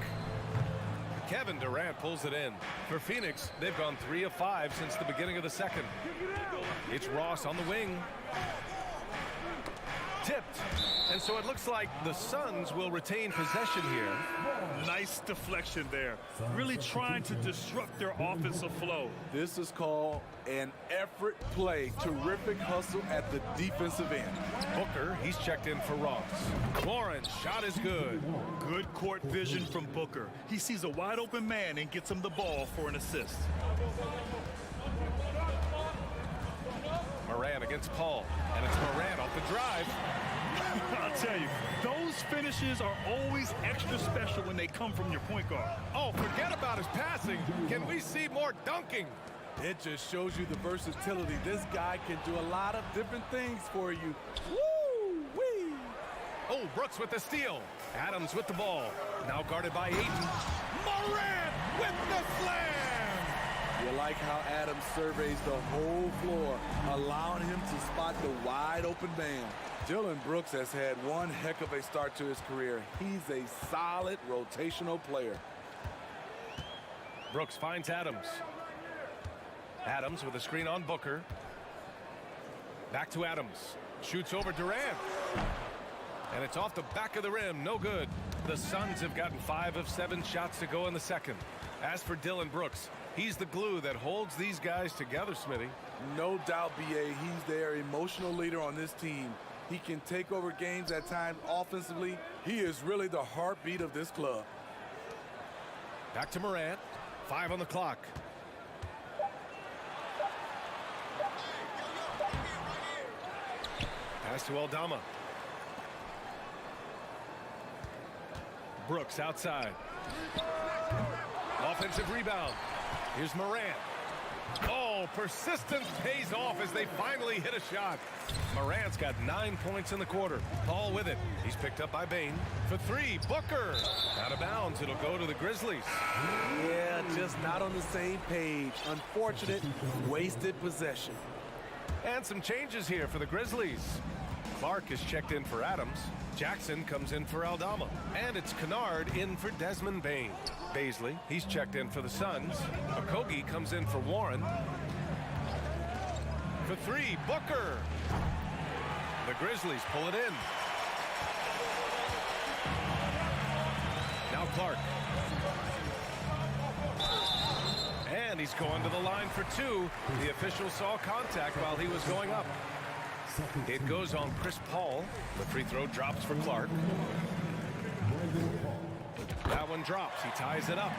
Kevin Durant pulls it in. For Phoenix, they've gone 3 of 5 since the beginning of the second. It's Ross on the wing. Tipped. And so it looks like the Suns will retain possession here. Nice deflection there. Really trying to disrupt their offensive flow. This is called an effort play. Terrific hustle at the defensive end. Booker, he's checked in for Ross. Warren's shot is good. Good court vision from Booker. He sees a wide open man and gets him the ball for an assist. Morant against Paul. And it's Morant off the drive. I'll tell you, those finishes are always extra special when they come from your point guard. Oh, forget about his passing. Can we see more dunking? It just shows you the versatility. This guy can do a lot of different things for you. Woo-wee! Oh, Brooks with the steal. Adams with the ball. Now guarded by Ayton. Morant with the slam! You like how Adams surveys the whole floor, allowing him to spot the wide open man. Dillon Brooks has had one heck of a start to his career. He's a solid rotational player. Brooks finds Adams. Adams with a screen on Booker. Back to Adams. Shoots over Durant. And it's off the back of the rim. No good. The Suns have gotten 5 of 7 shots to go in the second. As for Dillon Brooks, he's the glue that holds these guys together, Smitty. No doubt, B.A. He's their emotional leader on this team. He can take over games at times offensively. He is really the heartbeat of this club. Back to Morant. 5 on the clock. Pass to Aldama. Brooks outside. Offensive rebound. Here's Morant. Oh, persistence pays off as they finally hit a shot. Morant's got 9 points in the quarter. Paul with it. He's picked up by Bain. For 3, Booker. Out of bounds. It'll go to the Grizzlies. Yeah, just not on the same page. Unfortunate, wasted possession. And some changes here for the Grizzlies. Clark is checked in for Adams. Jackson comes in for Aldama. And it's Kennard in for Desmond Bain. Baisley, he's checked in for the Suns. Okogie comes in for Warren. For 3, Booker. The Grizzlies pull it in. Now Clark. And he's going to the line for 2. The official saw contact while he was going up. It goes on Chris Paul. The free throw drops for Clark. That one drops. He ties it up.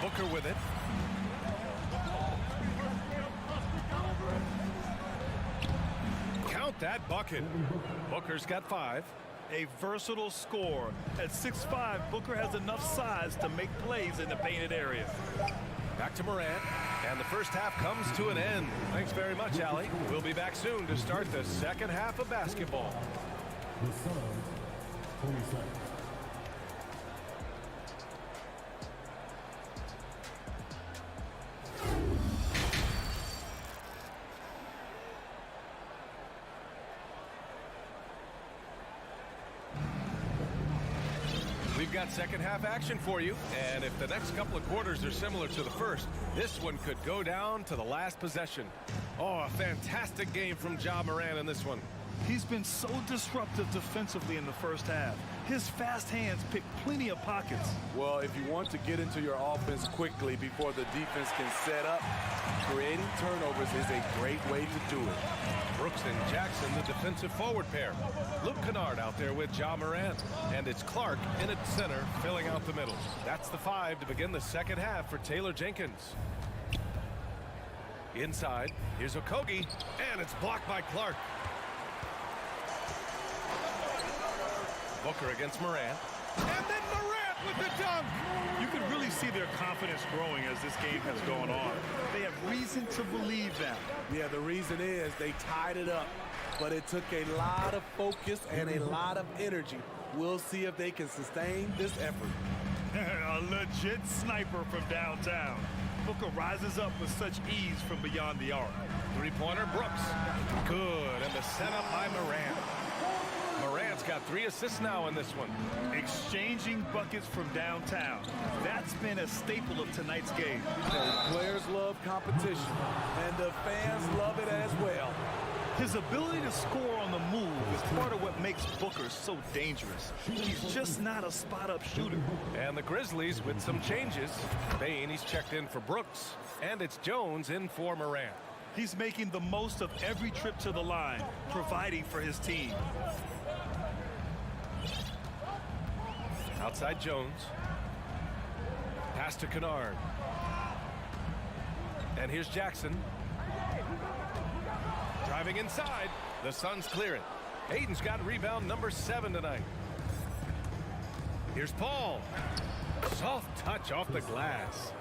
Booker with it. Count that bucket. Booker's got 5. A versatile scorer. At 6'5", Booker has enough size to make plays in the painted area. Back to Morant. And the first half comes to an end. Thanks very much, Allie. We'll be back soon to start the second half of basketball. The Suns, 20 seconds. We've got second half action for you, and if the next couple of quarters are similar to the first, this one could go down to the last possession. Oh, a fantastic game from Ja Morant in this one. He's been so disruptive defensively in the first half. His fast hands pick plenty of pockets. Well, if you want to get into your offense quickly before the defense can set up, creating turnovers is a great way to do it. Brooks and Jackson, the defensive forward pair. Luke Kennard out there with Ja Morant. And it's Clark in at center, filling out the middle. That's the 5 to begin the second half for Taylor Jenkins. Inside, here's Okogie, and it's blocked by Clark. Booker against Morant. And then Morant with the dunk. You can really see their confidence growing as this game has gone on. They have reason to believe that. Yeah, the reason is they tied it up, but it took a lot of focus and a lot of energy. We'll see if they can sustain this effort. A legit sniper from downtown. Booker rises up with such ease from beyond the arc. Three-pointer, Brooks. Good, and the setup by Morant. Morant's got 3 assists now in this one. Exchanging buckets from downtown. That's been a staple of tonight's game. The players love competition, and the fans love it as well. His ability to score on the move is part of what makes Booker so dangerous. He's just not a spot-up shooter. And the Grizzlies with some changes. Bain, he's checked in for Brooks. And it's Jones in for Morant. He's making the most of every trip to the line, providing for his team. Outside Jones. Pass to Kennard. And here's Jackson. Driving inside. The Suns clear it. Aiden's got rebound number 7 tonight. Here's Paul. Soft touch off the glass.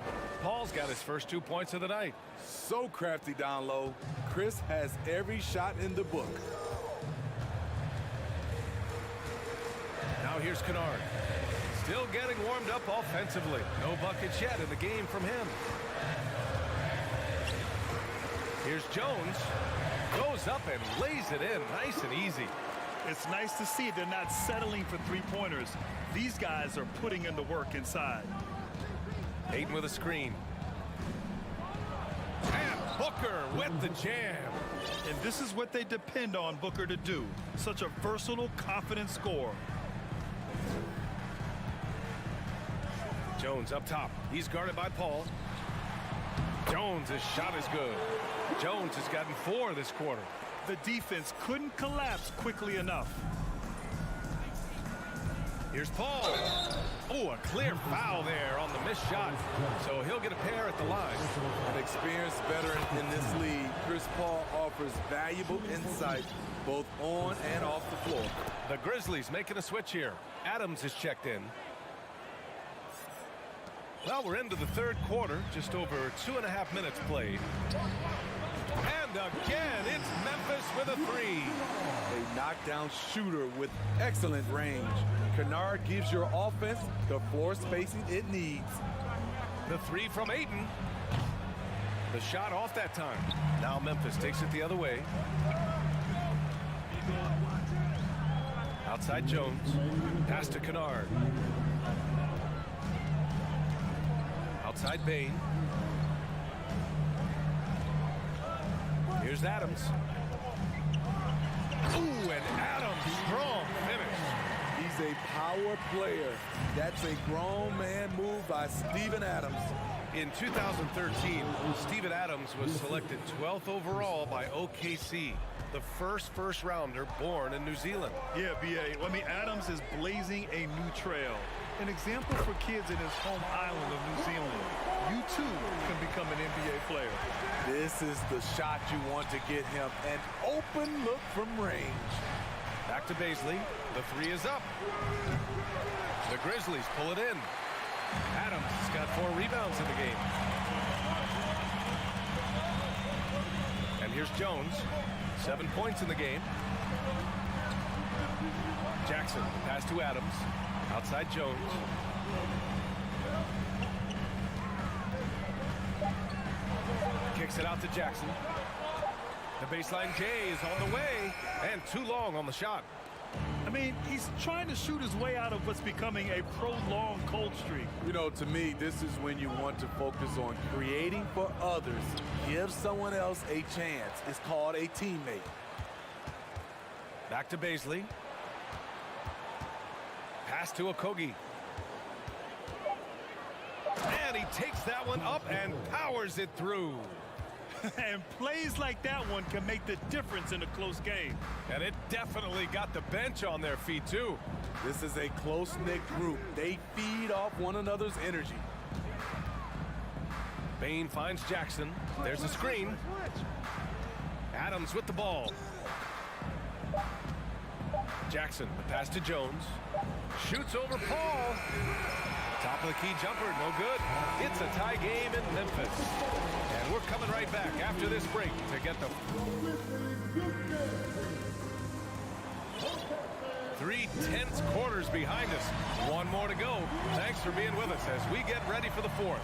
Paul's got his first 2 points of the night. So crafty down low. Chris has every shot in the book. Now here's Kennard. Still getting warmed up offensively. No buckets yet in the game from him. Here's Jones. Goes up and lays it in nice and easy. It's nice to see they're not settling for three-pointers. These guys are putting in the work inside. Ayton with a screen. And Booker with the jam. And this is what they depend on Booker to do. Such a versatile, confident scorer. Jones up top. He's guarded by Paul. Jones' shot is good. Jones has gotten 4 this quarter. The defense couldn't collapse quickly enough. Here's Paul. Oh, a clear foul there on the missed shot. So he'll get a pair at the line. An experienced veteran in this league, Chris Paul offers valuable insight both on and off the floor. The Grizzlies making a switch here. Adams is checked in. Well, we're into the third quarter, just over 2.5 minutes played. And again, it's Memphis with a 3. A knockdown shooter with excellent range. Kennard gives your offense the floor spacing it needs. The 3 from Ayton. The shot off that time. Now Memphis takes it the other way. Outside Jones. Pass to Kennard. Outside Bain. Here's Adams. Ooh, and Adams, strong finish. He's a power player. That's a grown man move by Steven Adams. In 2013, Steven Adams was selected 12th overall by OKC, the first rounder born in New Zealand. Yeah, B.A. I mean, Adams is blazing a new trail. An example for kids in his home island of New Zealand. You too can become an NBA player. This is the shot you want to get him. An open look from range. Back to Baisley. The 3 is up. The Grizzlies pull it in. Adams has got 4 rebounds in the game. And here's Jones. 7 points in the game. Jackson, pass to Adams. Outside Jones. Kicks it out to Jackson. The baseline J is on the way, and too long on the shot. I mean, he's trying to shoot his way out of what's becoming a prolonged cold streak. You know, to me, this is when you want to focus on creating for others. Give someone else a chance. It's called a teammate. Back to Baisley. Pass to Okogie. And he takes that one up and powers it through. And plays like that one can make the difference in a close game. And it definitely got the bench on their feet, too. This is a close-knit group. They feed off one another's energy. Bain finds Jackson. There's a screen. Adams with the ball. Jackson, the pass to Jones. Shoots over Paul. Top of the key jumper, no good. It's a tie game in Memphis. And we're coming right back after this break to get the 3 tense quarters behind us. 1 more to go. Thanks for being with us as we get ready for the 4th.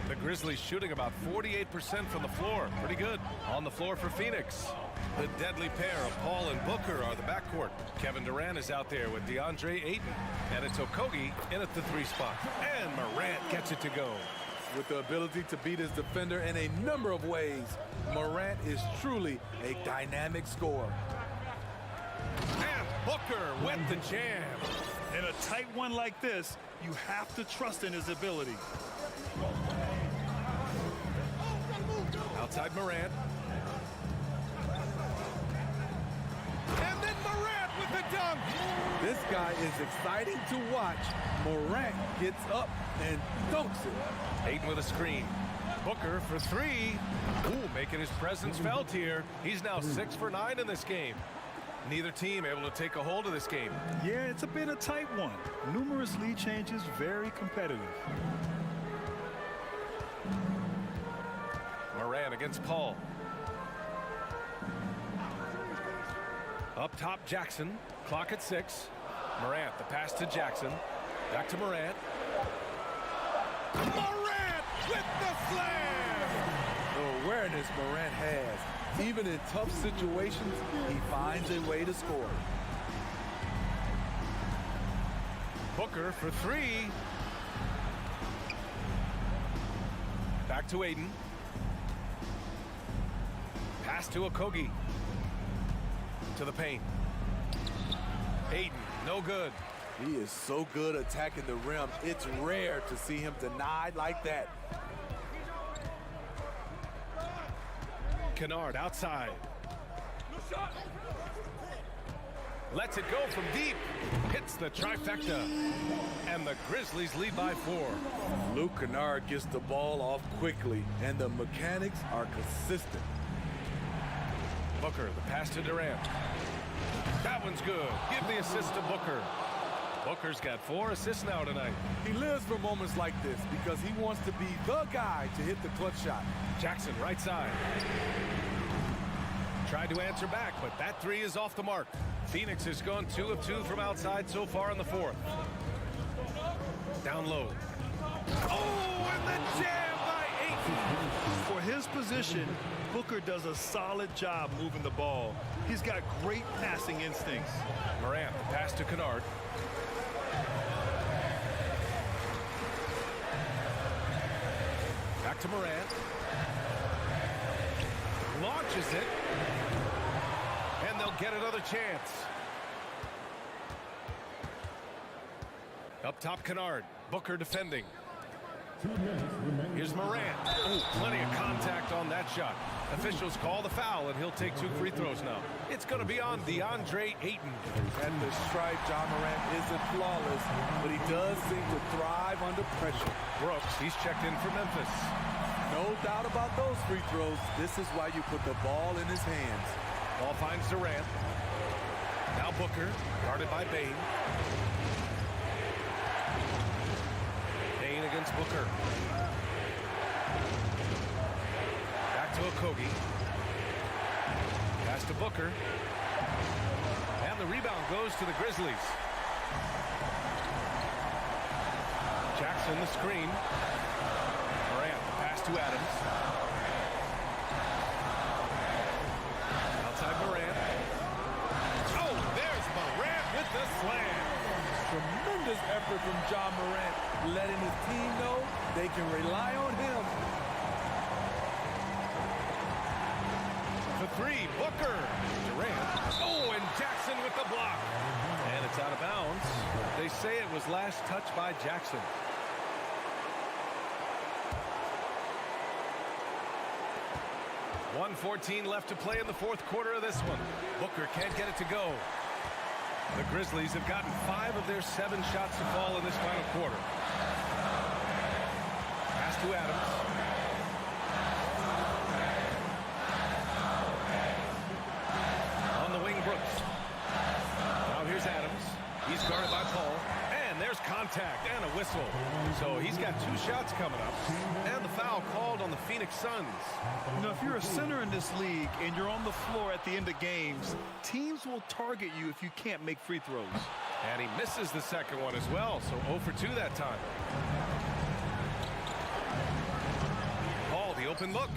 The Grizzlies shooting about 48% from the floor. Pretty good. On the floor for Phoenix. The deadly pair of Paul and Booker are the backcourt. Kevin Durant is out there with DeAndre Ayton. And it's Okogie in at the 3 spot. And Morant gets it to go. With the ability to beat his defender in a number of ways, Morant is truly a dynamic scorer. And Booker with the jam. In a tight one like this, you have to trust in his ability. Outside Morant. And then Morant with the dunk. This guy is exciting to watch. Morant gets up and dunks it. Ayton with a screen. Booker for 3. Ooh, making his presence felt here. He's now 6 for 9 in this game. Neither team able to take a hold of this game. Yeah, it's been a tight one. Numerous lead changes, very competitive. Morant against Paul. Up top, Jackson. Clock at 6. Morant, the pass to Jackson. Back to Morant. Morant with the slam! The awareness Morant has. Even in tough situations, he finds a way to score. Booker for 3. Back to Aiden. Pass to Okogie. To the paint. Aiden, no good. He is so good attacking the rim. It's rare to see him denied like that. Kennard outside. Lets it go from deep. Hits the trifecta. And the Grizzlies lead by 4. Luke Kennard gets the ball off quickly, and the mechanics are consistent. Booker, the pass to Durant. That one's good. Give the assist to Booker. Booker's got 4 assists now tonight. He lives for moments like this because he wants to be the guy to hit the clutch shot. Jackson, right side. Tried to answer back, but that 3 is off the mark. Phoenix has gone 2 of 2 from outside so far in the 4th. Down low. Oh, and the jam by Ayton. For his position, Booker does a solid job moving the ball. He's got great passing instincts. Morant, the pass to Kennard. Back to Morant. Launches it. And they'll get another chance. Up top, Kennard. Booker defending. Here's Morant. Oh, plenty of contact on that shot. Officials call the foul, and he'll take 2 free throws now. It's going to be on DeAndre Ayton. And the stripe, John Morant isn't flawless, but he does seem to thrive under pressure. Brooks, he's checked in for Memphis. No doubt about those free throws. This is why you put the ball in his hands. Ball finds Durant. Now Booker, guarded by Bane. Bane against Booker. Back to Okogie. Pass to Booker. And the rebound goes to the Grizzlies. Jackson the screen. Morant, pass to Adams. Outside Morant. Oh, there's Morant with the slam. Tremendous effort from John Morant, letting his team know they can rely on him. For 3, Booker. Durant. Oh, and Jackson with the block. And it's out of bounds. They say it was last touched by Jackson. .114 left to play in the 4th quarter of this one. Booker can't get it to go. The Grizzlies have gotten 5 of their 7 shots to fall in this final quarter. Pass to Adams. On the wing, Brooks. Now here's Adams. He's guarded by Paul. And there's contact and a whistle. So he's got 2 shots coming up. And the foul called on the Phoenix Suns. You know, if you're a center in this league and you're on the floor at the end of games, teams will target you if you can't make free throws. And he misses the second one as well, so 0 for 2 that time. Paul, the open look.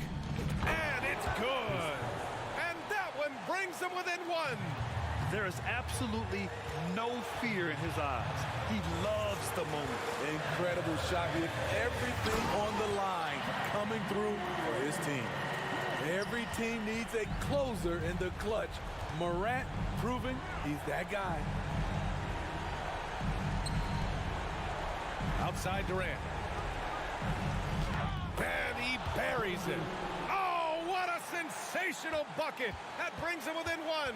And it's good. And that one brings them within 1. There is absolutely no fear in his eyes. He loves the moment. Incredible shot with everything on the line coming through for his team. Every team needs a closer in the clutch. Morant proving he's that guy. Outside Durant. And he buries it. Oh, what a sensational bucket. That brings him within 1.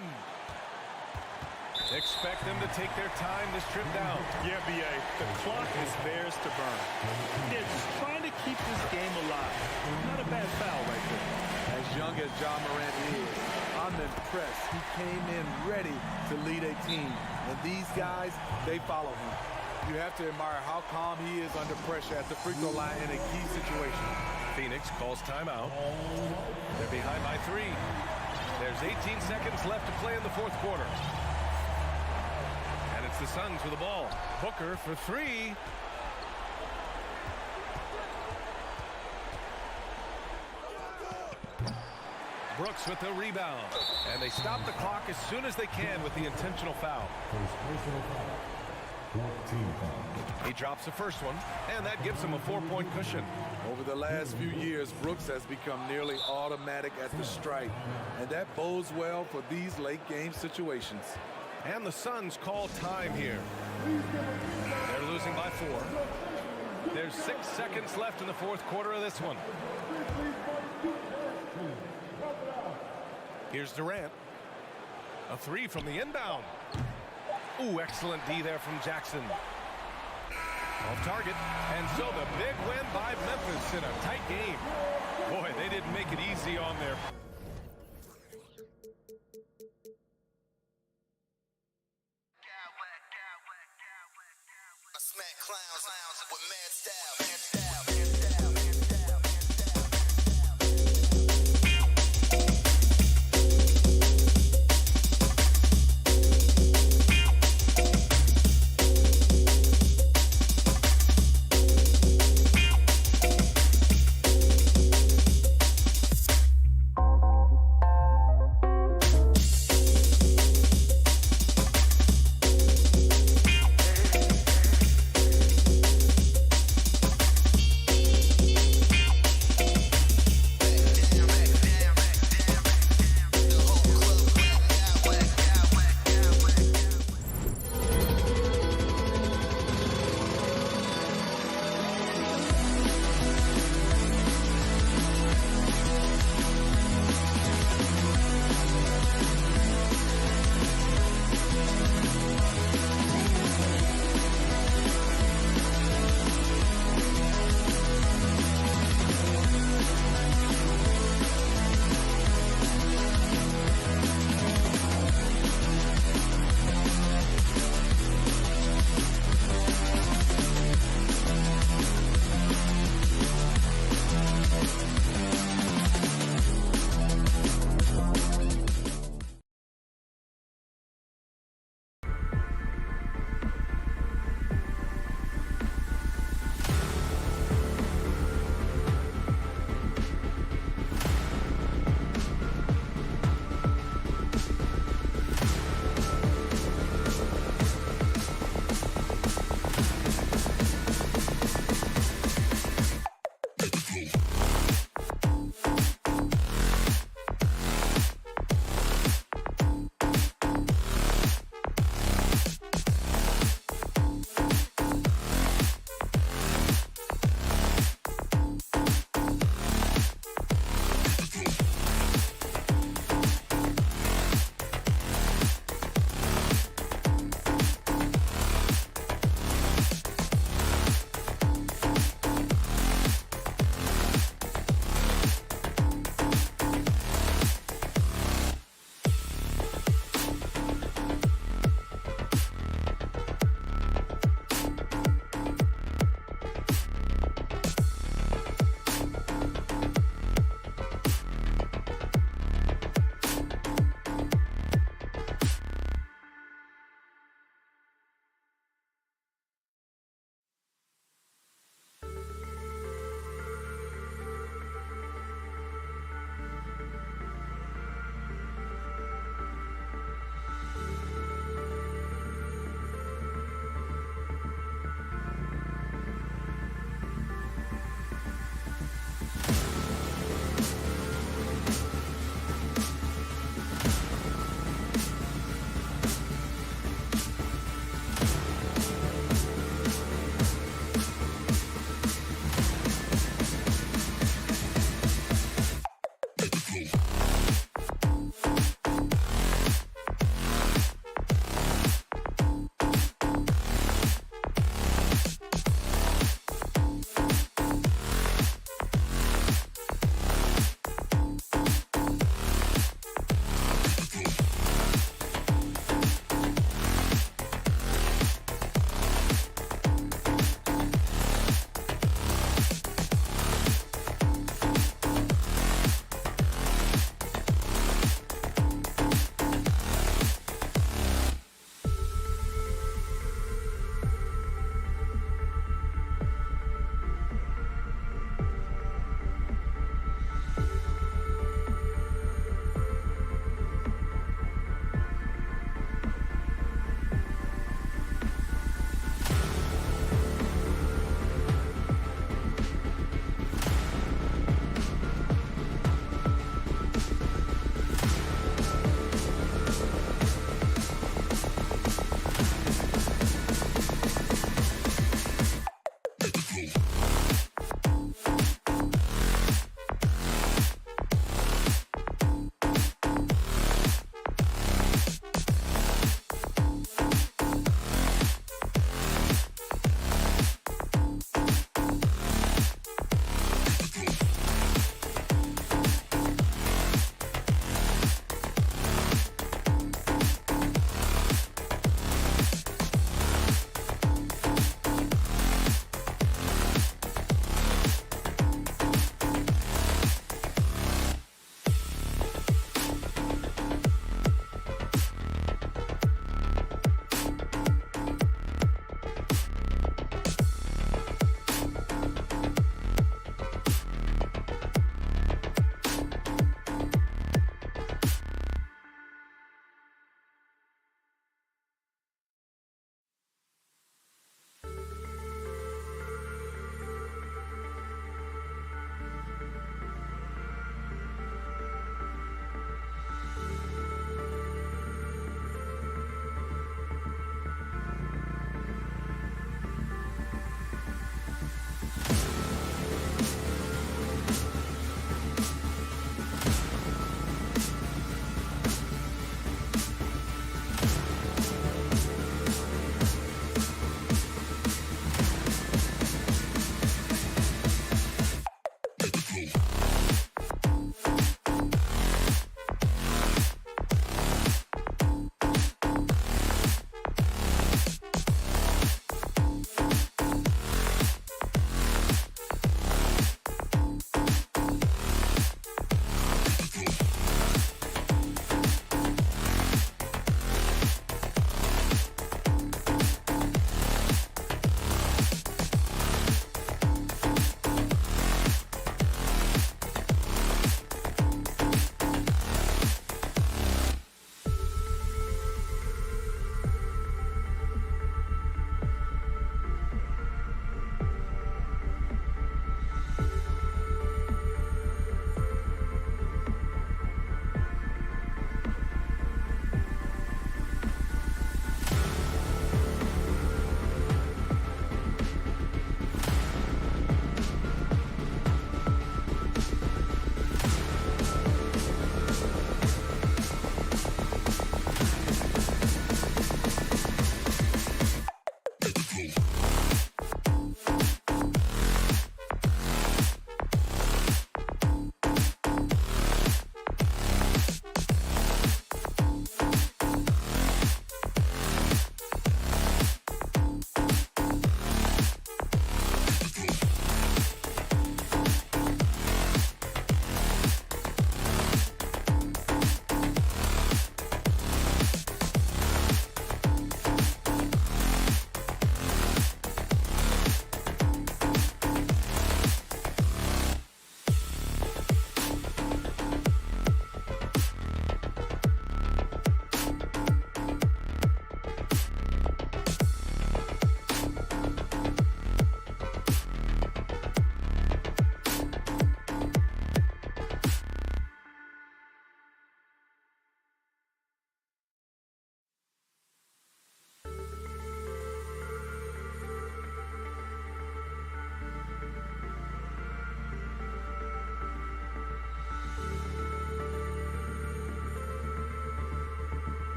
Expect them to take their time this trip down. Yeah, B.A., the clock is theirs to burn. They're just trying to keep this game alive. Not a bad foul right there. As young as John Morant is, I'm impressed. He came in ready to lead a team. And these guys, they follow him. You have to admire how calm he is under pressure at the free throw line in a key situation. Phoenix calls timeout. They're behind by 3. There's 18 seconds left to play in the fourth quarter. And it's the Suns with the ball. Booker for 3. Brooks with the rebound. And they stop the clock as soon as they can with the intentional foul. He drops the first one, and that gives him a 4-point cushion. Over the last few years, Brooks has become nearly automatic at the stripe, and that bodes well for these late game situations. And the Suns call time here. They're losing by 4. There's 6 seconds left in the fourth quarter of this one. Here's Durant. A 3 from the inbound. Ooh, excellent D there from Jackson. Off target. And so the big win by Memphis in a tight game. Boy, they didn't make it easy on their... I smack clowns with mad style.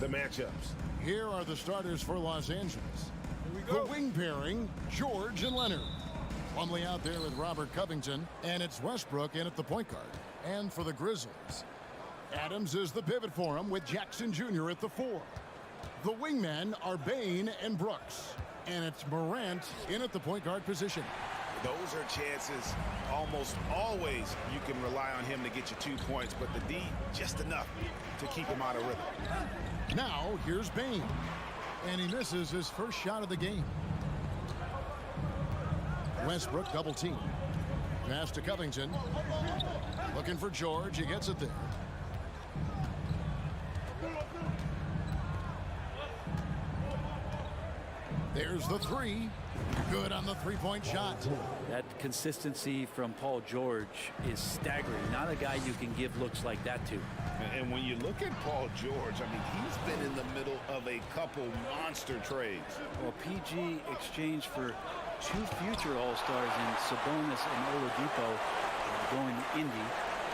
matchups. Here are the starters for Los Angeles. The wing pairing, George and Leonard. Plumlee out there with Robert Covington, and it's Westbrook in at the point guard. And for the Grizzlies, Adams is the pivot for him with Jackson Jr. at the 4. The wingmen are Bane and Brooks, and it's Morant in at the point guard position. Those are chances almost always you can rely on him to get you 2 points, but the D just enough to keep him out of rhythm. Now here's Bane, and he misses his first shot of the game. Westbrook double team. Pass to Covington. Looking for George. He gets it there. There's the 3. Good on the three-point shot. That consistency from Paul George is staggering. Not a guy you can give looks like that to. And when you look at Paul George, I mean, he's been in the middle of a couple monster trades. Well, PG exchanged for 2 future All-Stars in Sabonis and Oladipo going to Indy.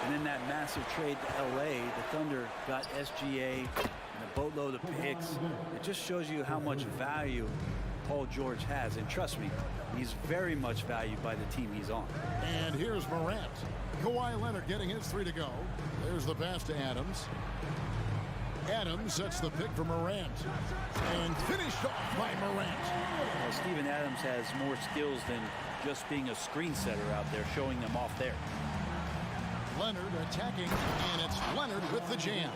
And then that massive trade to LA, the Thunder got SGA and a boatload of picks. It just shows you how much value Paul George has. And trust me, he's very much valued by the team he's on. And here's Morant. Kawhi Leonard getting his 3 to go. There's the pass to Adams. Adams sets the pick for Morant. And finished off by Morant. Well, Steven Adams has more skills than just being a screen setter out there, showing them off there. Leonard attacking, and it's Leonard with the jam.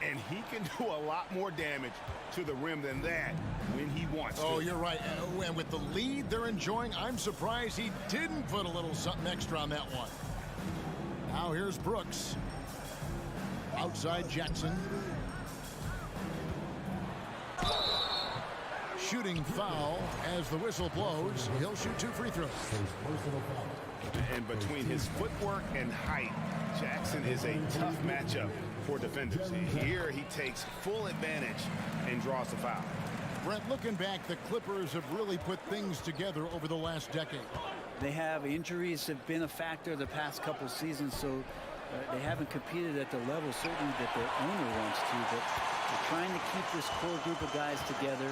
And he can do a lot more damage to the rim than that when he wants to. Oh, you're right. And with the lead they're enjoying, I'm surprised he didn't put a little something extra on that one. Now here's Brooks. Outside Jackson. Shooting foul as the whistle blows. He'll shoot 2 free throws. And between his footwork and height, Jackson is a tough matchup for defenders. Here he takes full advantage and draws the foul. Brent, looking back, the Clippers have really put things together over the last decade. They have injuries have been a factor the past couple seasons, so they haven't competed at the level certainly that their owner wants to, but they're trying to keep this core group of guys together.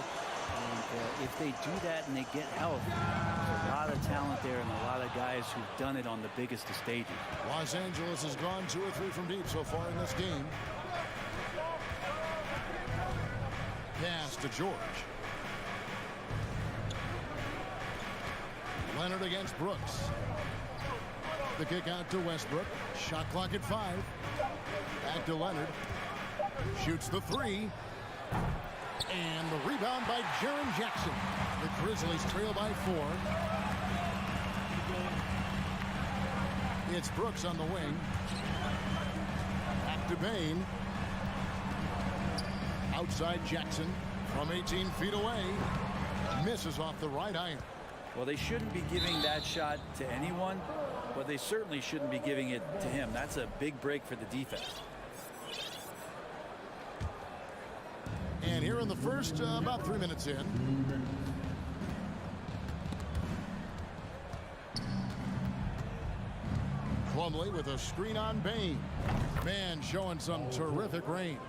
And if they do that and they get health, there's a lot of talent there and a lot of guys who've done it on the biggest of stages. Los Angeles has gone 2 or 3 from deep so far in this game. Pass to George. Leonard against Brooks. The kick out to Westbrook. Shot clock at 5. Back to Leonard. Shoots the 3. And the rebound by Jaren Jackson. The Grizzlies trail by 4. It's Brooks on the wing. Back to Bane. Outside Jackson from 18 feet away. Misses off the right iron. Well, they shouldn't be giving that shot to anyone, but they certainly shouldn't be giving it to him. That's a big break for the defense. And here in the first, about 3 minutes in. Plumlee with a screen on Bane. Man showing some terrific range.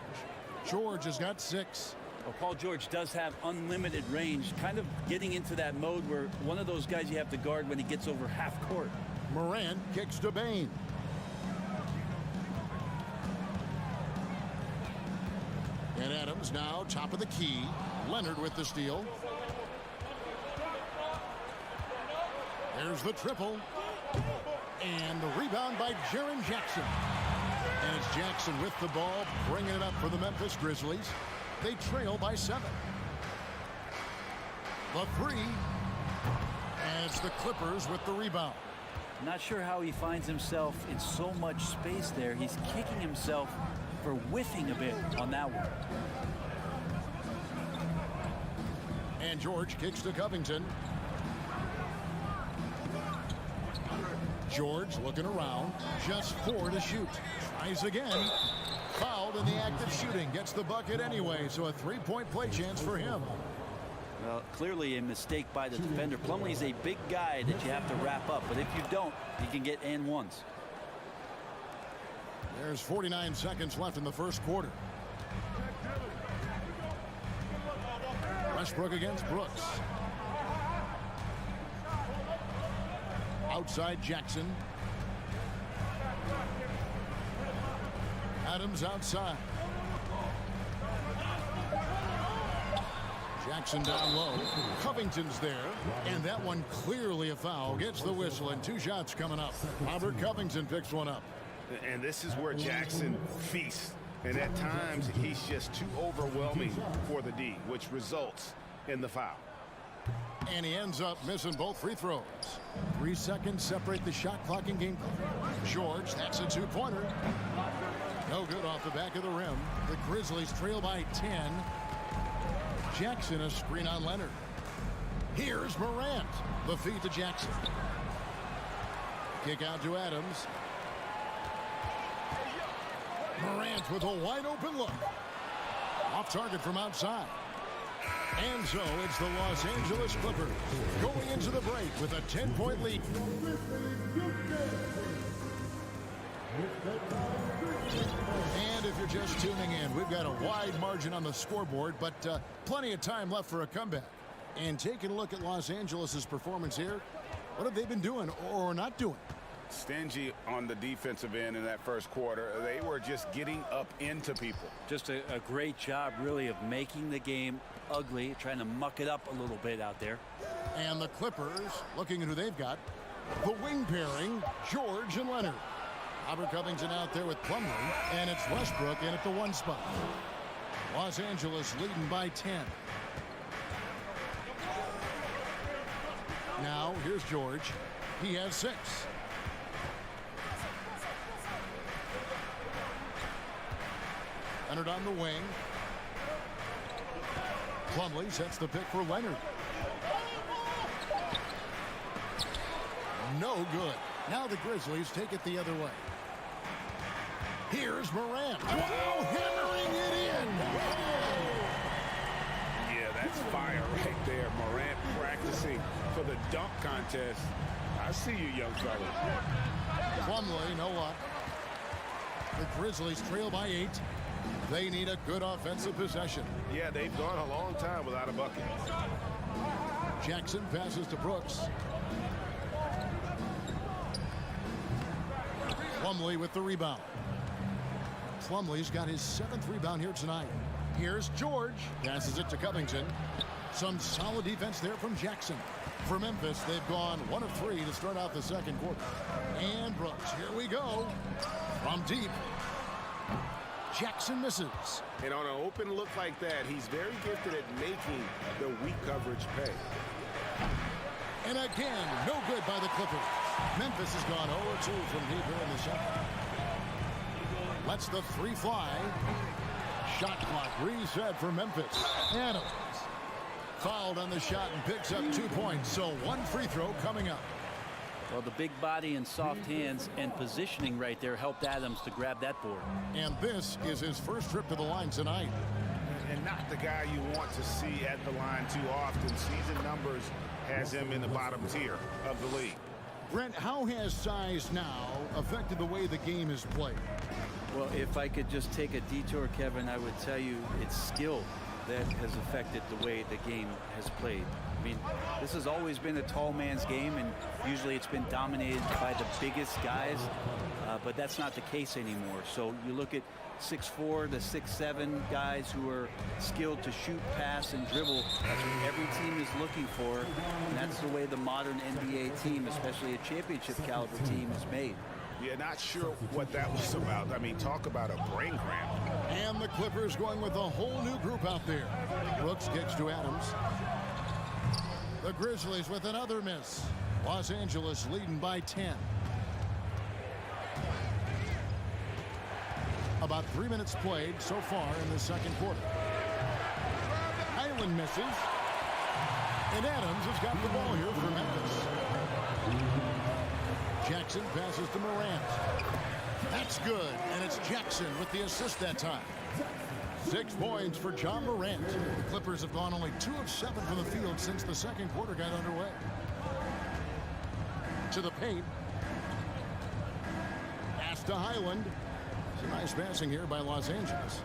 George has got 6. Well, Paul George does have unlimited range, kind of getting into that mode where one of those guys you have to guard when he gets over half court. Morant kicks to Bane. And Adams now top of the key. Leonard with the steal. There's the triple. And the rebound by Jaren Jackson. And it's Jackson with the ball, bringing it up for the Memphis Grizzlies. They trail by 7. The 3. And it's the Clippers with the rebound. Not sure how he finds himself in so much space there. He's kicking himself for whiffing a bit on that one. And George kicks to Covington. George looking around. Just 4 to shoot. Tries again. Fouled in the act of shooting. Gets the bucket anyway, so a 3-point play chance for him. Well, clearly a mistake by the defender. Plumlee's a big guy that you have to wrap up, but if you don't, you can get and ones. There's 49 seconds left in the first quarter. Westbrook against Brooks. Outside Jackson. Adams outside. Jackson down low. Covington's there. And that one clearly a foul. Gets the whistle and 2 shots coming up. Robert Covington picks one up. And this is where Jackson feasts. And at times, he's just too overwhelming for the D, which results in the foul. And he ends up missing both free throws. 3 seconds separate the shot clock and game clock. George, that's a 2-pointer. No good off the back of the rim. The Grizzlies trail by 10. Jackson, a screen on Leonard. Here's Morant. The feed to Jackson. Kick out to Adams. Morant with a wide open look. Off target from outside. And so it's the Los Angeles Clippers going into the break with a 10-point lead. And if you're just tuning in, we've got a wide margin on the scoreboard, but plenty of time left for a comeback. And taking a look at Los Angeles' performance here, what have they been doing or not doing? Stingy on the defensive end in that first quarter. They were just getting up into people. Just a great job, really, of making the game ugly, trying to muck it up a little bit out there. And the Clippers, looking at who they've got, the wing pairing, George and Leonard. Robert Covington out there with Plumlee, and it's Westbrook in at the 1 spot. Los Angeles leading by 10. Now, here's George. He has 6. Leonard on the wing. Plumlee sets the pick for Leonard. No good. Now the Grizzlies take it the other way. Here's Morant. Wow, hammering it in. Yeah, that's fire right there. Morant practicing for the dunk contest. I see you, young fellas. Plumlee, no luck. The Grizzlies trail by 8. They need a good offensive possession. Yeah, they've gone a long time without a bucket. Jackson passes to Brooks. Plumlee with the rebound. Plumlee's got his 7th rebound here tonight. Here's George. Passes it to Covington. Some solid defense there from Jackson. For Memphis, they've gone 1 of 3 to start out the second quarter. And Brooks, here we go. From deep. Jackson misses. And on an open look like that, he's very gifted at making the weak coverage pay. And again, no good by the Clippers. Memphis has gone 0-2 from deep here in the second. Lets the 3 fly. Shot clock reset for Memphis. Adams fouled on the shot and picks up 2 points. So 1 free throw coming up. Well, the big body and soft hands and positioning right there helped Adams to grab that board. And this is his first trip to the line tonight. And not the guy you want to see at the line too often. Season numbers has him in the bottom tier of the league. Brent, how has size now affected the way the game is played? Well, if I could just take a detour, Kevin, I would tell you it's skill that has affected the way the game has played. I mean, this has always been a tall man's game, and usually it's been dominated by the biggest guys, but that's not the case anymore. So you look at 6'4" to 6'7" guys who are skilled to shoot, pass, and dribble. That's what every team is looking for, and that's the way the modern NBA team, especially a championship caliber team, is made. Yeah, not sure what that was about. I mean, talk about a brain cramp. And the Clippers going with a whole new group out there. Brooks kicks to Adams. The Grizzlies with another miss. Los Angeles leading by 10. About 3 minutes played so far in the second quarter. Highland misses. And Adams has got the ball here for Memphis. Jackson passes to Morant. That's good, and it's Jackson with the assist that time. 6 points for John Morant. The Clippers have gone only 2 of 7 from the field since the second quarter got underway. To the paint. Pass to Highland. It's a nice passing here by Los Angeles.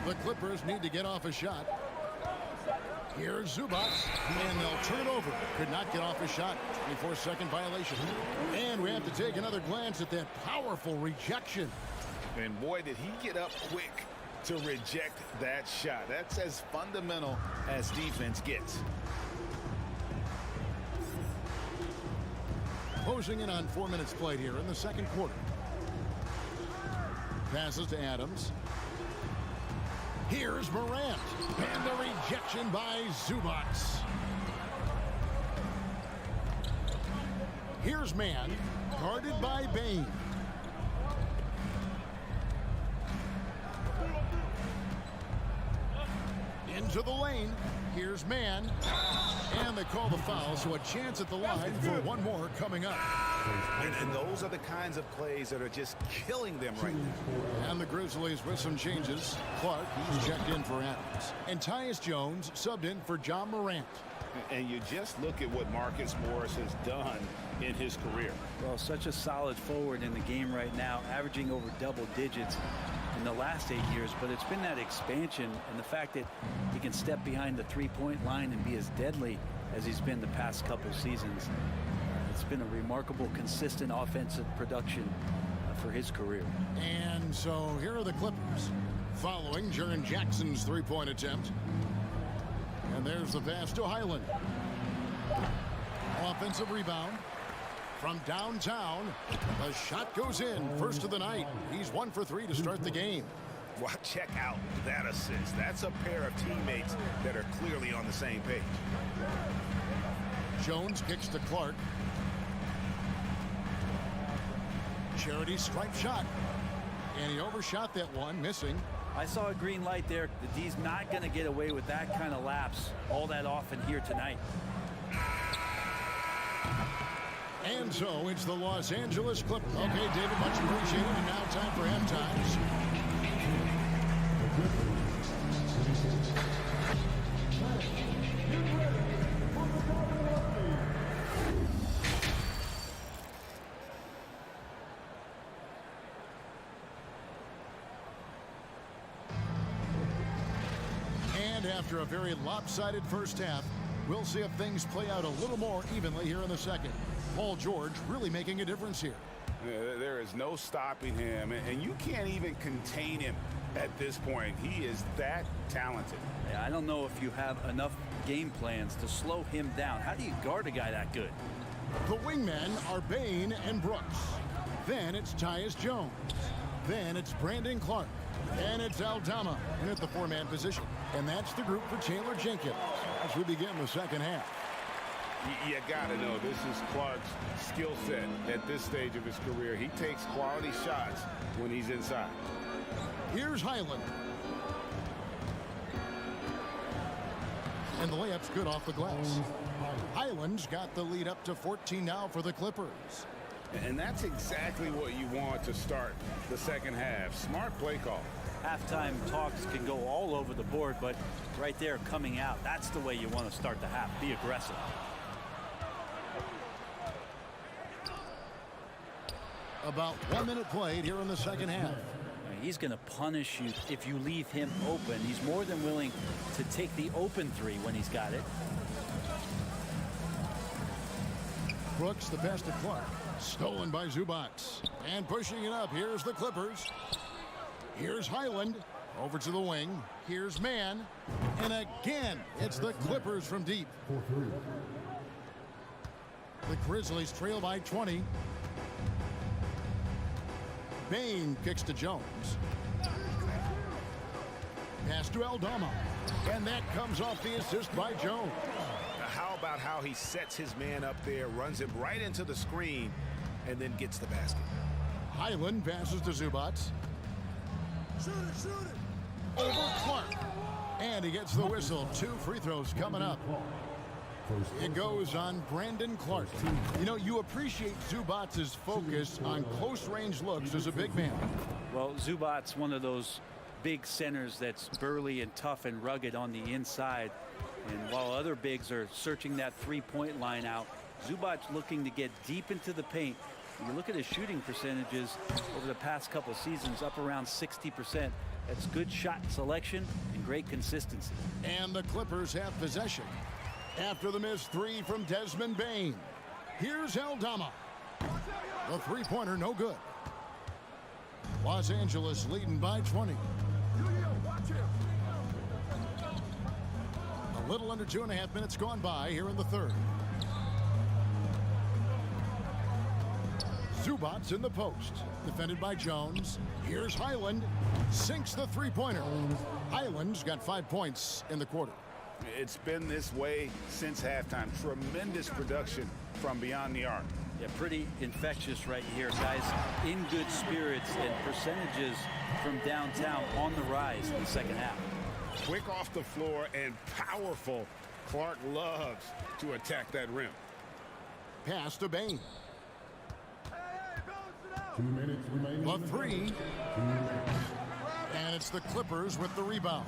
The Clippers need to get off a shot. Here's Zubac, and they'll turn it over. Could not get off a shot. 24-second violation. And we have to take another glance at that powerful rejection. And boy, did he get up quick to reject that shot. That's as fundamental as defense gets. Closing in on 4 minutes played here in the second quarter. Passes to Adams. Here's Morant. And the rejection by Zubac. Here's Mann. Guarded by Bane. Into the lane. Here's Mann. And they call the foul, so a chance at the line for one more coming up. And those are the kinds of plays that are just killing them right now. And the Grizzlies with some changes. Clark, he's checked in for Adams. And Tyus Jones subbed in for John Morant. And you just look at what Marcus Morris has done in his career. Well, such a solid forward in the game right now, averaging over double digits in the last 8 years, but it's been that expansion and the fact that he can step behind the three-point line and be as deadly as he's been the past couple seasons. It's been a remarkable, consistent offensive production for his career. And so here are the Clippers following Jaren Jackson's three-point attempt. And there's the pass to Highland. Offensive rebound from downtown. The shot goes in. First of the night. He's 1 for 3 to start the game. Well, check out that assist. That's a pair of teammates that are clearly on the same page. Jones kicks to Clark. Charity stripe shot. And he overshot that one, missing. I saw a green light there. The D's not going to get away with that kind of lapse all that often here tonight. And so it's the Los Angeles Clippers. Okay, David, much appreciated. And now time for halftime. And after a very lopsided first half, we'll see if things play out a little more evenly here in the second. Paul George really making a difference here. There is no stopping him, and you can't even contain him at this point. He is that talented. Yeah, I don't know if you have enough game plans to slow him down. How do you guard a guy that good? The wingmen are Bane and Brooks. Then it's Tyus Jones. Then it's Brandon Clark. And it's Aldama in at the four-man position. And that's the group for Taylor Jenkins as we begin the second half. You got to know this is Clark's skill set at this stage of his career. He takes quality shots when he's inside. Here's Highland. And the layup's good off the glass. Highland's got the lead up to 14 now for the Clippers. And that's exactly what you want to start the second half. Smart play call. Halftime talks can go all over the board, but right there coming out, that's the way you want to start the half. Be aggressive. About 1 minute played here in the second half. He's going to punish you if you leave him open. He's more than willing to take the open three when he's got it. Brooks, the pass to Clark. Stolen by Zubac. And pushing it up. Here's the Clippers. Here's Highland. Over to the wing. Here's Mann. And again, it's the Clippers from deep. The Grizzlies trail by 20. Bane kicks to Jones. Pass to Aldama. And that comes off the assist by Jones. How about how he sets his man up there, runs him right into the screen, and then gets the basket. Highland passes to Zubac. Shoot it. Over Clark. And he gets the whistle. 2 free throws coming up. It goes on Brandon Clark. You know, you appreciate Zubac's focus on close-range looks as a big man. Well, Zubac's one of those big centers that's burly and tough and rugged on the inside. And while other bigs are searching that three-point line out, Zubac looking to get deep into the paint You look at his shooting percentages over the past couple seasons, up around 60%. That's good shot selection and great consistency. And the Clippers have possession after the missed three from Desmond Bane. Here's Eldorado. The three-pointer no good. Los Angeles leading by 20. A little under 2.5 minutes gone by here in the third. Zubac's in the post, defended by Jones. Here's Highland, sinks the three-pointer. Highland's got 5 points in the quarter. It's been this way since halftime. Tremendous production from beyond the arc. Yeah, pretty infectious right here, guys. In good spirits and percentages from downtown on the rise in the second half. Quick off the floor and powerful. Clark loves to attack that rim. Pass to Bane. 2 minutes remaining. A three. And it's the Clippers with the rebound.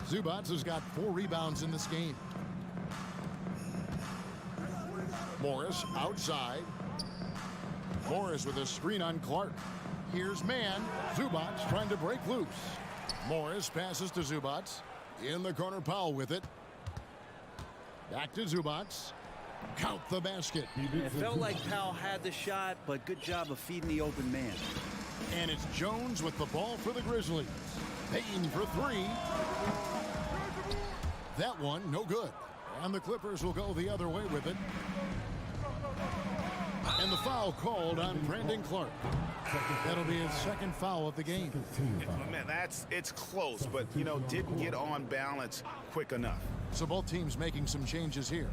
Zubac has got 4 rebounds in this game. Morris outside. Morris with a screen on Clark. Here's man. Zubac trying to break loose. Morris passes to Zubac. In the corner, Powell with it. Back to Zubac. Count the basket. It felt like Powell had the shot, but good job of feeding the open man. And it's Jones with the ball for the Grizzlies. Payton for 3. That one, no good. And the Clippers will go the other way with it. And the foul called on Brandon Clark. That'll be his second foul of the game. Man, it's close, but, you know, didn't get on balance quick enough. So both teams making some changes here.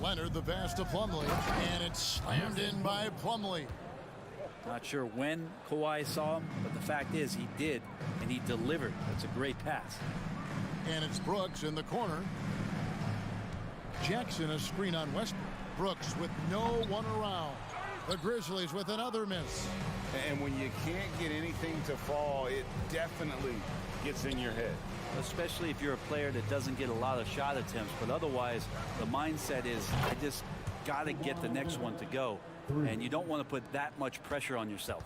Leonard the pass to Plumlee, and it's slammed in by Plumlee. Not sure when Kawhi saw him, but the fact is he did, and he delivered. That's a great pass. And it's Brooks in the corner. Jackson a screen on Westbrook. Brooks with no one around. The Grizzlies with another miss. And when you can't get anything to fall, it definitely gets in your head. Especially if you're a player that doesn't get a lot of shot attempts, but otherwise the mindset is I just got to get the next one to go, and you don't want to put that much pressure on yourself.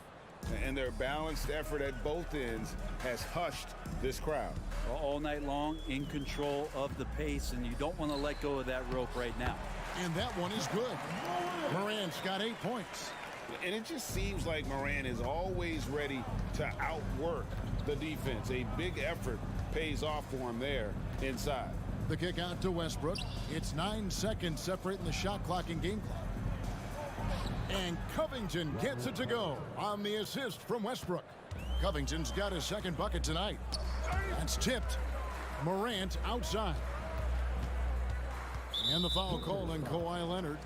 And their balanced effort at both ends has hushed this crowd. All night long, in control of the pace, and you don't want to let go of that rope right now. And that one is good. Morant's got 8 points. And it just seems like Morant is always ready to outwork the defense. A big effort pays off for him there inside. The kick out to Westbrook. It's 9 seconds separating the shot clock and game clock. And Covington gets it to go on the assist from Westbrook. Covington's got his second bucket tonight. That's tipped. Morant outside. And the foul called on Kawhi Leonard.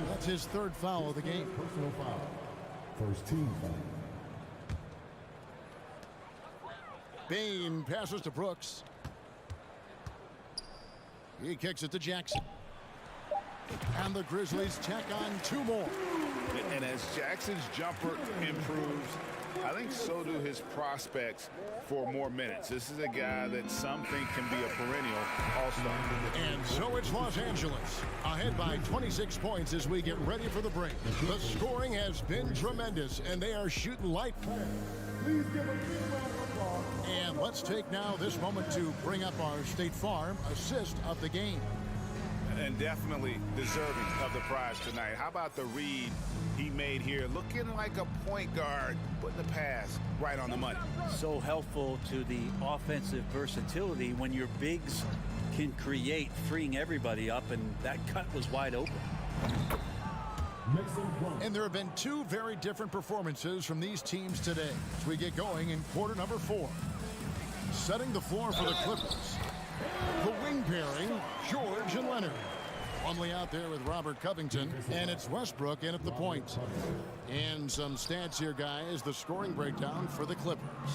That's his third foul of the game. Personal foul. First team foul. Bane passes to Brooks. He kicks it to Jackson. And the Grizzlies tack on 2 more. And as Jackson's jumper improves, I think so do his prospects for more minutes. This is a guy that some think can be a perennial all-star. And so it's Los Angeles, ahead by 26 points as we get ready for the break. The scoring has been tremendous, and they are shooting light. Please give a big round of applause. And let's take now this moment to bring up our State Farm assist of the game. And definitely deserving of the prize tonight. How about the read he made here? Looking like a point guard, putting the pass right on the money. So helpful to the offensive versatility when your bigs can create, freeing everybody up, and that cut was wide open. And there have been 2 very different performances from these teams today as we get going in quarter number 4. Setting the floor for the Clippers, the wing pairing, George and Leonard. Plumlee out there with Robert Covington, and it's Westbrook in at the point. And some stats here, guys. The scoring breakdown for the Clippers.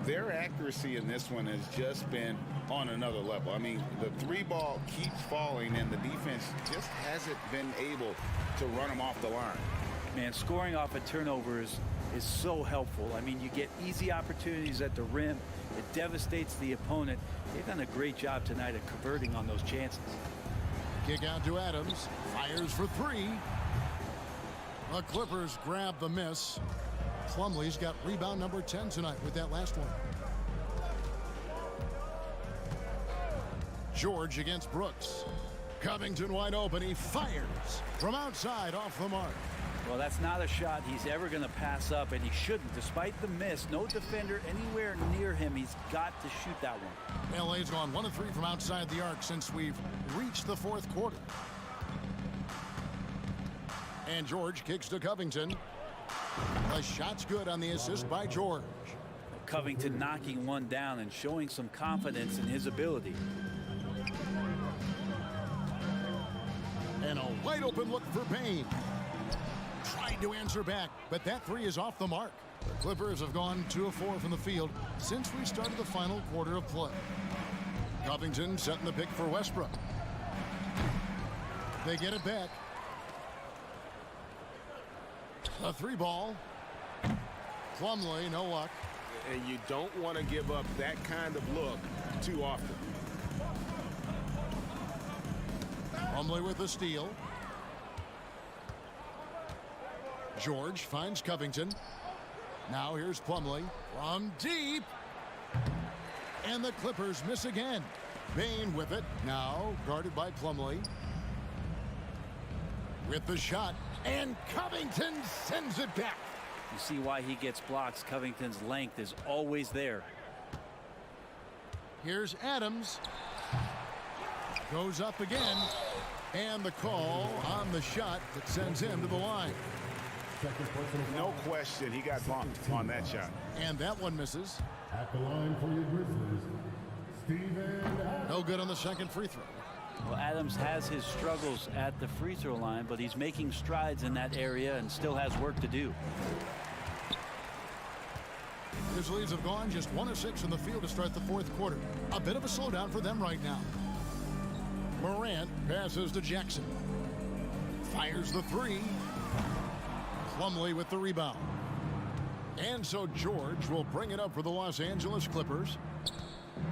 Their accuracy in this one has just been on another level. I mean, the 3 ball keeps falling, and the defense just hasn't been able to run them off the line. Man, scoring off of turnovers is so helpful. I mean, you get easy opportunities at the rim. It devastates the opponent. They've done a great job tonight of converting on those chances. Kick out to Adams. Fires for 3. The Clippers grab the miss. Plumlee's got rebound number 10 tonight with that last one. George against Brooks. Covington wide open. He fires from outside off the mark. Well, that's not a shot he's ever going to pass up, and he shouldn't. Despite the miss, no defender anywhere near him. He's got to shoot that one. LA's gone 1 of 3 from outside the arc since we've reached the fourth quarter. And George kicks to Covington. The shot's good on the assist by George. Covington knocking one down and showing some confidence in his ability. And a wide open look for Payne. Tried to answer back, but that three is off the mark. The Clippers have gone 2 of 4 from the field since we started the final quarter of play. Covington setting the pick for Westbrook. They get it back. A 3 ball. Plumlee, no luck. And you don't want to give up that kind of look too often. Plumlee with the steal. George finds Covington. Now here's Plumlee from deep. And the Clippers miss again. Payne with it. Now guarded by Plumlee. With the shot. And Covington sends it back. You see why he gets blocks. Covington's length is always there. Here's Adams. Goes up again. And the call on the shot that sends him to the line. No question, he got bumped on that shot. And that one misses. At the line for your Grizzlies, Steven Adams. No good on the second free throw. Well, Adams has his struggles at the free throw line, but he's making strides in that area and still has work to do. Grizzlies have gone just 1 of 6 in the field to start the fourth quarter. A bit of a slowdown for them right now. Morant passes to Jackson. Fires the 3. Plumlee with the rebound. And so George will bring it up for the Los Angeles Clippers.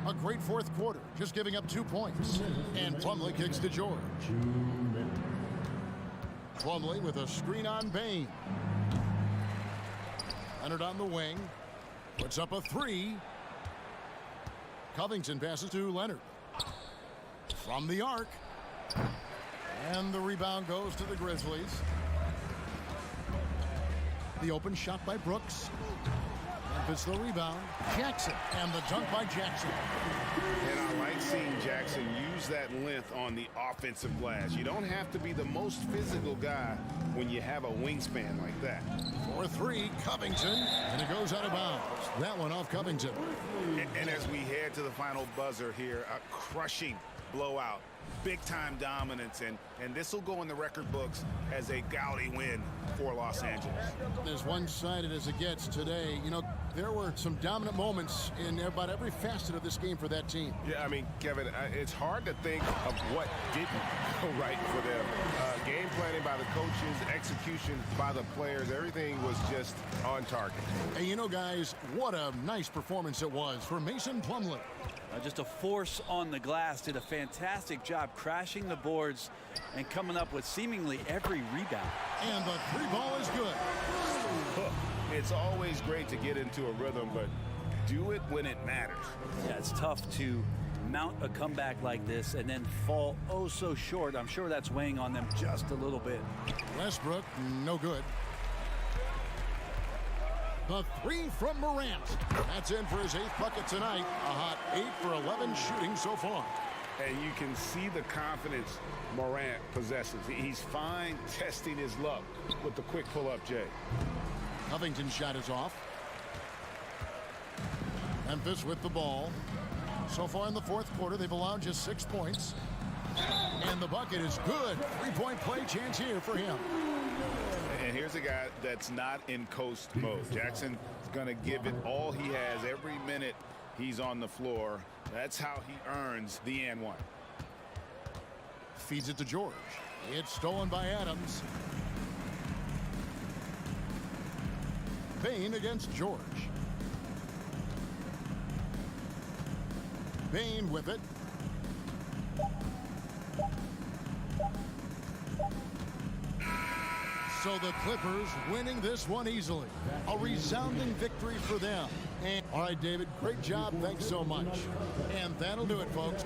A great fourth quarter, just giving up 2 points. And Plumlee kicks to George. Plumlee with a screen on Payne. Leonard on the wing. Puts up a 3. Covington passes to Leonard. From the arc. And the rebound goes to the Grizzlies. The open shot by Brooks. Memphis the rebound. Jackson. And the dunk by Jackson. And I like seeing Jackson use that length on the offensive glass. You don't have to be the most physical guy when you have a wingspan like that. For 3, Covington. And it goes out of bounds. That one off Covington. And as we head to the final buzzer here, a crushing blowout. Big-time dominance, and this will go in the record books as a gaudy win for Los Angeles. As one-sided as it gets today, you know, there were some dominant moments in about every facet of this game for that team. Yeah, I mean, Kevin, it's hard to think of what didn't go right for them. Game planning by the coaches, execution by the players, everything was just on target. And you know, guys, what a nice performance it was for Mason Plumlee. Just a force on the glass. Did a fantastic job crashing the boards and coming up with seemingly every rebound. And the 3 ball is good. It's always great to get into a rhythm, but do it when it matters. Yeah, it's tough to mount a comeback like this and then fall oh so short. I'm sure that's weighing on them just a little bit. Westbrook, no good. The 3 from Morant. That's in for his 8th bucket tonight. A hot 8 for 11 shooting so far. And you can see the confidence Morant possesses. He's fine testing his luck with the quick pull-up, Jay. Covington's shot is off. Memphis with the ball. So far in the fourth quarter, they've allowed just 6 points. And the bucket is good. 3-point play chance here for him. And here's a guy that's not in coast mode. Jackson is going to give it all he has every minute he's on the floor. That's how he earns the and one. Feeds it to George. It's stolen by Adams. Payne against George. Payne with it. So the Clippers winning this one easily. A resounding victory for them. And all right, David, great job. Thanks so much. And that'll do it, folks.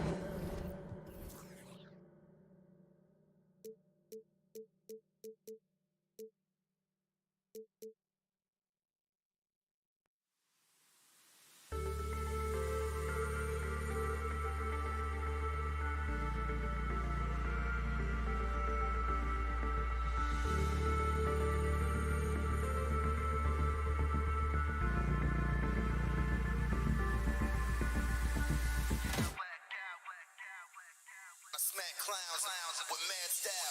Clowns with mad style.